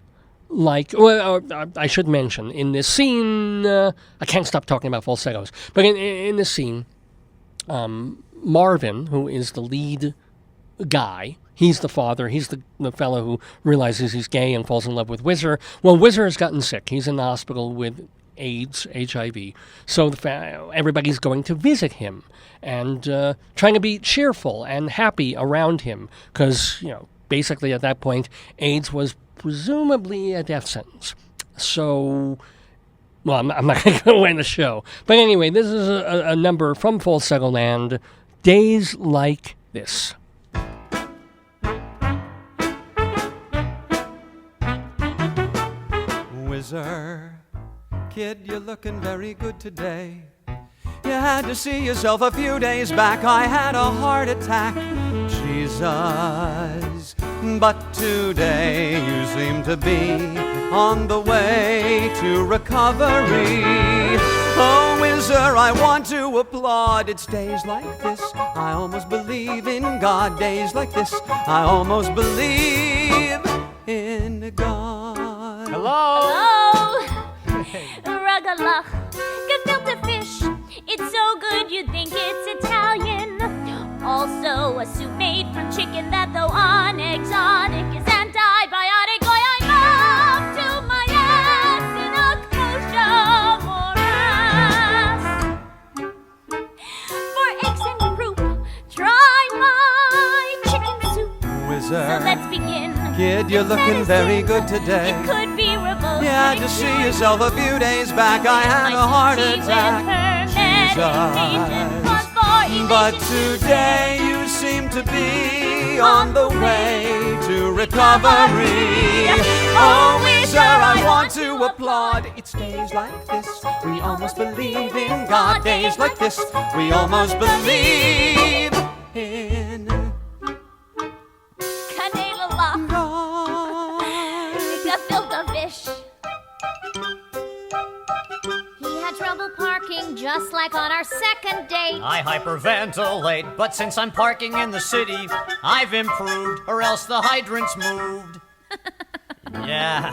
Speaker 9: Like... Well, I should mention, in this scene... I can't stop talking about Falsettos. But in this scene, Marvin, who is the lead guy, he's the father, he's the fellow who realizes he's gay and falls in love with Whizzer. Well, Whizzer has gotten sick. He's in the hospital with AIDS, HIV. So everybody's going to visit him and trying to be cheerful and happy around him because, basically at that point, AIDS was presumably a death sentence. So, well, I'm not going to go in the show. But anyway, this is a number from Falsetto Land, Days Like This.
Speaker 15: Whizzer, kid, you're looking very good today. You had to see yourself a few days back. I had a heart attack, Jesus. But today you seem to be on the way to recovery. Oh, Whizzer, I want to applaud. It's days like this I almost believe in God. Days like this I almost believe in God.
Speaker 16: Hello? Rugala, gefilte fish. It's so good you'd think it's Italian. Also a soup made from chicken that, though unexotic, is antibiotic. Boy, I'm up to my ass in a kosher morass. For eggs and croup, try my chicken soup.
Speaker 15: Whizzer,
Speaker 16: so let's begin.
Speaker 15: Kid, you're looking very good today.
Speaker 16: It could be revolting.
Speaker 15: You had to see yourself a few days back. I had a heart attack, Jesus. But today you seem to be on the way to recovery. Oh, Whizzer, I want to applaud. It's days like this we almost believe in God. Days like this we almost believe in
Speaker 16: gefilte fish. He had trouble parking just like on our second date.
Speaker 17: I hyperventilate, but since I'm parking in the city, I've improved, or else the hydrant's moved. Yeah,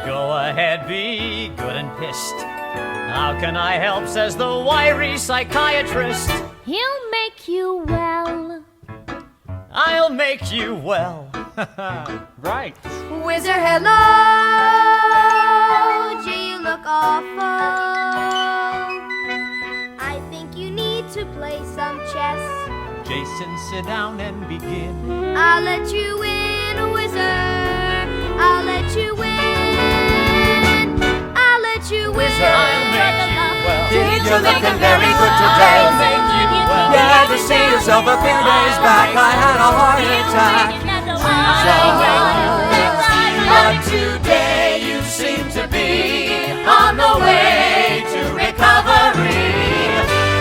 Speaker 17: go ahead, be good and pissed. How can I help, says the wiry psychiatrist.
Speaker 16: He'll make you well.
Speaker 17: I'll make you well. Right.
Speaker 16: Whizzer, hello. Gee, you look awful. I think you need to play some chess.
Speaker 17: Jason, sit down and begin.
Speaker 16: I'll let you win, Whizzer. I'll let you win. I'll let you win.
Speaker 17: Whizzer, I'll make you well.
Speaker 15: Kid, you're looking very good today.
Speaker 17: I'll make you well.
Speaker 15: You had to see yourself a few days back. I had a heart attack, Jesus. But today you seem to be on the way to recovery.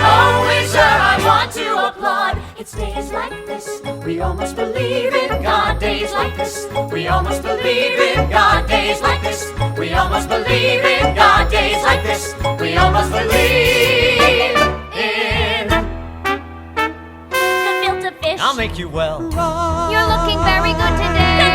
Speaker 15: Oh, Whizzer, I want to applaud. It's days like this we almost believe in God. Days like this we almost believe in God. Days like this we almost believe in God. Days like this we almost believe in
Speaker 16: gefilte fish.
Speaker 17: I'll make you well.
Speaker 16: You're looking very good today.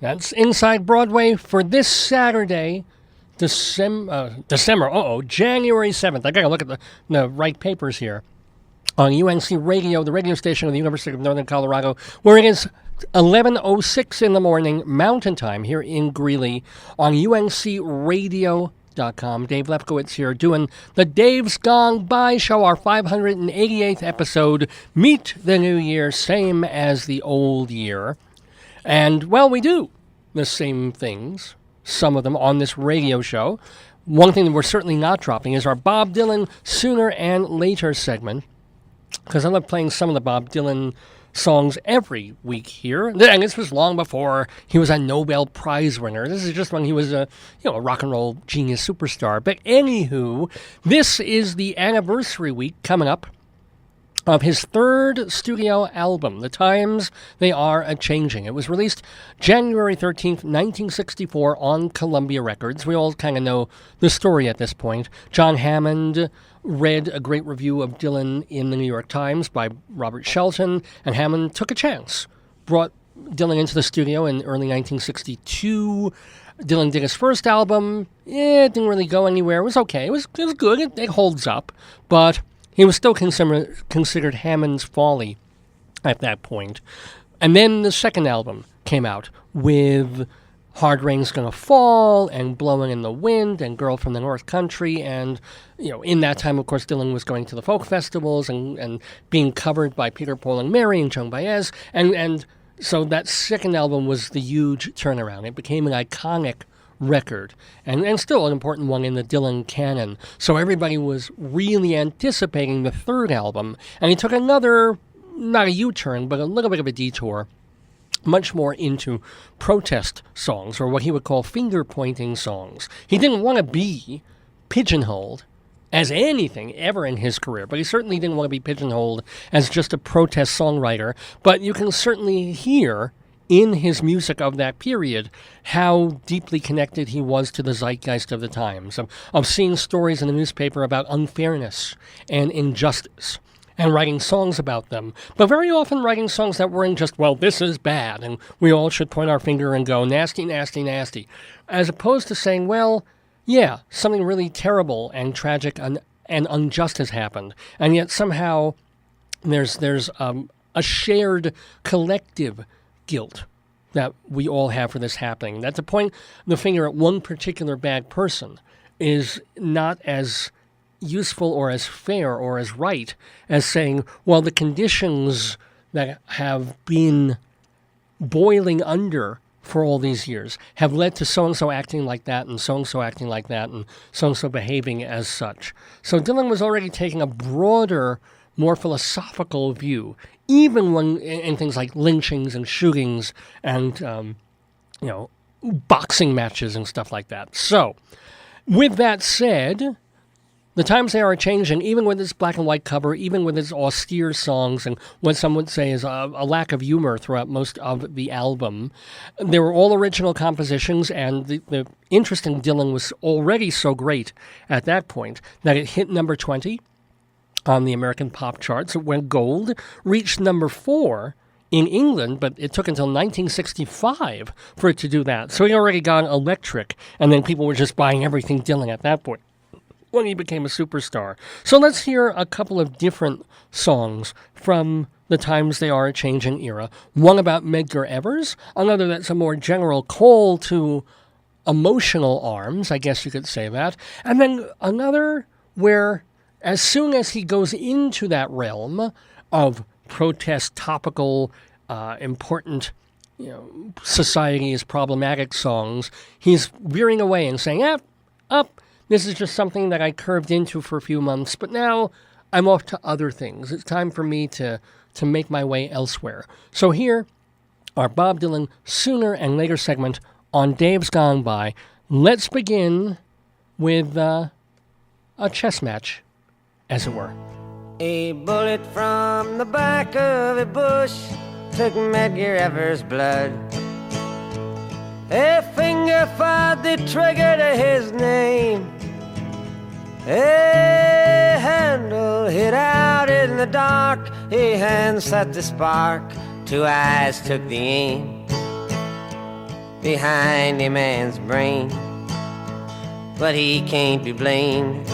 Speaker 9: That's Inside Broadway for this Saturday, January 7th. I got to look at the right papers here. On UNC Radio, the radio station of the University of Northern Colorado, where it is 11:06 in the morning, Mountain Time, here in Greeley, on uncradio.com. Dave Lefkowitz here, doing the Dave's Gone By Show, our 588th episode. Meet the new year, same as the old year. And, well, we do the same things, some of them, on this radio show. One thing that we're certainly not dropping is our Bob Dylan Sooner and Later segment, because I love playing some of the Bob Dylan songs every week here. And this was long before he was a Nobel Prize winner. This is just when he was a rock and roll genius superstar. But anywho, this is the anniversary week coming up of his third studio album, The Times They Are A-Changing. It was released January 13th, 1964 on Columbia Records. We all kind of know the story at this point. John Hammond read a great review of Dylan in the New York Times by Robert Shelton, and Hammond took a chance. Brought Dylan into the studio in early 1962. Dylan did his first album. It didn't really go anywhere. It was okay. It was good. It holds up. But he was still considered Hammond's folly at that point. And then the second album came out with Hard Rain's Gonna Fall and Blowing in the Wind and Girl from the North Country. And, in that time, of course, Dylan was going to the folk festivals and being covered by Peter, Paul and Mary and Joan Baez. And so that second album was the huge turnaround. It became an iconic record, and still an important one in the Dylan canon. So everybody was really anticipating the third album, and he took another, not a U-turn, but a little bit of a detour, much more into protest songs, or what he would call finger-pointing songs. He didn't want to be pigeonholed as anything ever in his career, but he certainly didn't want to be pigeonholed as just a protest songwriter. But you can certainly hear in his music of that period how deeply connected he was to the zeitgeist of the times, of seeing stories in the newspaper about unfairness and injustice, and writing songs about them, but very often writing songs that weren't just, well, this is bad, and we all should point our finger and go, nasty, nasty, nasty, as opposed to saying, well, yeah, something really terrible and tragic and unjust has happened, and yet somehow there's a shared collective guilt that we all have for this happening. That to point the finger at one particular bad person is not as useful or as fair or as right as saying, well, the conditions that have been boiling under for all these years have led to so-and-so acting like that and so-and-so acting like that and so-and-so behaving as such. So Dylan was already taking a broader, more philosophical view, even when in things like lynchings and shootings and, boxing matches and stuff like that. So, with that said, The Times They Are A-Changing, even with its black and white cover, even with its austere songs and what some would say is a lack of humor throughout most of the album, they were all original compositions, and the interest in Dylan was already so great at that point that it hit number 20 on the American pop charts. It went gold, reached number 4 in England, but it took until 1965 for it to do that. So he already got electric, and then people were just buying everything Dylan at that point when he became a superstar. So let's hear a couple of different songs from the Times They Are A-Changing era. One about Medgar Evers, another that's a more general call to emotional arms, I guess you could say that, and then another where as soon as he goes into that realm of protest, topical, important, society is problematic songs, he's veering away and saying, this is just something that I curved into for a few months, but now I'm off to other things. It's time for me to make my way elsewhere. So here, our Bob Dylan Sooner and Later segment on Dave's Gone By. Let's begin with a chess match, as it were.
Speaker 15: A bullet from the back of a bush took Medgar Evers' blood. A finger fired the trigger to his name. A handle hid out in the dark. A hand set the spark. Two eyes took the aim.
Speaker 18: behind a man's brain. But he can't be blamed.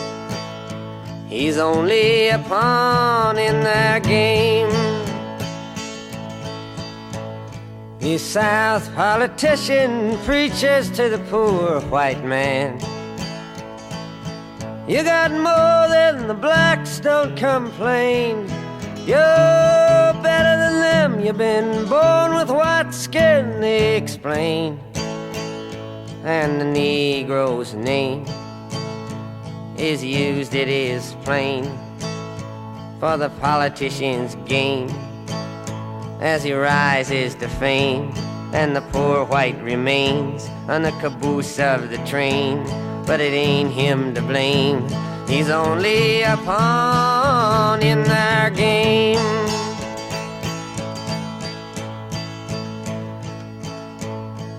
Speaker 18: He's only a pawn in their game. The South politician preaches to the poor white man. You got more than the blacks, don't complain. You're better than them, you've been born with white skin, they explain. And the Negro's name is used, it is plain, for the politician's gain. As he rises to fame, and the poor white remains on the caboose of the train. But it ain't him to blame, he's only a pawn in their game.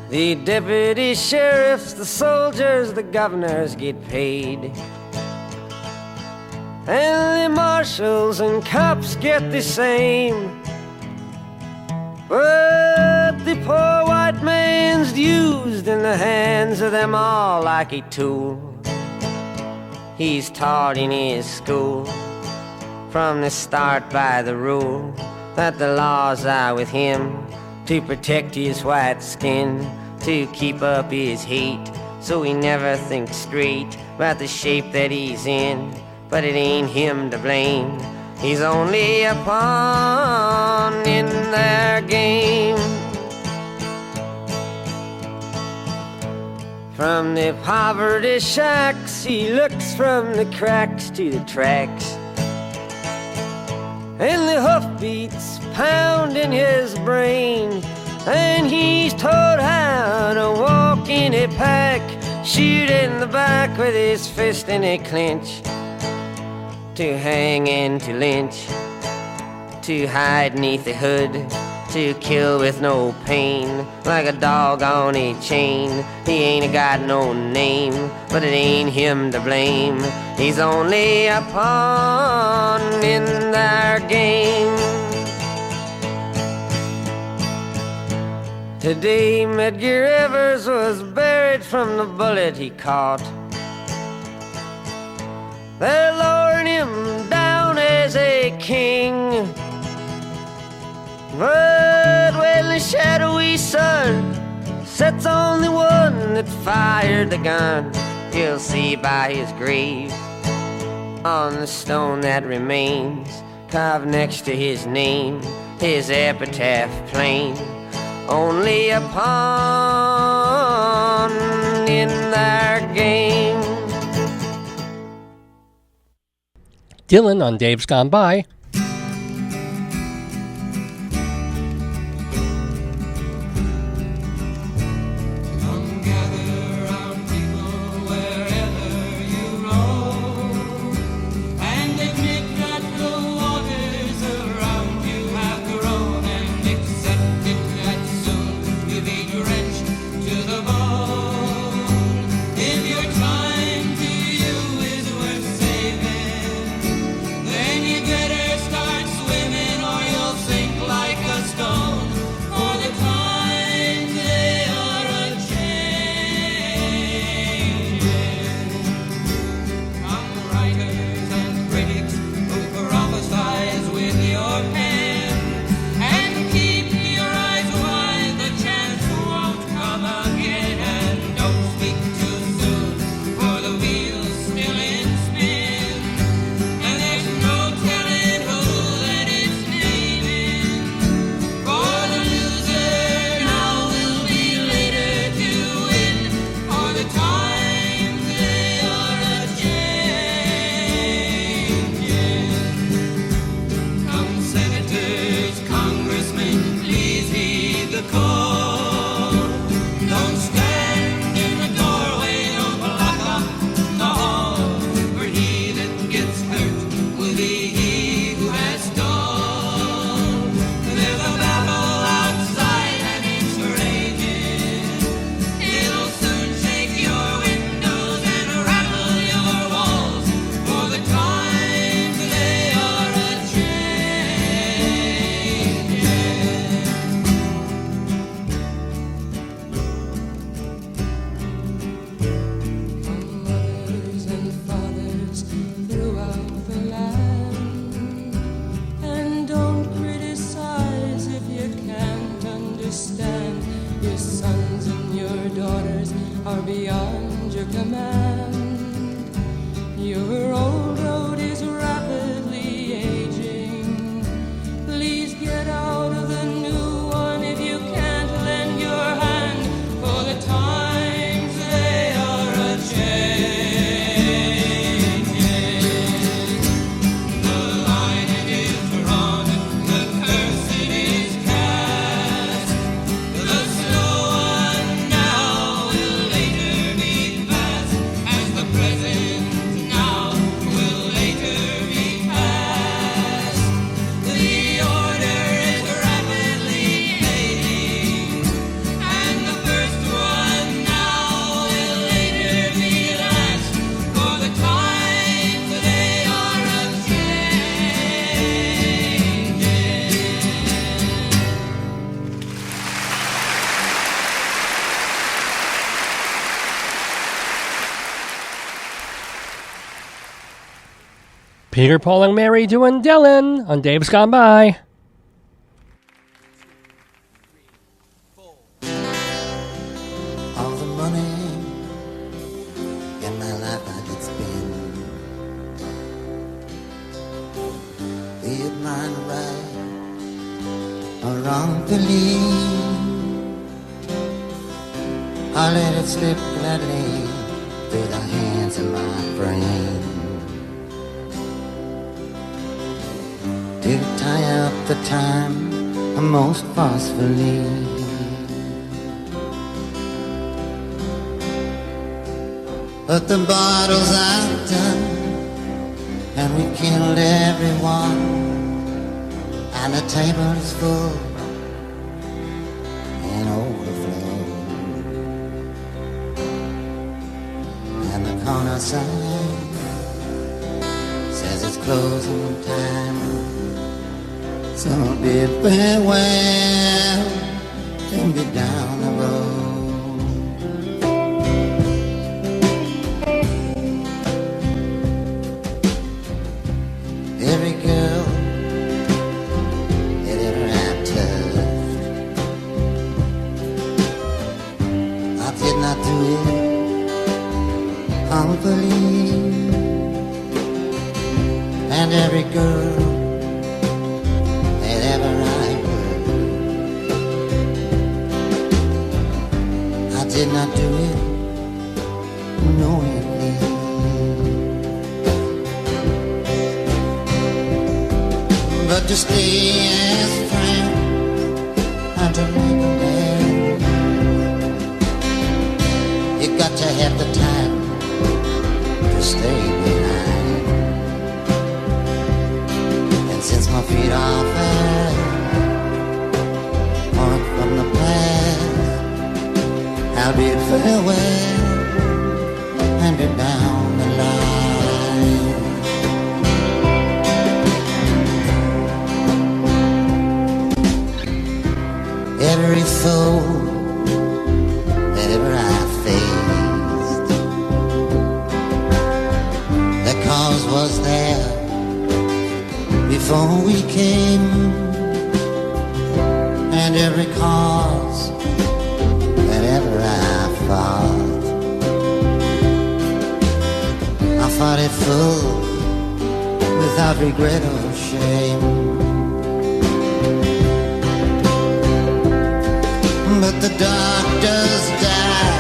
Speaker 18: The deputy sheriffs, the soldiers, the governors get paid, and the marshals and cops get the same. But the poor white man's used in the hands of them all like a tool. He's taught in his school from the start by the rule that the laws are with him to protect his white skin, to keep up his hate, so he never thinks straight about the shape that he's in. But it ain't him to blame, he's only a pawn in their game. From the poverty shacks, he looks from the cracks to the tracks, and the hoofbeats pound in his brain, and he's taught how to walk in a pack, shoot in the back with his fist in a clinch, to hang and to lynch, to hide neath the hood, to kill with no pain, like a dog on a chain. He ain't got no name, but it ain't him to blame, he's only a pawn in their game. Today Medgar Evers was buried from the bullet he caught. They're lowering him down as a king, but when the shadowy sun sets on the one that fired the gun, you'll see by his grave, on the stone that remains, carved next to his name, his epitaph plain, only a pawn in their game.
Speaker 9: Dylan on Dave's Gone By.
Speaker 10: Better
Speaker 19: are beyond your command. Your old road is rapidly aging. Please get out of the new one if you can't lend your hand, for the times they are a-changing. The line it is drawn, the curse it is cast. The slow one now will later be past, as the present now will later be past. The order is rapidly fading, and the first one now will later be last, for the times they are a-changing.
Speaker 9: Peter, Paul, and Mary doing Dylan on Dave's Gone By.
Speaker 15: All the money in my life I could spend, be it mine right or wrongfully, I'll let it slip gladly through the hands of my friend, to tie up the time most forcefully. But the bottles are done, and we killed everyone, and the table is full and overflow, and the corner sign says it's closing time. So bid farewell and be down the road. Every girl that ever I touched, I did not do it humbly. And every girl that ever I would, I did not do it knowingly. But to stay as a friend and to make a man, you got to have the time to stay behind. And since my feet are fast, point from the past, I'll bid farewell and be down the line. Every foe that ever I faced, the cause was there before we came, and every cause that ever I fought it full without regret or shame. But the doctors die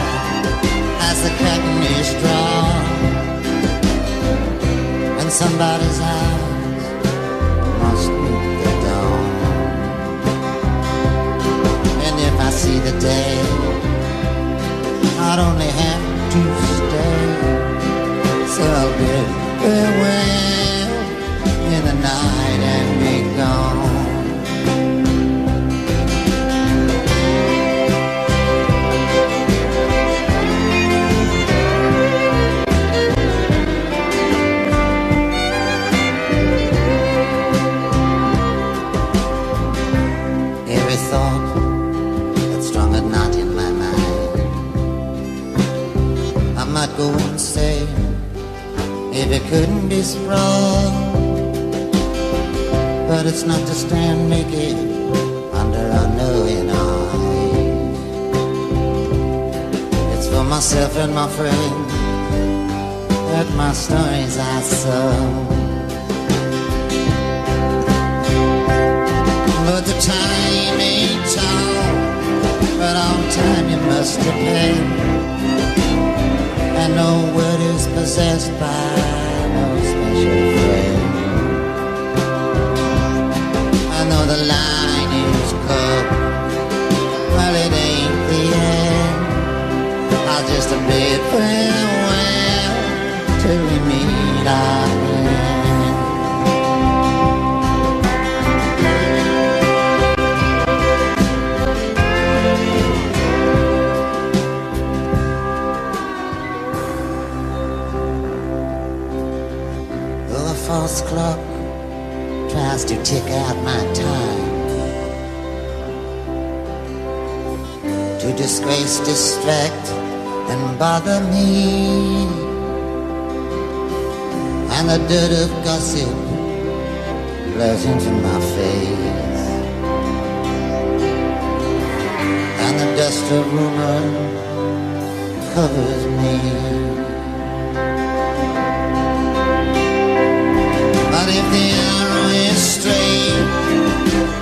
Speaker 15: as the curtain is drawn, and somebody's eyes must meet the dawn. And if I see the day, I'd only have to stay. So I'll bid farewell in the night and be gone. Go and say if it couldn't be sprung, but it's not to stand naked under unknowing eyes. It's for my myself and my friend at my stories I saw. But the time ain't tall, but on time you must depend. And no word is possessed by no special friend. I know the line is cut, well it ain't the end. I'll just bid farewell till we meet again. The false clock tries to tick out my time, to disgrace, distract, and bother me. And the dirt of gossip blows into my face, and the dust of rumor covers me. But if the arrow is straight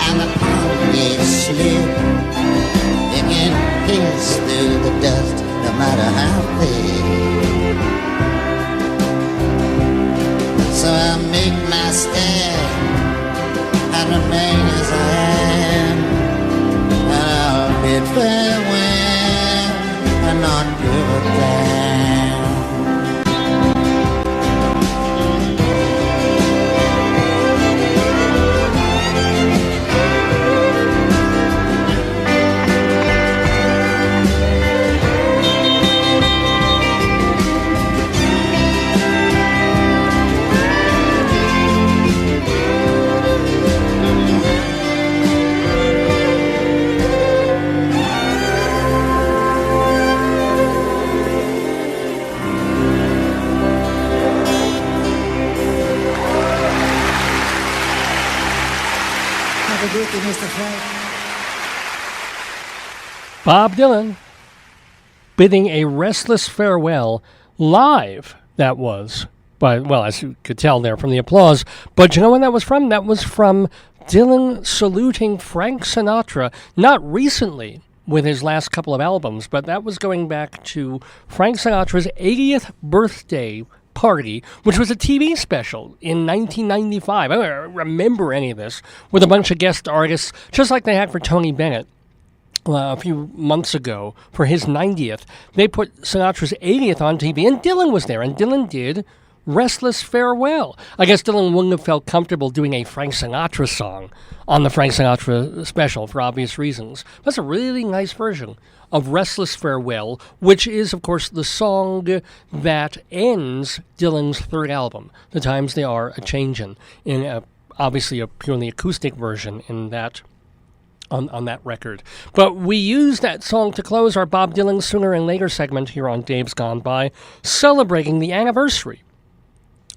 Speaker 15: and the palm is slit, it can pierce through the dust no matter how thick. So I make my stand and remain as I am, and I'll bid farewell and not give a damn. Mr. Frank.
Speaker 9: Bob Dylan bidding a restless farewell live, that was. But, well, as you could tell there from the applause. But you know when that was from? That was from Dylan saluting Frank Sinatra, not recently with his last couple of albums, but that was going back to Frank Sinatra's 80th birthday party, which was a TV special in 1995. I don't remember any of this, with a bunch of guest artists, just like they had for Tony Bennett a few months ago for his 90th. They put Sinatra's 80th on TV, and Dylan was there, and Dylan did Restless Farewell. I guess Dylan wouldn't have felt comfortable doing a Frank Sinatra song on the Frank Sinatra special for obvious reasons. That's a really nice version of Restless Farewell, which is, of course, the song that ends Dylan's third album, The Times They Are A-Changin', in obviously a purely acoustic version in that on that record. But we used that song to close our Bob Dylan Sooner and Later segment here on Dave's Gone By, celebrating the anniversary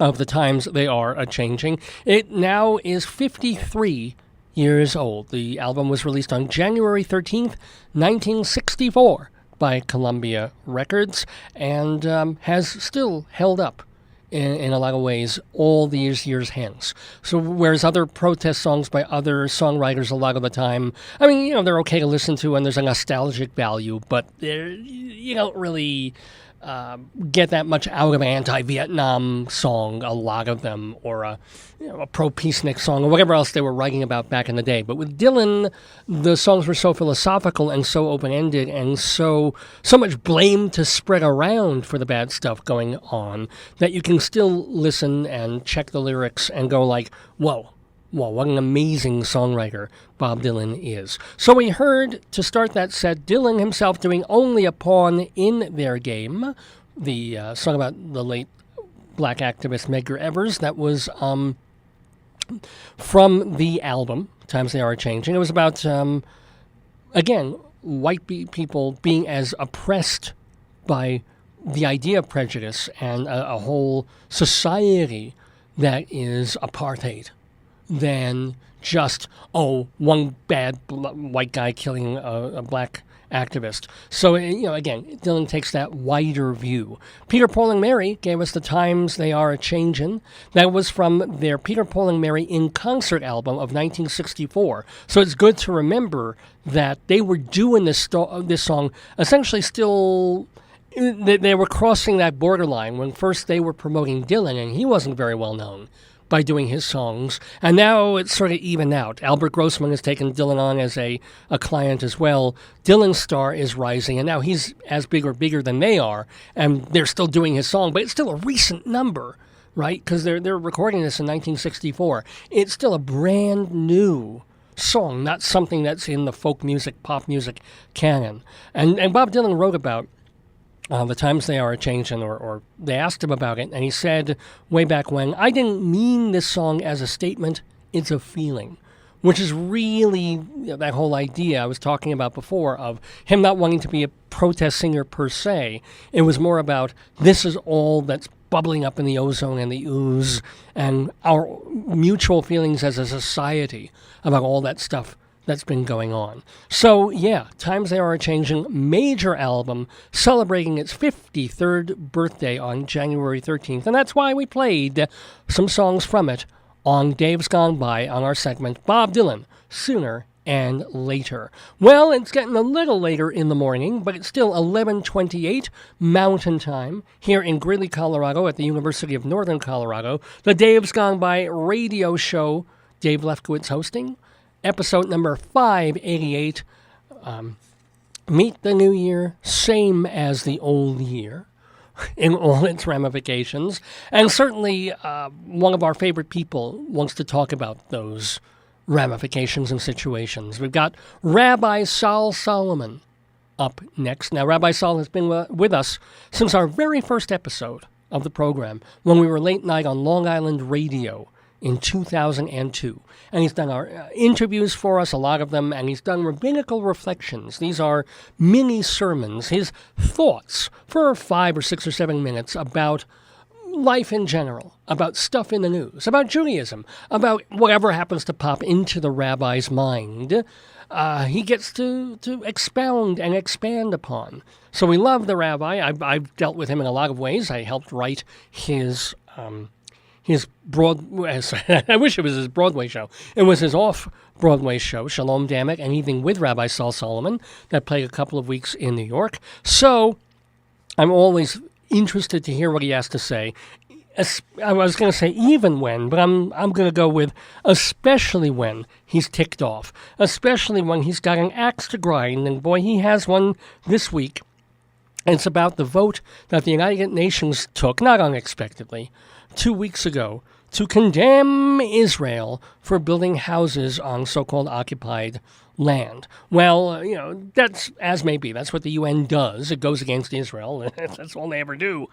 Speaker 9: of The Times They Are A-Changin'. It now is 53 years old. The album was released on January 13th, 1964 by Columbia Records, and has still held up in a lot of ways all these years hence. So whereas other protest songs by other songwriters a lot of the time, I mean, you know, they're okay to listen to and there's a nostalgic value, but you don't really get that much out of an anti-Vietnam song, a lot of them, or a pro-peacenik song, or whatever else they were writing about back in the day. But with Dylan, the songs were so philosophical and so open-ended and so much blame to spread around for the bad stuff going on that you can still listen and check the lyrics and go like, whoa, what an amazing songwriter Bob Dylan is. So we heard, to start that set, Dylan himself doing Only a Pawn in Their Game, the song about the late black activist Medgar Evers. That was from the album, Times They Are Changing. It was about, again, white people being as oppressed by the idea of prejudice and a whole society that is apartheid than just, one bad white guy killing a black activist. So, again, Dylan takes that wider view. Peter, Paul, and Mary gave us The Times They Are A-Changin'. That was from their Peter, Paul, and Mary in Concert album of 1964. So it's good to remember that they were doing this song essentially still... They were crossing that borderline when first they were promoting Dylan, and he wasn't very well known by doing his songs, and now it's sort of evened out. Albert Grossman has taken Dylan on as a client as well. Dylan's star is rising, and now he's as big or bigger than they are, and they're still doing his song, but it's still a recent number, right? Because they're recording this in 1964. It's still a brand new song, not something that's in the folk music, pop music canon. And Bob Dylan wrote about The Times They Are A-Changin', or they asked him about it, and he said way back when, I didn't mean this song as a statement, it's a feeling, which is really that whole idea I was talking about before of him not wanting to be a protest singer per se. It was more about this is all that's bubbling up in the ozone and the ooze and our mutual feelings as a society about all that stuff that's been going on. So, yeah, Times They Are A-Changin', major album celebrating its 53rd birthday on January 13th. And that's why we played some songs from it on Dave's Gone By on our segment, Bob Dylan, Sooner and Later. Well, it's getting a little later in the morning, but it's still 11:28 Mountain Time here in Greeley, Colorado at the University of Northern Colorado. The Dave's Gone By radio show, Dave Lefkowitz hosting. Episode number 588, Meet the New Year, same as the old year, in all its ramifications. And certainly one of our favorite people wants to talk about those ramifications and situations. We've got Rabbi Sol Solomon up next. Now, Rabbi Sol has been with us since our very first episode of the program, when we were late night on Long Island Radio in 2002. And he's done our interviews for us, a lot of them, and he's done Rabbinical Reflections. These are mini sermons, his thoughts for 5 or 6 or 7 minutes about life in general, about stuff in the news, about Judaism, about whatever happens to pop into the rabbi's mind. He gets to expound and expand upon. So we love the rabbi. I've dealt with him in a lot of ways. I helped write his Broadway, I wish it was his Broadway show. It was his off-Broadway show, Shalom Damek, An Evening with Rabbi Sol Solomon, that played a couple of weeks in New York. So I'm always interested to hear what he has to say. I was going to say even when, but I'm going to go with especially when he's ticked off, especially when he's got an axe to grind, and boy, he has one this week. And it's about the vote that the United Nations took, not unexpectedly, 2 weeks ago to condemn Israel for building houses on so-called occupied land. Well, that's as may be. That's what the UN does. It goes against Israel. That's all they ever do.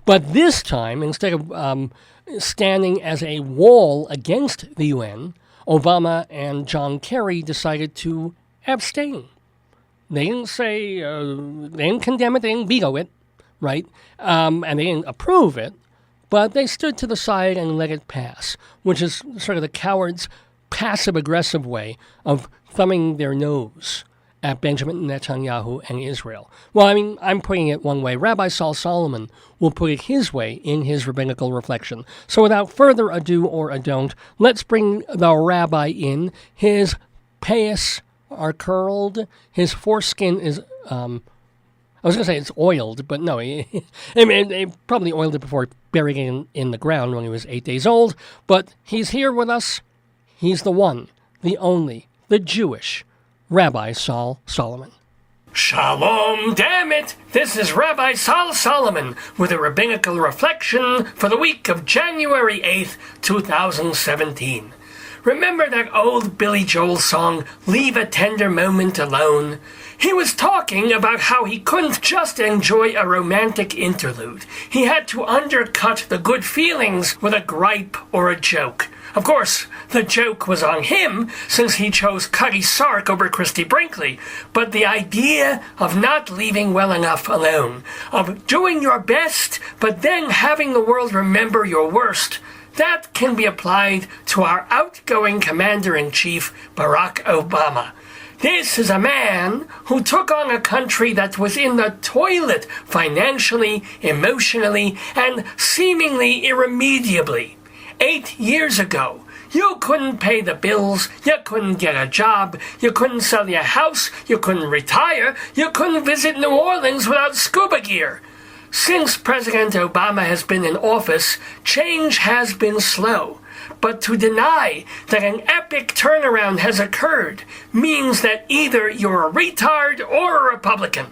Speaker 9: But this time, instead of standing as a wall against the UN, Obama and John Kerry decided to abstain. They didn't say, they didn't condemn it, they didn't veto it, right? And they didn't approve it. But they stood to the side and let it pass, which is sort of the cowards' passive-aggressive way of thumbing their nose at Benjamin Netanyahu and Israel. Well, I mean, I'm putting it one way. Rabbi Sol Solomon will put it his way in his rabbinical reflection. So without further ado or adon't, let's bring the rabbi in. His payas are curled. His foreskin is... I was going to say it's oiled, but no, he probably oiled it before burying it in the ground when he was 8 days old. But he's here with us. He's the one, the only, the Jewish Rabbi Sol Solomon. Shalom, damn it! This is Rabbi Sol Solomon with a rabbinical reflection for the week of January 8th, 2017. Remember that old Billy Joel song, Leave a Tender Moment Alone? He was talking about how he couldn't just enjoy a romantic interlude. He had to undercut the good feelings with a gripe or a joke. Of course, the joke was on him, since he chose Cuddy Sark over Christy Brinkley. But the idea of not leaving well enough alone, of doing your best, but then having the world remember your worst, that can be applied to our outgoing Commander-in-Chief, Barack Obama. This is a man who took on a country that was in the toilet financially, emotionally, and seemingly irremediably. 8 years ago, you couldn't pay the bills, you couldn't get a job, you couldn't sell your house, you couldn't retire, you couldn't visit New Orleans without scuba gear. Since President Obama has been in office, change has been slow. But to deny that an epic turnaround has occurred means that either you're a retard or a Republican.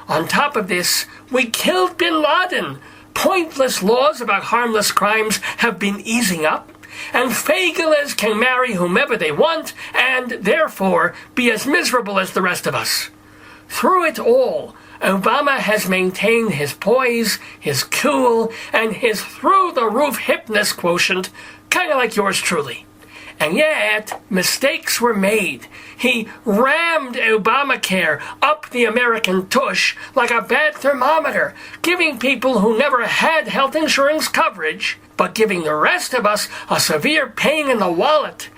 Speaker 9: On top of this, we killed bin Laden. Pointless laws about harmless crimes have been easing up, and Fagelers can marry whomever they want and, therefore, be as miserable as the rest of us. Through it all, Obama has maintained his poise, his cool, and his through-the-roof hipness quotient, kind of like yours truly. And yet, mistakes were made. He rammed Obamacare up the American tush like a bad thermometer, giving people who never had health insurance coverage, but giving the rest of us a severe pain in the wallet.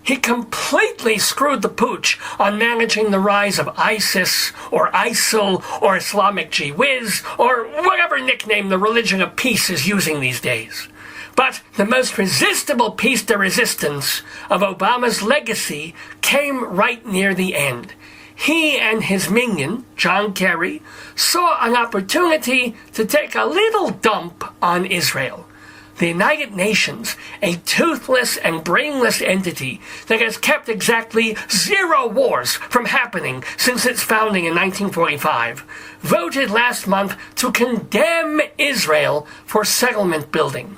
Speaker 9: He completely screwed the pooch on managing the rise of ISIS, or ISIL, or Islamic Gee Whiz, or whatever nickname the religion of peace is using these days. But the most resistible piece de resistance of Obama's legacy came right near the end. He and his minion, John Kerry, saw an opportunity to take a little dump on Israel. The United Nations, a toothless and brainless entity that has kept exactly 0 wars from happening since its founding in 1945, voted last month to condemn Israel for settlement building.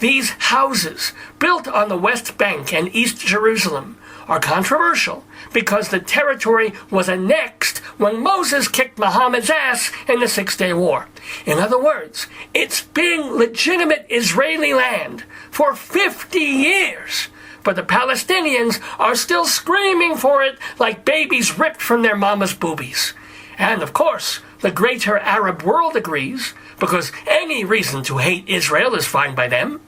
Speaker 9: These houses, built on the West Bank and East Jerusalem, are controversial because the territory was annexed when Moses kicked Muhammad's ass in the Six-Day War. In other words, it's been legitimate Israeli land for 50 years, but the Palestinians are still screaming for it like babies ripped from their mama's boobies. And of course, the greater Arab world agrees, because any reason to hate Israel is fine by them.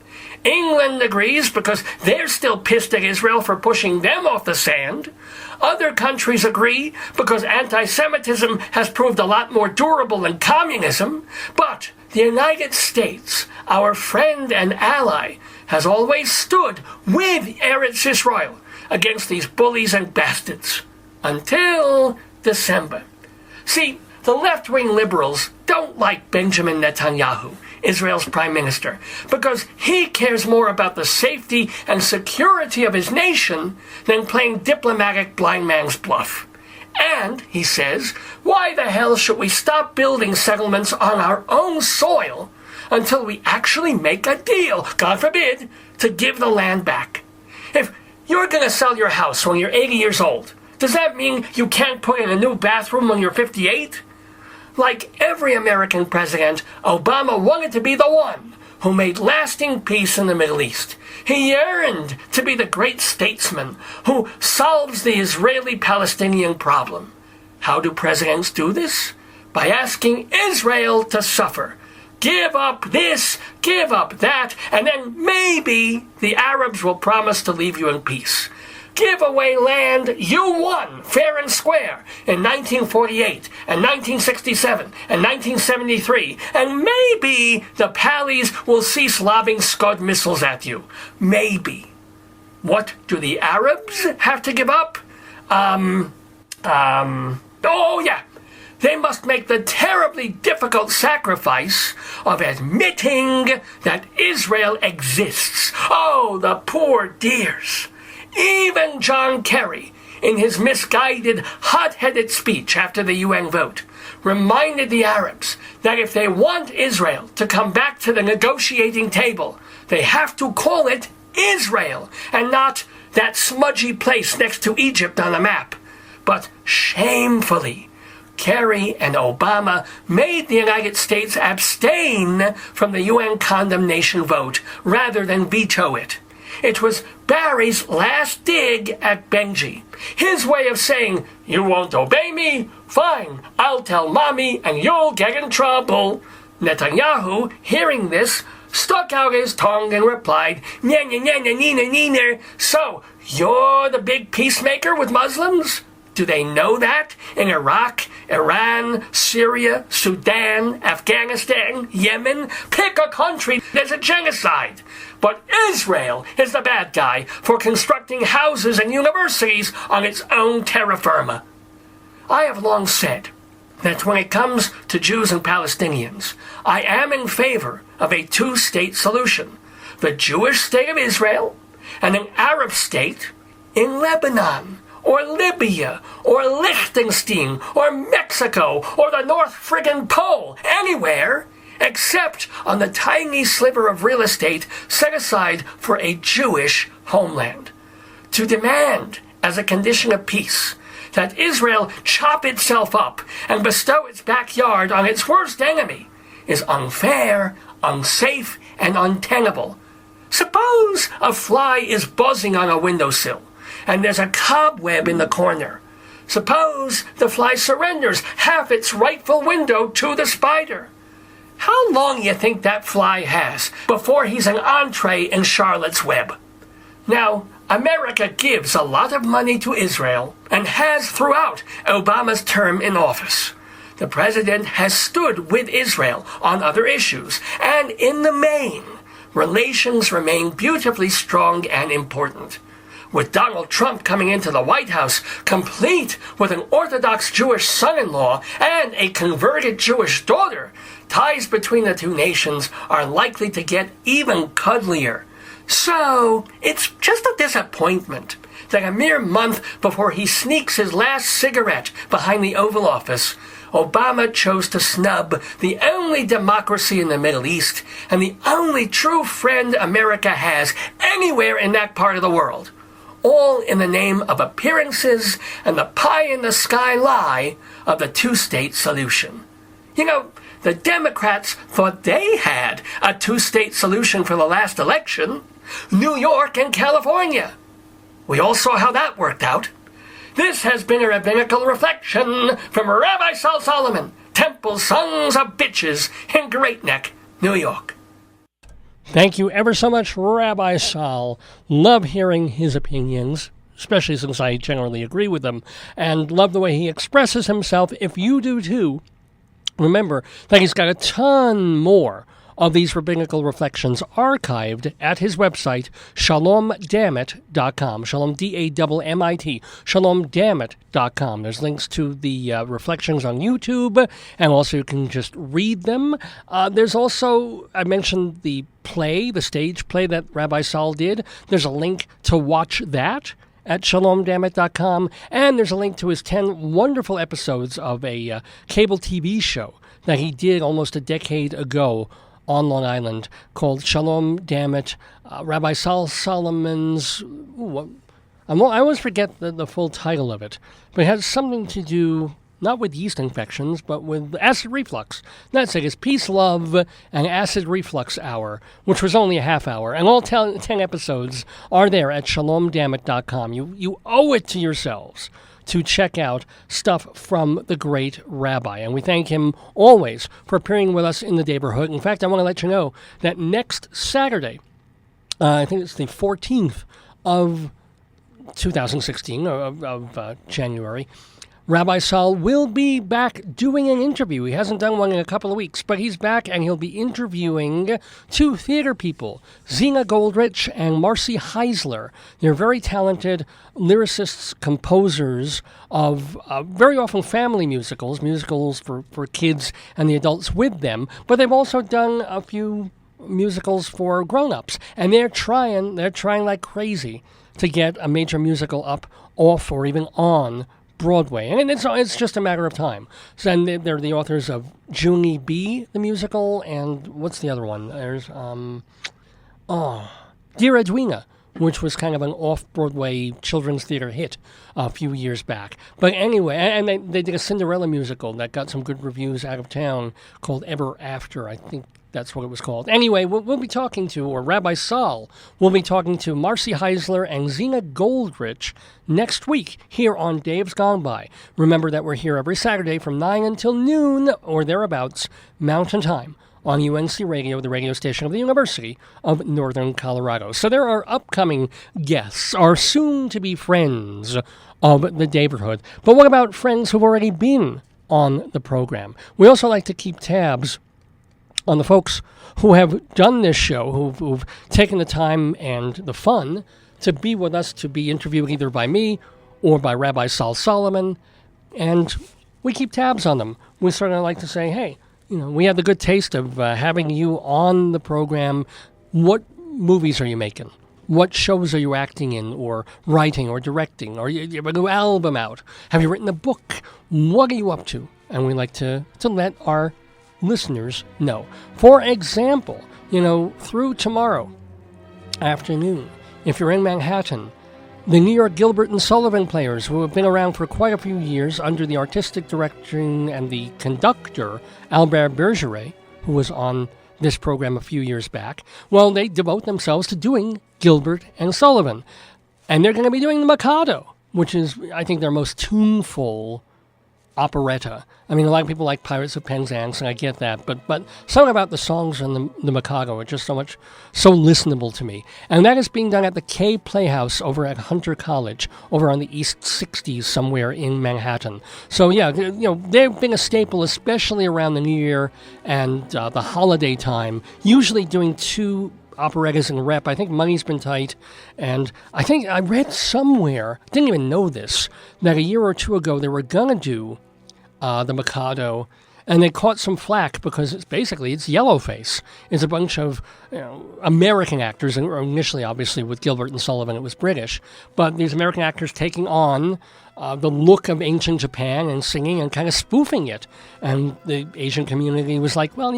Speaker 9: England agrees because they're still pissed at Israel for pushing them off the sand. Other countries agree because anti-Semitism has proved a lot more durable than communism. But the United States, our friend and ally, has always stood with Eretz Israel against these bullies and bastards. Until December. See, the left-wing liberals don't like Benjamin Netanyahu, Israel's prime minister, because he cares more about the safety and security of his nation than playing diplomatic blind man's bluff. And, he says, why the hell should we stop building settlements on our own soil until we actually make a deal, God forbid, to give the land back? If you're going to sell your house when you're 80 years old, does that mean you can't put in a new bathroom when you're 58? Like every American president, Obama wanted to be the one who made lasting peace in the Middle East. He yearned to be the great statesman who solves the Israeli-Palestinian problem. How do presidents do this? By asking Israel to suffer. Give up this, give up that, and then maybe the Arabs will promise to leave you in peace. Give away land you won fair and square in 1948 and 1967 and 1973, and maybe the Pallies will cease lobbing Scud missiles at you. Maybe. What do the Arabs have to give up? Oh yeah. They must make the terribly difficult sacrifice of admitting that Israel exists. Oh, the poor dears. Even John Kerry, in his misguided, hot-headed speech after the UN vote, reminded the Arabs that if they want Israel to come back to the negotiating table, they have to call it Israel, and not that smudgy place next to Egypt on the map. But shamefully, Kerry and Obama made the United States abstain from the UN condemnation vote rather than veto it. It was Barry's last dig at Benji. His way of saying, you won't obey me? Fine, I'll tell mommy and you'll get in trouble. Netanyahu, hearing this, stuck out his tongue and replied, "Nya, nya, nya, nya, neener, neener. So, you're the big peacemaker with Muslims? Do they know that? In Iraq, Iran, Syria, Sudan, Afghanistan, Yemen, pick a country, there's a genocide. But Israel is the bad guy for constructing houses and universities on its own terra firma. I have long said that when it comes to Jews and Palestinians, I am in favor of a two-state solution. The Jewish state of Israel and an Arab state in Lebanon, or Libya, or Liechtenstein, or Mexico, or the North friggin' Pole, anywhere except on the tiny sliver of real estate set aside for a Jewish homeland. To demand, as a condition of peace, that Israel chop itself up and bestow its backyard on its worst enemy is unfair, unsafe, and untenable. Suppose a fly is buzzing on a windowsill, and there's a cobweb in the corner. Suppose the fly surrenders half its rightful window to the spider. How long you think that fly has before he's an entree in Charlotte's Web? Now, America gives a lot of money to Israel and has throughout Obama's term in office. The president has stood with Israel on other issues, and in the main, relations remain beautifully strong and important. With Donald Trump coming into the White House, complete with an Orthodox Jewish son-in-law and a converted Jewish daughter, ties between the two nations are likely to get even cuddlier. So, it's just a disappointment that a mere month before he sneaks his last cigarette behind the Oval Office, Obama chose to snub the only democracy in the Middle East and the only true friend America has anywhere in that part of the world, all in the name of appearances and the pie-in-the-sky lie of the two-state solution. You know, the Democrats thought they had a two-state solution for the last election, New York and California. We all saw how that worked out. This has been a rabbinical reflection from Rabbi Sal Solomon, Temple Sons of Bitches in Great Neck, New York. Thank you ever so much, Rabbi Sal. Love hearing his opinions, especially since I generally agree with them, and love the way he expresses himself. If you do too, remember that he's got a ton more of these rabbinical reflections archived at his website, shalomdammit.com. Shalom, D-A-M-M-I-T, shalomdammit.com. There's links to the reflections on YouTube, and also you can just read them. There's also, I mentioned the play, the stage play that Rabbi Sal did. There's a link to watch that at shalomdammit.com, and there's a link to his 10 wonderful episodes of a cable TV show that he did almost a decade ago on Long Island called Shalom Dammit, Rabbi Sal Solomon's... I always forget the full title of it, but it has something to do not with yeast infections, but with acid reflux. That's it. It's Peace, Love, and Acid Reflux Hour, which was only a half hour. And all 10 episodes are there at shalomdammit.com. You owe it to yourselves to check out stuff from the great Rabbi. And we thank him always for appearing with us in the neighborhood. In fact, I want to let you know that next Saturday, I think it's the 14th of 2016, of January, Rabbi Sal will be back doing an interview. He hasn't done one in a couple of weeks, but he's back and he'll be interviewing two theater people, Zena Goldrich and Marcy Heisler. They're very talented lyricists, composers of very often family musicals for kids and the adults with them, but they've also done a few musicals for grown-ups, and they're trying like crazy to get a major musical up, off, or even on Broadway, and it's just a matter of time. So, and they're the authors of Junie B, the musical, and what's the other one? There's Dear Edwina, which was kind of an off-Broadway children's theater hit a few years back. But anyway, and they did a Cinderella musical that got some good reviews out of town called Ever After, I think. That's what it was called. Anyway, we'll be talking to, or Rabbi Sal will be talking to Marcy Heisler and Zena Goldrich next week here on Dave's Gone By. Remember that we're here every Saturday from 9 until noon, or thereabouts, Mountain Time, on UNC Radio, the radio station of the University of Northern Colorado. So there are upcoming guests, our soon-to-be friends of the neighborhood. But what about friends who've already been on the program? We also like to keep tabs on the folks who have done this show, who've taken the time and the fun to be with us, to be interviewed either by me or by Rabbi Sal Solomon, and we keep tabs on them. We sort of like to say, hey, we had the good taste of having you on the program. What movies are you making? What shows are you acting in or writing or directing? Or you have a new album out? Have you written a book? What are you up to? And we like to let our listeners know. For example, through tomorrow afternoon, if you're in Manhattan, the New York Gilbert and Sullivan Players, who have been around for quite a few years under the artistic direction and the conductor, Albert Bergeret, who was on this program a few years back, well, they devote themselves to doing Gilbert and Sullivan. And they're going to be doing the Mikado, which is, I think, their most tuneful operetta. I mean, a lot of people like Pirates of Penzance, and I get that, but something about the songs on the Mikado are just so listenable to me. And that is being done at the K Playhouse over at Hunter College, over on the East 60s somewhere in Manhattan. So yeah, they've been a staple, especially around the New Year and the holiday time, usually doing 2 operettas in rep. I think money's been tight, and I think I read somewhere, didn't even know this, that a year or 2 ago they were gonna do the Mikado, and they caught some flack because it's Yellowface. It's a bunch of American actors, and initially, obviously, with Gilbert and Sullivan, it was British, but these American actors taking on the look of ancient Japan and singing and kind of spoofing it. And the Asian community was like, well,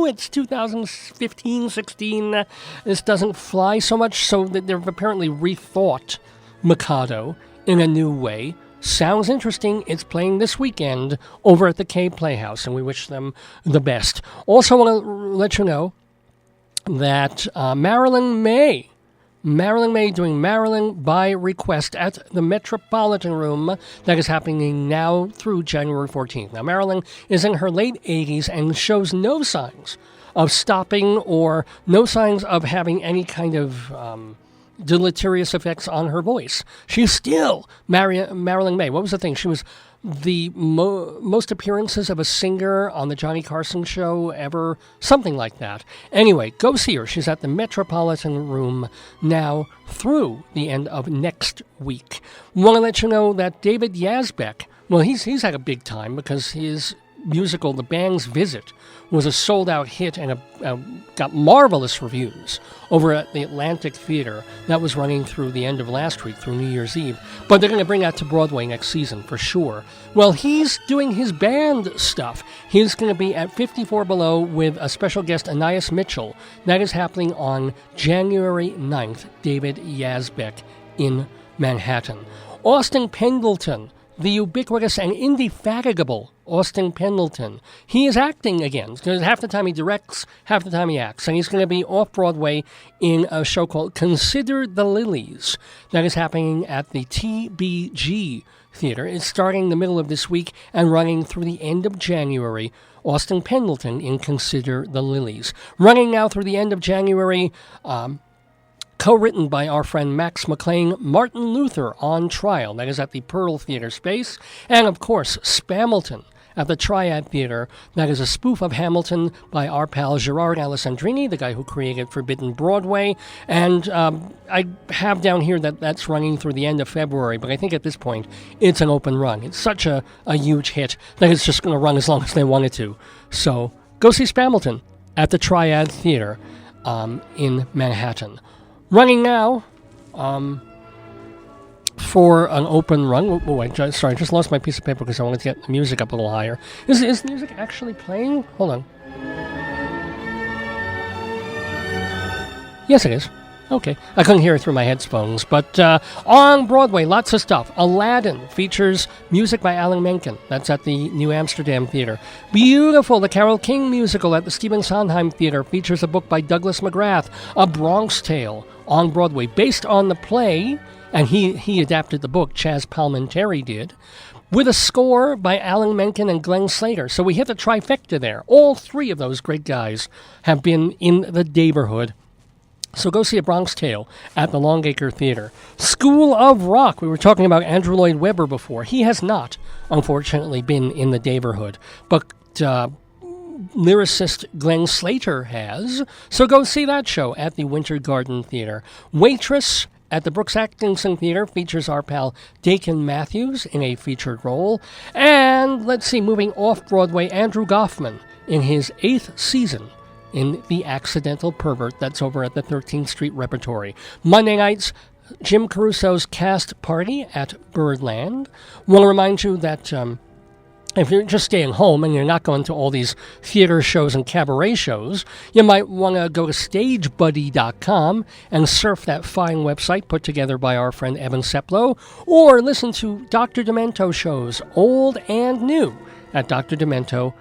Speaker 9: it's 2015, 16, this doesn't fly so much, so they've apparently rethought Mikado in a new way. Sounds interesting. It's playing this weekend over at the K Playhouse, and we wish them the best. Also want to let you know that Marilyn May doing Marilyn by Request at the Metropolitan Room. That is happening now through January 14th. Now, Marilyn is in her late 80s and shows no signs of stopping or no signs of having any kind of deleterious effects on her voice. She's still Marilyn May. What was the thing? She was the most appearances of a singer on the Johnny Carson show ever, something like that. Anyway, go see her. She's at the Metropolitan Room now through the end of next week. Want to let you know that David Yazbek, well, he's had a big time because his musical, The Band's Visit, was a sold-out hit and got marvelous reviews over at the Atlantic Theater. That was running through the end of last week, through New Year's Eve. But they're going to bring that to Broadway next season, for sure. Well, he's doing his band stuff. He's going to be at 54 Below with a special guest, Anais Mitchell. That is happening on January 9th, David Yazbek in Manhattan. Austin Pendleton, the ubiquitous and indefatigable Austin Pendleton. He is acting again, because half the time he directs, half the time he acts. And he's going to be off-Broadway in a show called Consider the Lilies. That is happening at the TBG Theater. It's starting the middle of this week and running through the end of January. Austin Pendleton in Consider the Lilies. Running now through the end of January, co-written by our friend Max McLean, Martin Luther on Trial. That is at the Pearl Theater space. And, of course, Spamilton at the Triad Theater. That is a spoof of Hamilton by our pal Gerard Alessandrini, the guy who created Forbidden Broadway. And I have down here that that's running through the end of February, but I think at this point it's an open run. It's such a huge hit that it's just going to run as long as they want it to. So go see Spamilton at the Triad Theater in Manhattan. Running now for an open run. I just lost my piece of paper because I wanted to get the music up a little higher. Is the music actually playing? Hold on. Yes, it is. Okay. I couldn't hear it through my headphones. But on Broadway, lots of stuff. Aladdin features music by Alan Menken. That's at the New Amsterdam Theater. Beautiful. The Carole King musical at the Stephen Sondheim Theater features a book by Douglas McGrath, A Bronx Tale, on Broadway, based on the play, and he adapted the book, Chaz Palminteri did, with a score by Alan Menken and Glenn Slater. So we hit the trifecta there. All three of those great guys have been in the neighborhood. So go see A Bronx Tale at the Longacre Theater. School of Rock. We were talking about Andrew Lloyd Webber before. He has not, unfortunately, been in the neighborhood. But lyricist Glenn Slater has. So go see that show at the Winter Garden Theater. Waitress at the Brooks Atkinson Theater features our pal Dakin Matthews in a featured role. And let's see, moving off Broadway, Andrew Goffman in his 8th season in The Accidental Pervert. That's over at the 13th Street Repertory. Monday nights, Jim Caruso's cast party at Birdland. Want to remind you that if you're just staying home and you're not going to all these theater shows and cabaret shows, you might want to go to StageBuddy.com and surf that fine website put together by our friend Evan Seplow, or listen to Dr. Demento shows, old and new, at drdemento.com.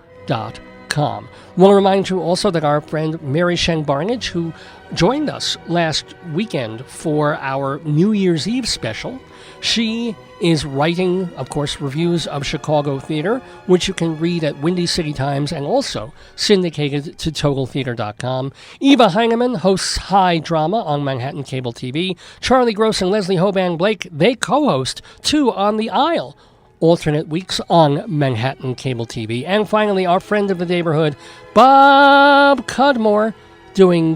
Speaker 9: Want to remind you also that our friend Mary Sheng Barnage, who joined us last weekend for our New Year's Eve special, she is writing, of course, reviews of Chicago theater, which you can read at Windy City Times and also syndicated to TotalTheater.com. Eva Heineman hosts High Drama on Manhattan Cable TV. Charlie Gross and Leslie Hoban Blake, they co-host Two on the Aisle, alternate weeks on Manhattan Cable TV. And finally, our friend of the neighborhood, Bob Cudmore, doing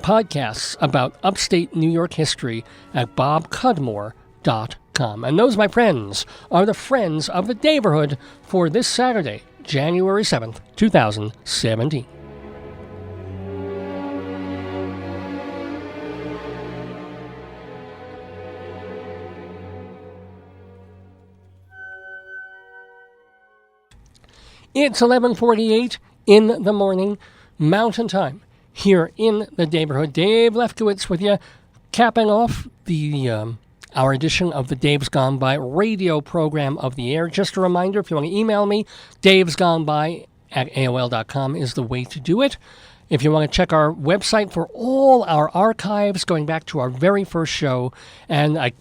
Speaker 9: podcasts about upstate New York history at bobcudmore.com. And those, my friends, are the friends of the neighborhood for this Saturday, January 7th, 2017. It's 11:48 in the morning, Mountain Time, here in the neighborhood. Dave Lefkowitz with you, capping off the our edition of the Dave's Gone By radio program of the air. Just a reminder, if you want to email me, davesgoneby@aol.com is the way to do it. If you want to check our website for all our archives going back to our very first show, and I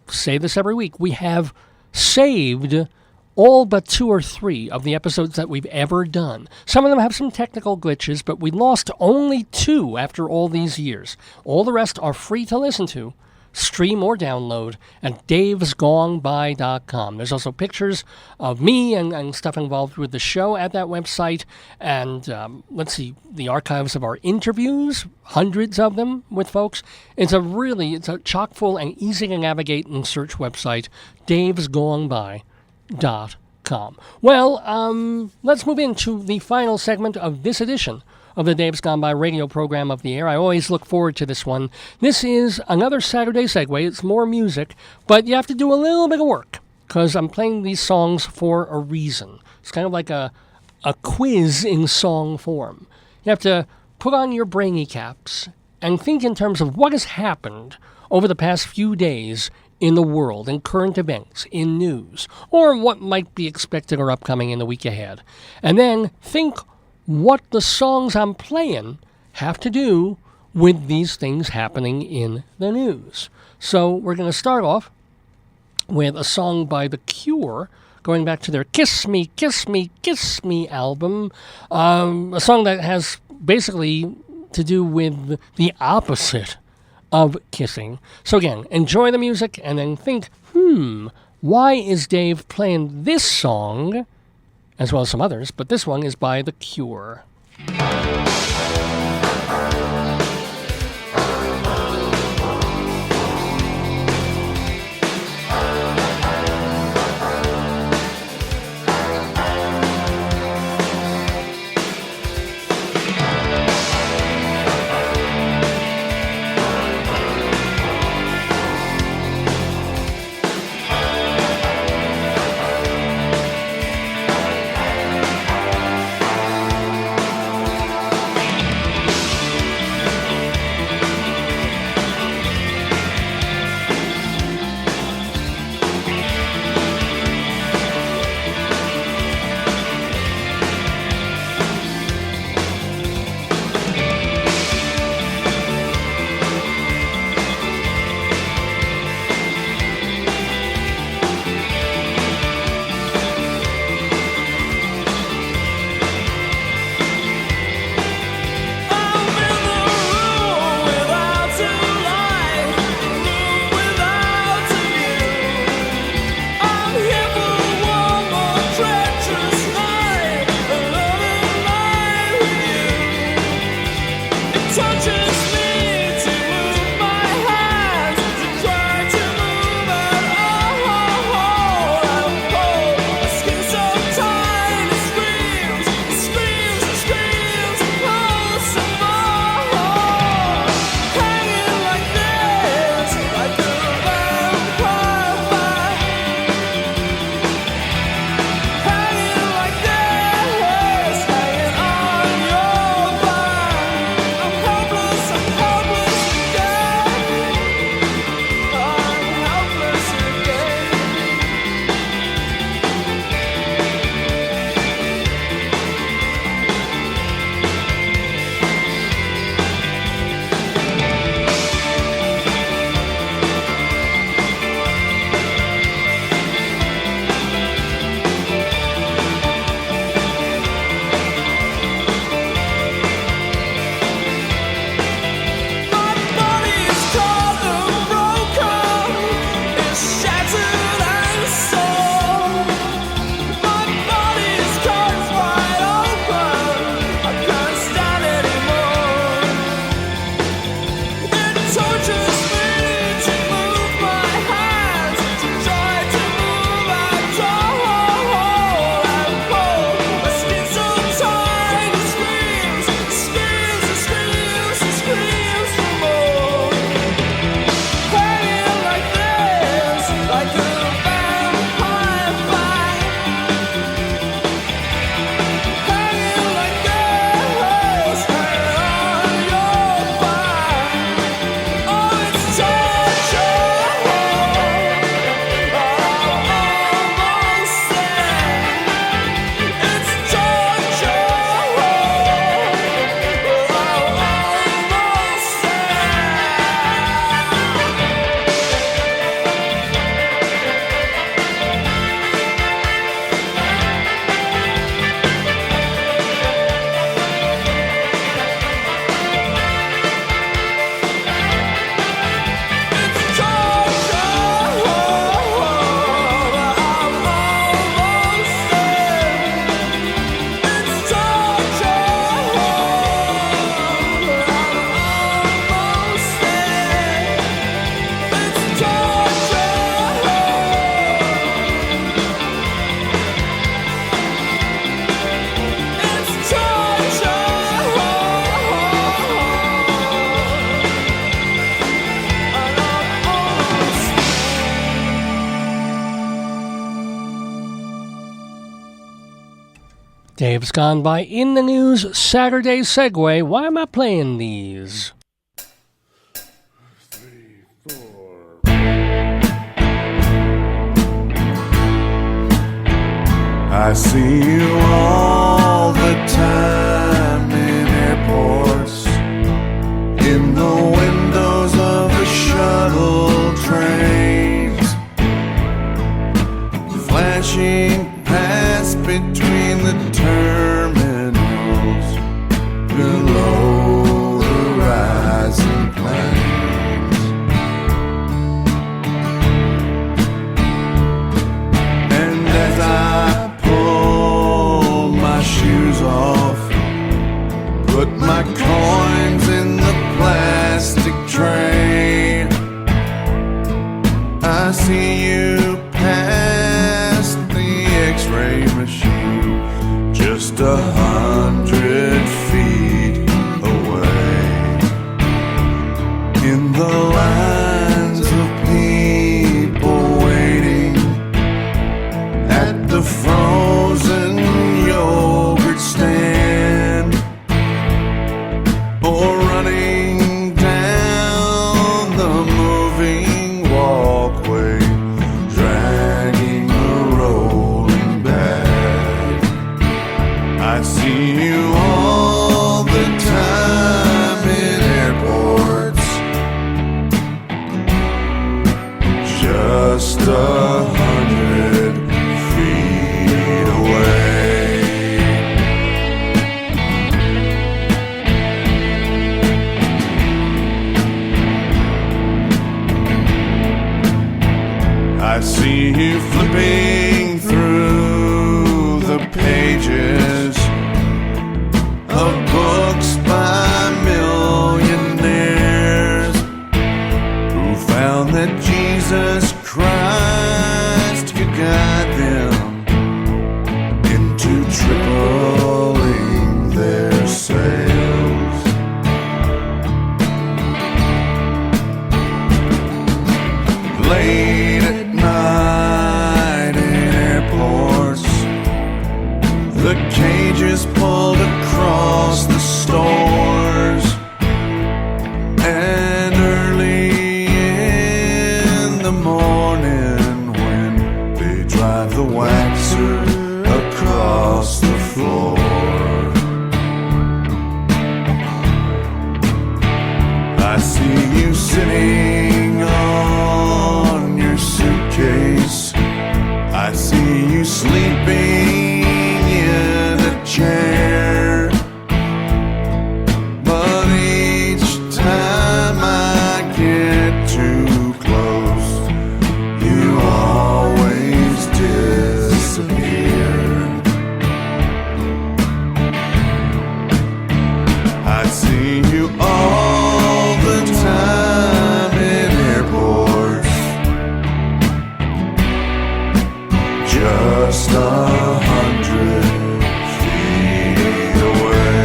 Speaker 9: say this every week, we have saved all but 2 or 3 of the episodes that we've ever done. Some of them have some technical glitches, but we lost only 2 after all these years. All the rest are free to listen to, stream or download at davesgoneby.com. There's also pictures of me and stuff involved with the show at that website. And let's see, the archives of our interviews, hundreds of them with folks. It's a chock full and easy to navigate and search website, davesgoneby.com. Well, let's move into the final segment of this edition of the Dave's Gone By radio program of the air. I always look forward to this one. This is another Saturday segue. It's more music, but you have to do a little bit of work because I'm playing these songs for a reason. It's kind of like a quiz in song form. You have to put on your brainy caps and think in terms of what has happened over the past few days in the world, in current events, in news, or what might be expected or upcoming in the week ahead. And then think what the songs I'm playing have to do with these things happening in the news. So we're going to start off with a song by The Cure, going back to their Kiss Me, Kiss Me, Kiss Me album, a song that has basically to do with the opposite of kissing. So again, enjoy the music and then think, why is Dave playing this song, as well as some others, but this one is by The Cure. Dave's Gone By in the News, Saturday Segue. Why am I playing these?
Speaker 2: I see you all the time in airports, in the windows of the shuttle trains, flashing past between the terminals below the rising planes. And as I pull my shoes off, put my coins in the plastic tray, I see you past the X-ray machine, just 100 feet away. In the lines of people waiting at the frozen yogurt stand, or running down the moving walkway, dragging a rolling bag. I see you all the time in airports, just 100 feet away. I see you flipping through the pages of books by millionaires who found that Jesus Christ could guide them into tripling their sales. Late at night in airports, the cages pulled across the stores, and early in the morning when they drive the waxer across the floor, I see you sitting on your suitcase, I see you sleeping in a chair, but each time I get too close, you always disappear. I see you all the time in airports, just 100 feet away.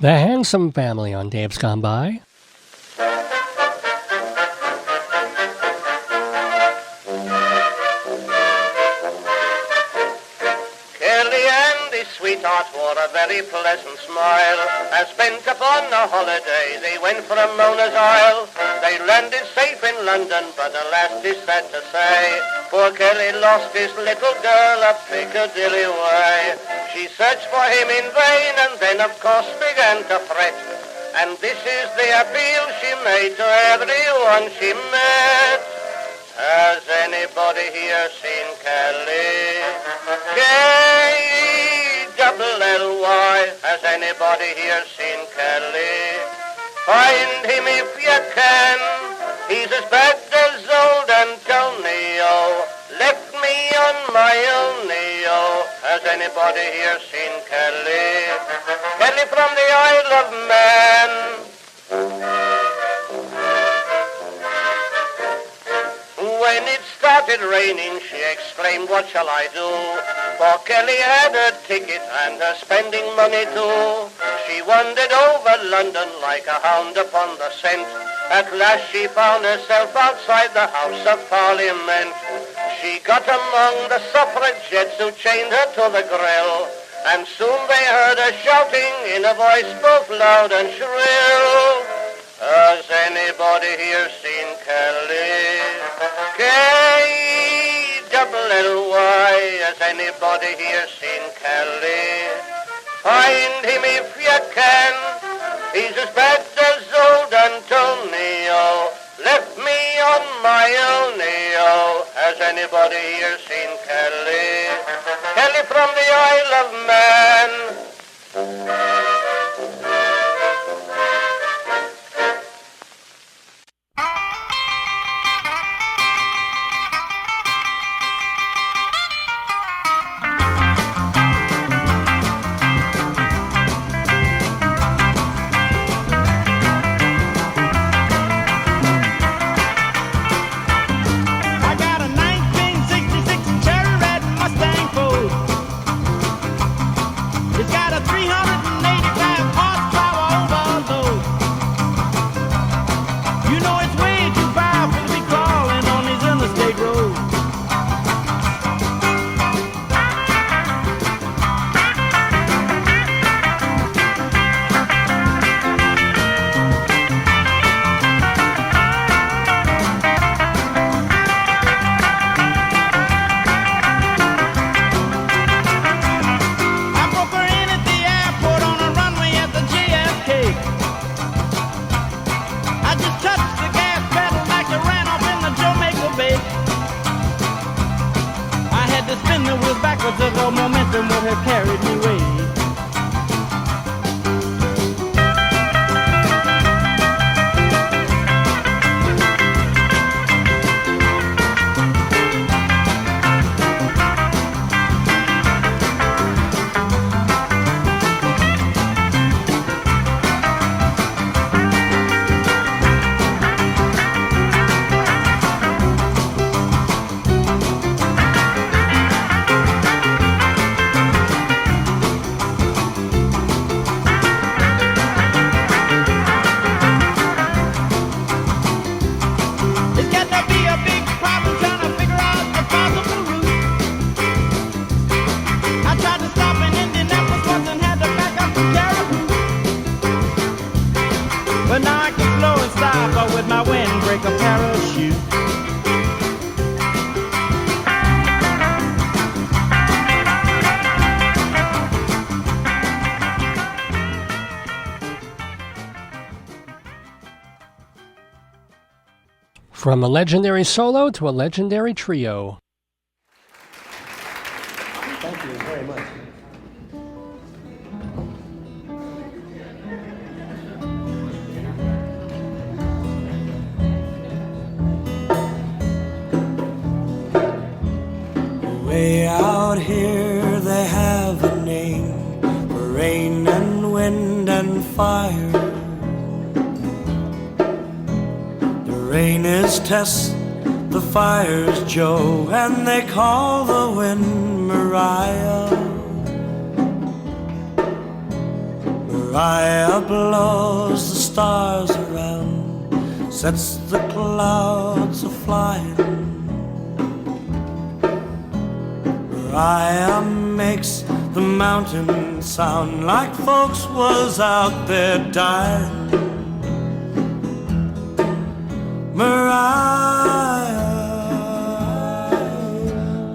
Speaker 9: The Handsome Family on Dave's Gone By.
Speaker 20: Curly and his sweetheart wore a very pleasant smile, and spent upon a holiday they went from Mona's Isle. They landed safe in London, but alas, 'tis sad to say, poor Curly lost his little girl up Piccadilly way. She searched for him in vain, and then of course began to fret, and this is the appeal she made to everyone she met. Has anybody here seen Kelly? K-E-double-L-Y. Has anybody here seen Kelly? Find him if you can. He's as bad as old Antonio. Left me on my own Neo. Has anybody here seen Kelly? Kelly from the Isle of Man. When it started raining, she exclaimed, what shall I do? For Kelly had her ticket and her spending money too. She wandered over London like a hound upon the scent. At last she found herself outside the House of Parliament. She got among the suffragettes who chained her to the grill. And soon they heard her shouting in a voice both loud and shrill. Has anybody here seen Kelly? K-double-L-Y. Has anybody here seen Kelly? Find him if you can. He's as bad as old Antonio. Left me on my own, Has anybody here seen Kelly? Kelly from the Isle of Man.
Speaker 9: From a legendary solo to a legendary trio.
Speaker 18: Thank you very much.
Speaker 15: Way out here they have a name for rain and wind and fire. The rain is Tess, the fire's Joe, and they call the wind Mariah. Mariah blows the stars around, sets the clouds a-flying. Mariah makes the mountain sound like folks was out there dying. Mariah,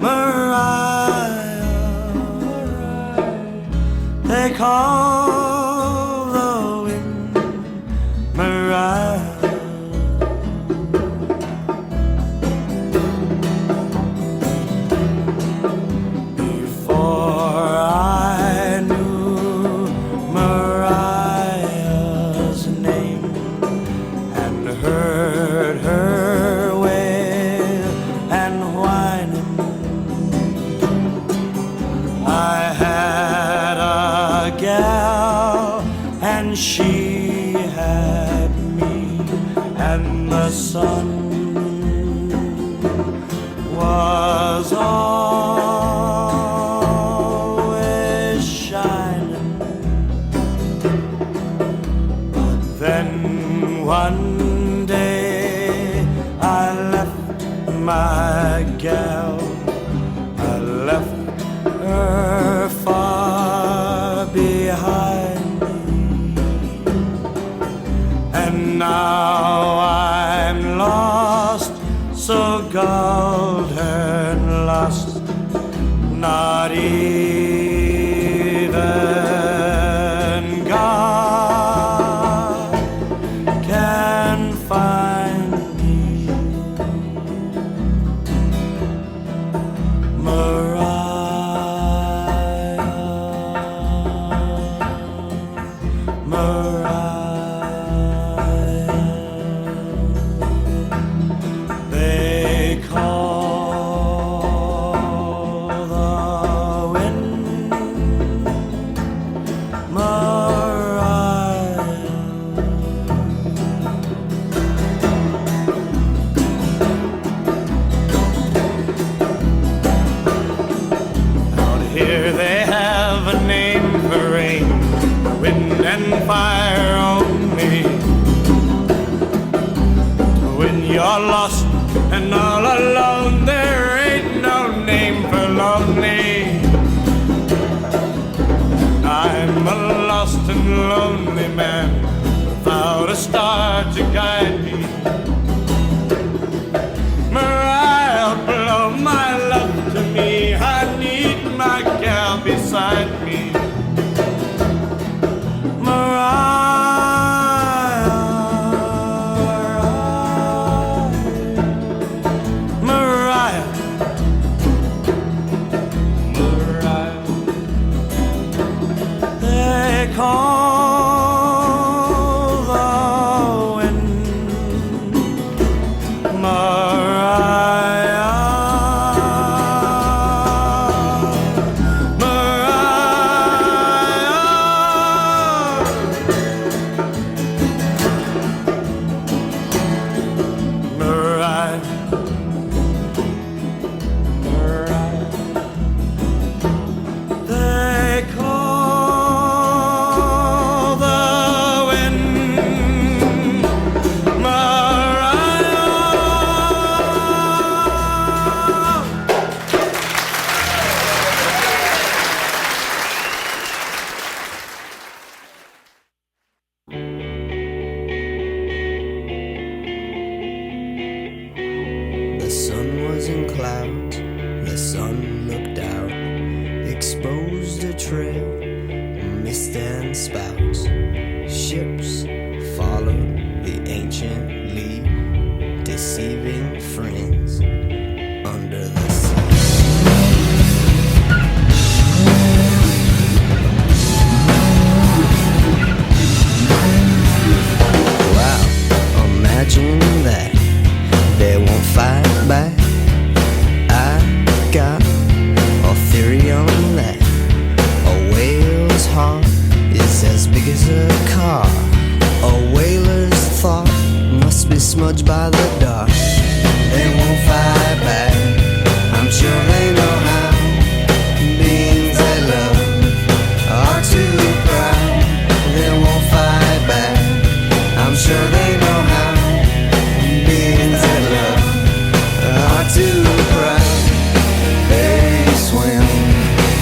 Speaker 15: Mariah, they call the wind Mariah. She had me, and the sun was on.
Speaker 2: Then one day I left my gal, I left her far behind me, and now I'm lost, so galled and lost, not even God can find me. They call the wind Mariah. Out here they have a name for rain, wind and fire only. When you're lost and all alone, there ain't no name for lonely. I'm a lost and lonely man without a star to guide me. Mariah, blow my love to me, I need my gal beside me. Mariah, they call the wind Mariah.
Speaker 10: The sun was in clouds, the sun looked out, exposed a trail, mist and spouts. Ships followed the ancient lead, deceiving friends under the sea. Wow, imagine that. They won't fight back. I got a theory on that. A whale's heart is as big as a car. A whaler's thought must be smudged by the dark. They won't fight back. I'm sure they know how. Beings they love are too proud. They won't fight back. I'm sure they know how. Beings they love are too proud. They swim,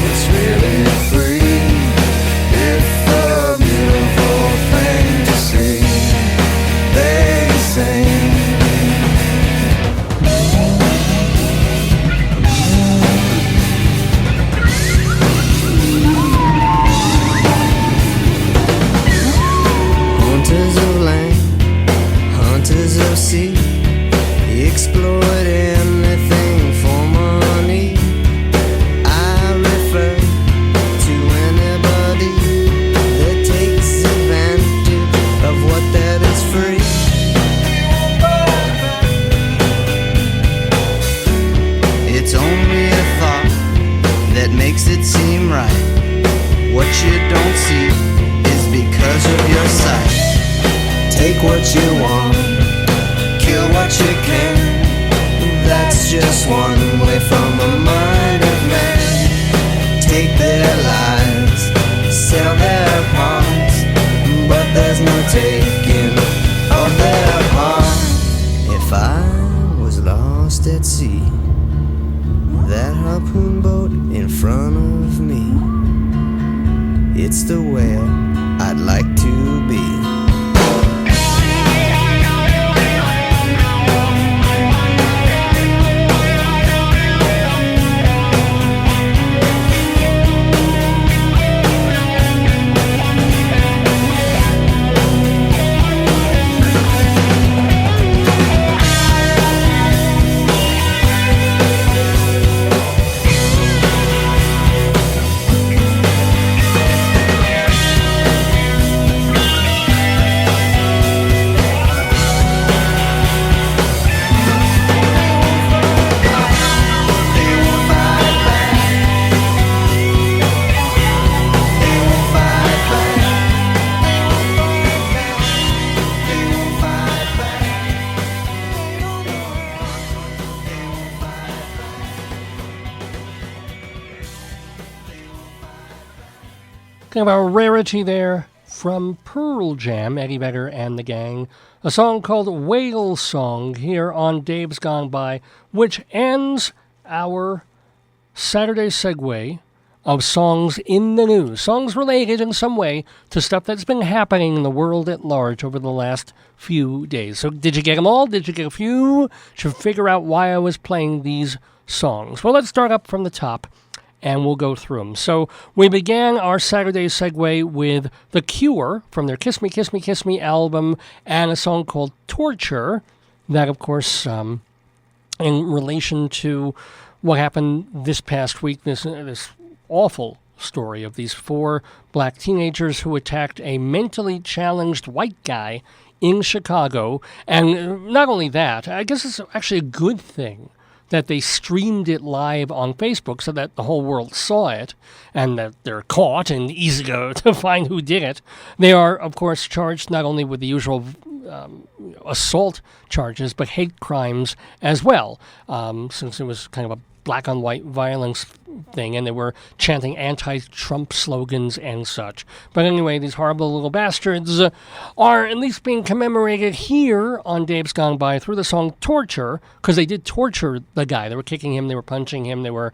Speaker 10: it's really free. It's a beautiful thing to see. They sing. Hunters of land, hunters of sea, exploit anything for money. I refer to anybody that takes advantage of what that is free. It's only a thought that makes it seem right. What you don't see is because of your sight. Take what you want, kill what you can. That's just one way from the mind of man. Take their lives, sell their parts, but there's no taking
Speaker 9: Kind of a rarity there from Pearl Jam, Eddie Vedder and the gang. A song called Whale Song here on Dave's Gone By, which ends our Saturday segue of songs in the news. Songs related in some way to stuff that's been happening in the world at large over the last few days. So did you get them all? Did you get a few? Should figure out why I was playing these songs. Well, let's start up from the top, and we'll go through them. So we began our Saturday segue with The Cure from their Kiss Me, Kiss Me, Kiss Me album, and a song called Torture. That, of course, in relation to what happened this past week, this awful story of these 4 black teenagers who attacked a mentally challenged white guy in Chicago. And not only that, I guess it's actually a good thing that they streamed it live on Facebook so that the whole world saw it and that they're caught and easy to find who did it. They are, of course, charged not only with the usual assault charges, but hate crimes as well, since it was kind of a black-on-white violence thing, and they were chanting anti-Trump slogans and such. But anyway, these horrible little bastards are at least being commemorated here on Dave's Gone By through the song Torture, because they did torture the guy. They were kicking him, they were punching him, they were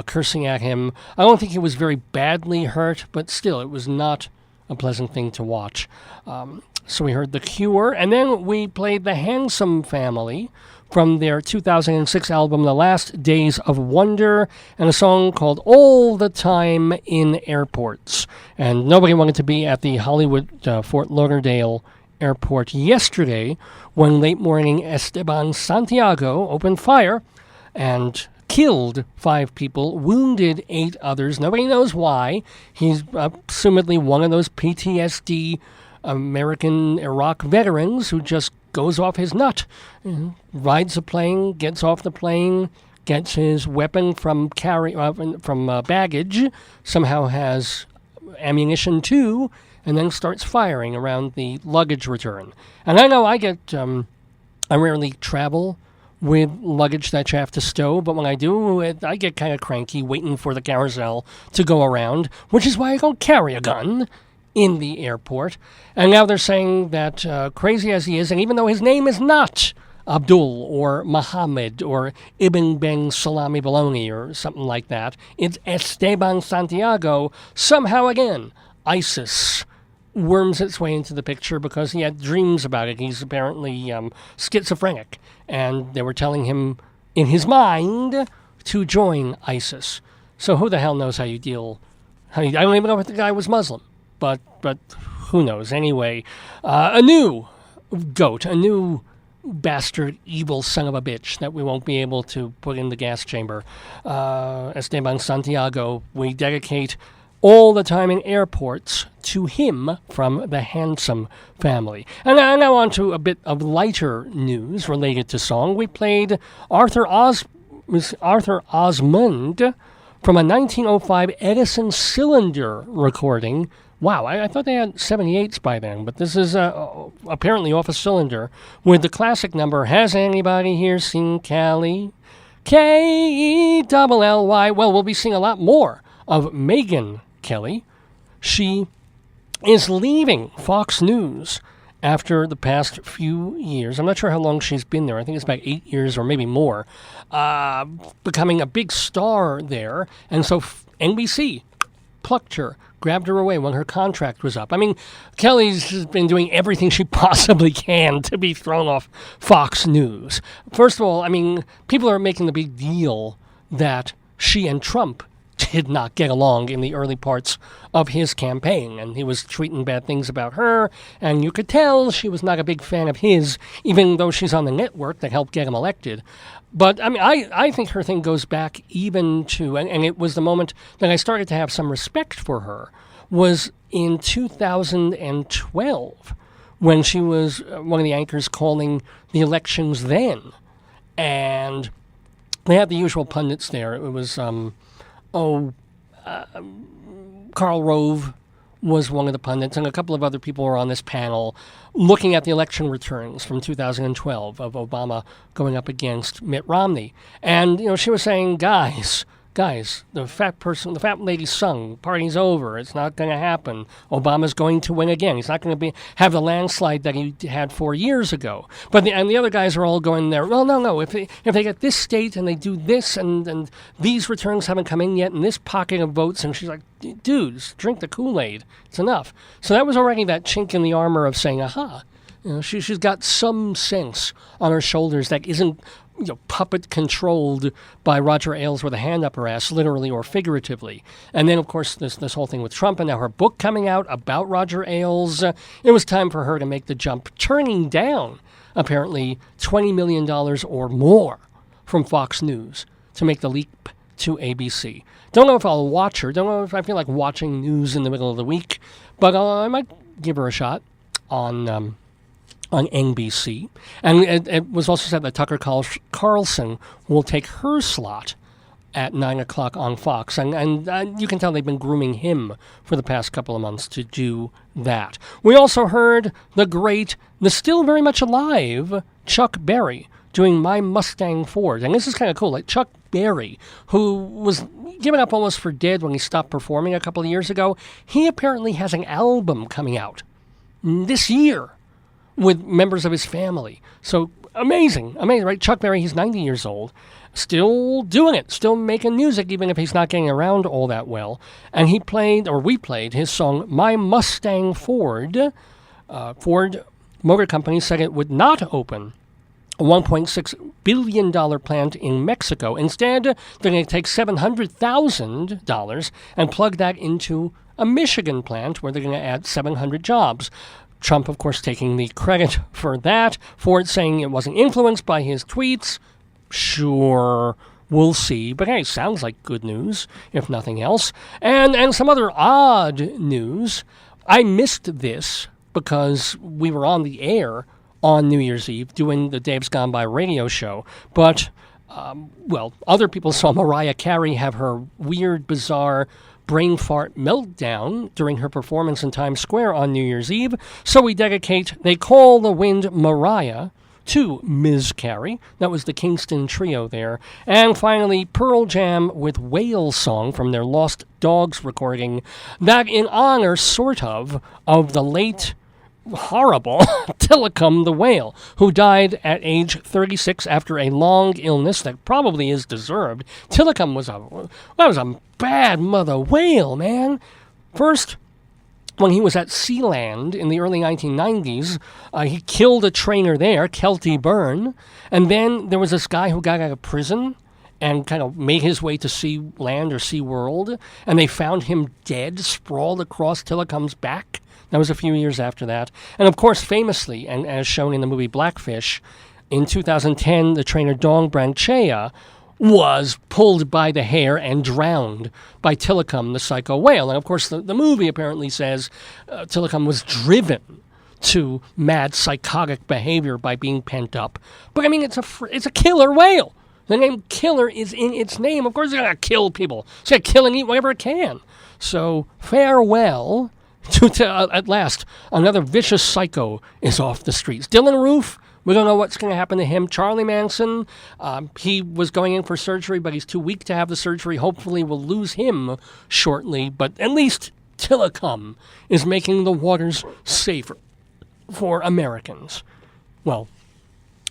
Speaker 9: cursing at him. I don't think he was very badly hurt, but still, it was not a pleasant thing to watch. So we heard The Cure, and then we played the Handsome Family from their 2006 album, The Last Days of Wonder, and a song called All the Time in Airports. And nobody wanted to be at the Hollywood Fort Lauderdale airport yesterday when late morning Esteban Santiago opened fire and killed 5 people, wounded 8 others. Nobody knows why. He's assumedly one of those PTSD American Iraq veterans who just goes off his nut, rides a plane, gets off the plane, gets his weapon from baggage, somehow has ammunition too, and then starts firing around the luggage return. And I know I rarely travel with luggage that you have to stow, but when I do, I get kind of cranky waiting for the carousel to go around, which is why I don't carry a gun in the airport. And now they're saying that crazy as he is, and even though his name is not Abdul or Muhammad or Ibn Ben Salami Baloney or something like that, it's Esteban Santiago, somehow again ISIS worms its way into the picture because he had dreams about it. He's apparently schizophrenic, and they were telling him in his mind to join ISIS. So who the hell knows how you deal? I don't even know if the guy was Muslim. But who knows? Anyway, a new goat, a new bastard, evil son of a bitch that we won't be able to put in the gas chamber. Esteban Santiago, we dedicate All the Time in Airports to him from the Handsome Family. And now on to a bit of lighter news related to song. We played Arthur Osmond from a 1905 Edison cylinder recording. Wow, I thought they had 78s by then, but this is apparently off a cylinder with the classic number, Has Anybody Here Seen Callie? K-E-L-L-Y. Well, we'll be seeing a lot more of Megyn Kelly. She is leaving Fox News after the past few years. I'm not sure how long she's been there. I think it's about 8 years or maybe more, becoming a big star there. And so NBC plucked her, grabbed her away when her contract was up. I mean, Kelly's been doing everything she possibly can to be thrown off Fox News. First of all, I mean, people are making the big deal that she and Trump did not get along in the early parts of his campaign, and he was tweeting bad things about her, and you could tell she was not a big fan of his, even though she's on the network that helped get him elected. But, I mean, I think her thing goes back even to, and it was the moment that I started to have some respect for her, was in 2012, when she was one of the anchors calling the elections then. And they had the usual pundits there. It was, Karl Rove was one of the pundits, and a couple of other people were on this panel looking at the election returns from 2012 of Obama going up against Mitt Romney. And, you know, she was saying, guys, guys, the fat lady sung, party's over, it's not going to happen. Obama's going to win again. He's not going to have the landslide that he had 4 years ago. But the other guys are all going there, well, no, if they get this state and they do this and these returns haven't come in yet and this pocket of votes, and she's like, dudes, drink the Kool-Aid. It's enough. So that was already that chink in the armor of saying, aha, she's got some sense on her shoulders that isn't puppet controlled by Roger Ailes with a hand up her ass, literally or figuratively. And then, of course, this whole thing with Trump and now her book coming out about Roger Ailes. It was time for her to make the jump, turning down, apparently, $20 million or more from Fox News to make the leap to ABC. Don't know if I'll watch her. Don't know if I feel like watching news in the middle of the week, but I might give her a shot on NBC. And it was also said that Tucker Carlson will take her slot at 9 o'clock on Fox. And you can tell they've been grooming him for the past couple of months to do that. We also heard the still very much alive Chuck Berry doing My Mustang Ford. And this is kind of cool. Like Chuck Berry, who was given up almost for dead when he stopped performing a couple of years ago, he apparently has an album coming out this year with members of his family. So amazing, right? Chuck Berry, he's 90 years old, still doing it, still making music, even if he's not getting around all that well. And we played his song, My Mustang Ford. Ford Motor Company said it would not open a $1.6 billion plant in Mexico. Instead, they're going to take $700,000 and plug that into a Michigan plant where they're going to add 700 jobs. Trump, of course, taking the credit for that. Ford saying it wasn't influenced by his tweets. Sure, we'll see. But hey, sounds like good news, if nothing else. And some other odd news. I missed this because we were on the air on New Year's Eve doing the Dave's Gone By radio show. But, other people saw Mariah Carey have her weird, bizarre brain fart meltdown during her performance in Times Square on New Year's Eve. So we dedicate They Call the Wind Mariah to Ms. Carey. That was the Kingston Trio there. And finally, Pearl Jam with Whale Song from their Lost Dogs recording. That in honor, sort of the late horrible Tilikum the whale, who died at age 36 after a long illness that probably is deserved. Tilikum was a bad mother whale, man. First, when he was at Sealand in the early 1990s, he killed a trainer there, Kelty Byrne, and then there was this guy who got out of prison and kind of made his way to Sealand or SeaWorld, and they found him dead, sprawled across Tilikum's back. That was a few years after that. And of course, famously, and as shown in the movie Blackfish, in 2010, the trainer Dong Branchea was pulled by the hair and drowned by Tilikum, the psycho whale. And of course, the movie apparently says Tilikum was driven to mad psychotic behavior by being pent up. But I mean, it's a killer whale. The name killer is in its name. Of course, it's going to kill people. It's going to kill and eat whatever it can. So farewell. At last, another vicious psycho is off the streets. Dylan Roof, we don't know what's going to happen to him. Charlie Manson, he was going in for surgery, but he's too weak to have the surgery. Hopefully we'll lose him shortly, but at least Tilikum is making the waters safer for Americans. Well,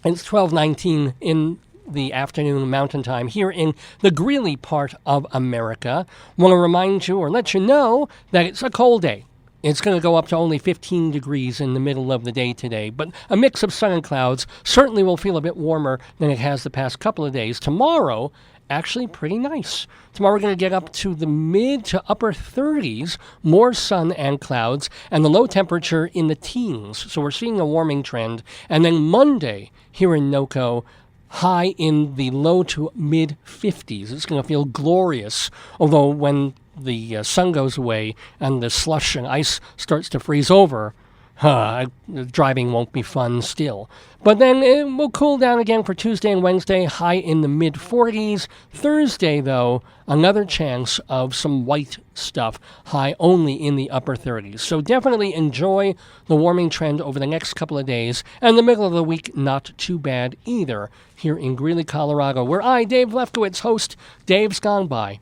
Speaker 9: it's 12:19 in the afternoon mountain time here in the Greeley part of America. Want to remind you or let you know that it's a cold day. It's going to go up to only 15 degrees in the middle of the day today, but a mix of sun and clouds certainly will feel a bit warmer than it has the past couple of days. Tomorrow, actually pretty nice. Tomorrow we're going to get up to the mid to upper 30s, more sun and clouds, and the low temperature in the teens. So we're seeing a warming trend. And then Monday here in NoCo, high in the low to mid 50s. It's going to feel glorious, although when the sun goes away and the slush and ice starts to freeze over, driving won't be fun still. But then it will cool down again for Tuesday and Wednesday, high in the mid-40s. Thursday, though, another chance of some white stuff, high only in the upper 30s. So definitely enjoy the warming trend over the next couple of days. And the middle of the week, not too bad either, here in Greeley, Colorado, where I, Dave Lefkowitz, host Dave's Gone By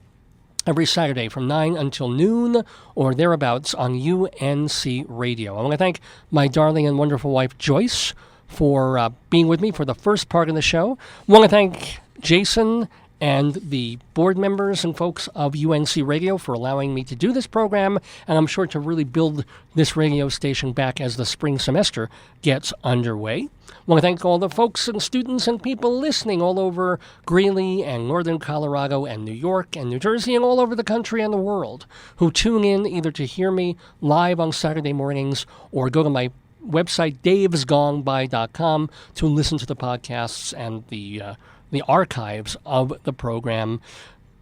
Speaker 9: every Saturday from 9 until noon or thereabouts on UNC Radio. I want to thank my darling and wonderful wife, Joyce, for being with me for the first part of the show. I want to thank Jason and the board members and folks of UNC Radio for allowing me to do this program, and I'm sure to really build this radio station back as the spring semester gets underway. I want to thank all the folks and students and people listening all over Greeley and northern Colorado and New York and New Jersey and all over the country and the world who tune in either to hear me live on Saturday mornings or go to my website, davesgoneby.com, to listen to the podcasts and the archives of the program.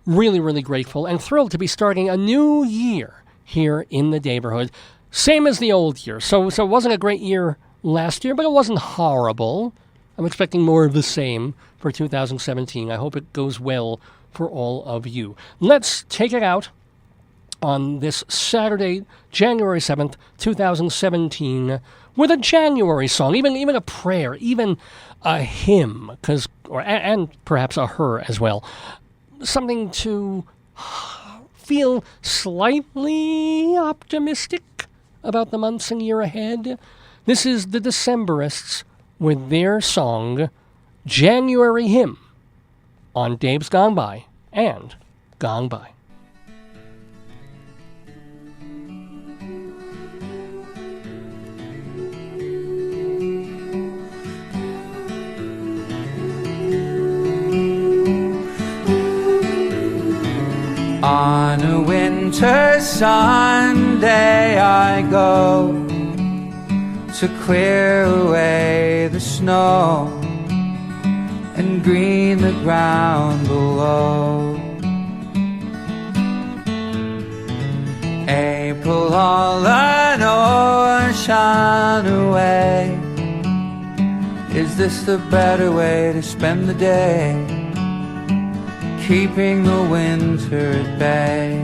Speaker 9: Really, really grateful and thrilled to be starting a new year here in the neighborhood. Same as the old year. So it wasn't a great year last year, but it wasn't horrible. I'm expecting more of the same for 2017. I hope it goes well for all of you. Let's take it out on this Saturday, January 7th, 2017, with a January song, even a prayer, even a hymn, and perhaps a her as well. Something to feel slightly optimistic about the months and year ahead. This is the Decemberists with their song, January Hymn, on Dave's Gone By and Gone By.
Speaker 21: On a winter Sunday I go to clear away the snow and green the ground below. April all an ocean away. Is this the better way to spend the day? Keeping the winter at bay.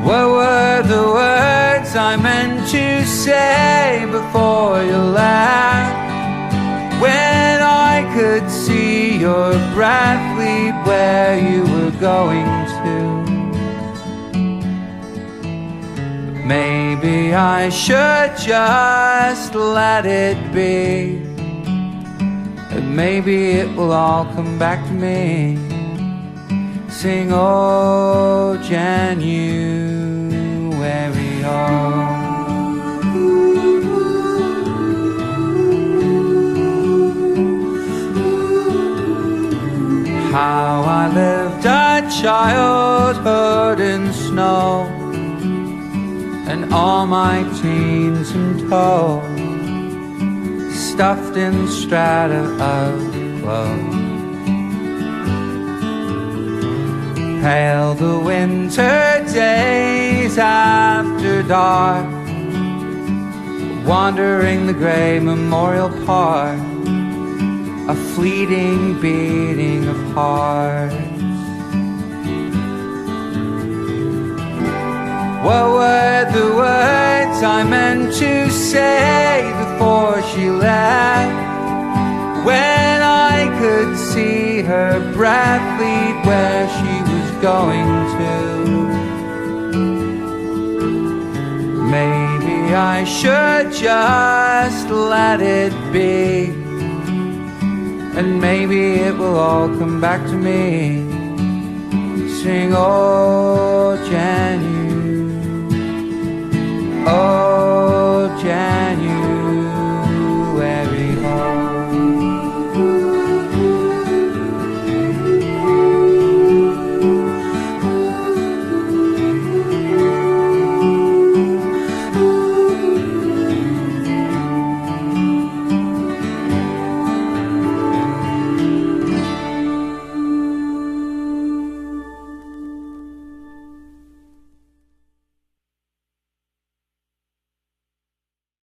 Speaker 21: What were the words I meant to say before you left? When I could see your breath lead where you were going to. Maybe I should just let it be. And maybe it will all come back to me. Sing, oh, January, oh. How I lived a childhood in snow and all my teens in tow, stuffed in strata of clothes. Pale the winter days after dark, wandering the gray Memorial Park, a fleeting beating of hearts. What were the words I meant to say before she left? When I could see her breath lead where she was going to. Maybe I should just let it be. And maybe it will all come back to me. Sing, oh, January, oh.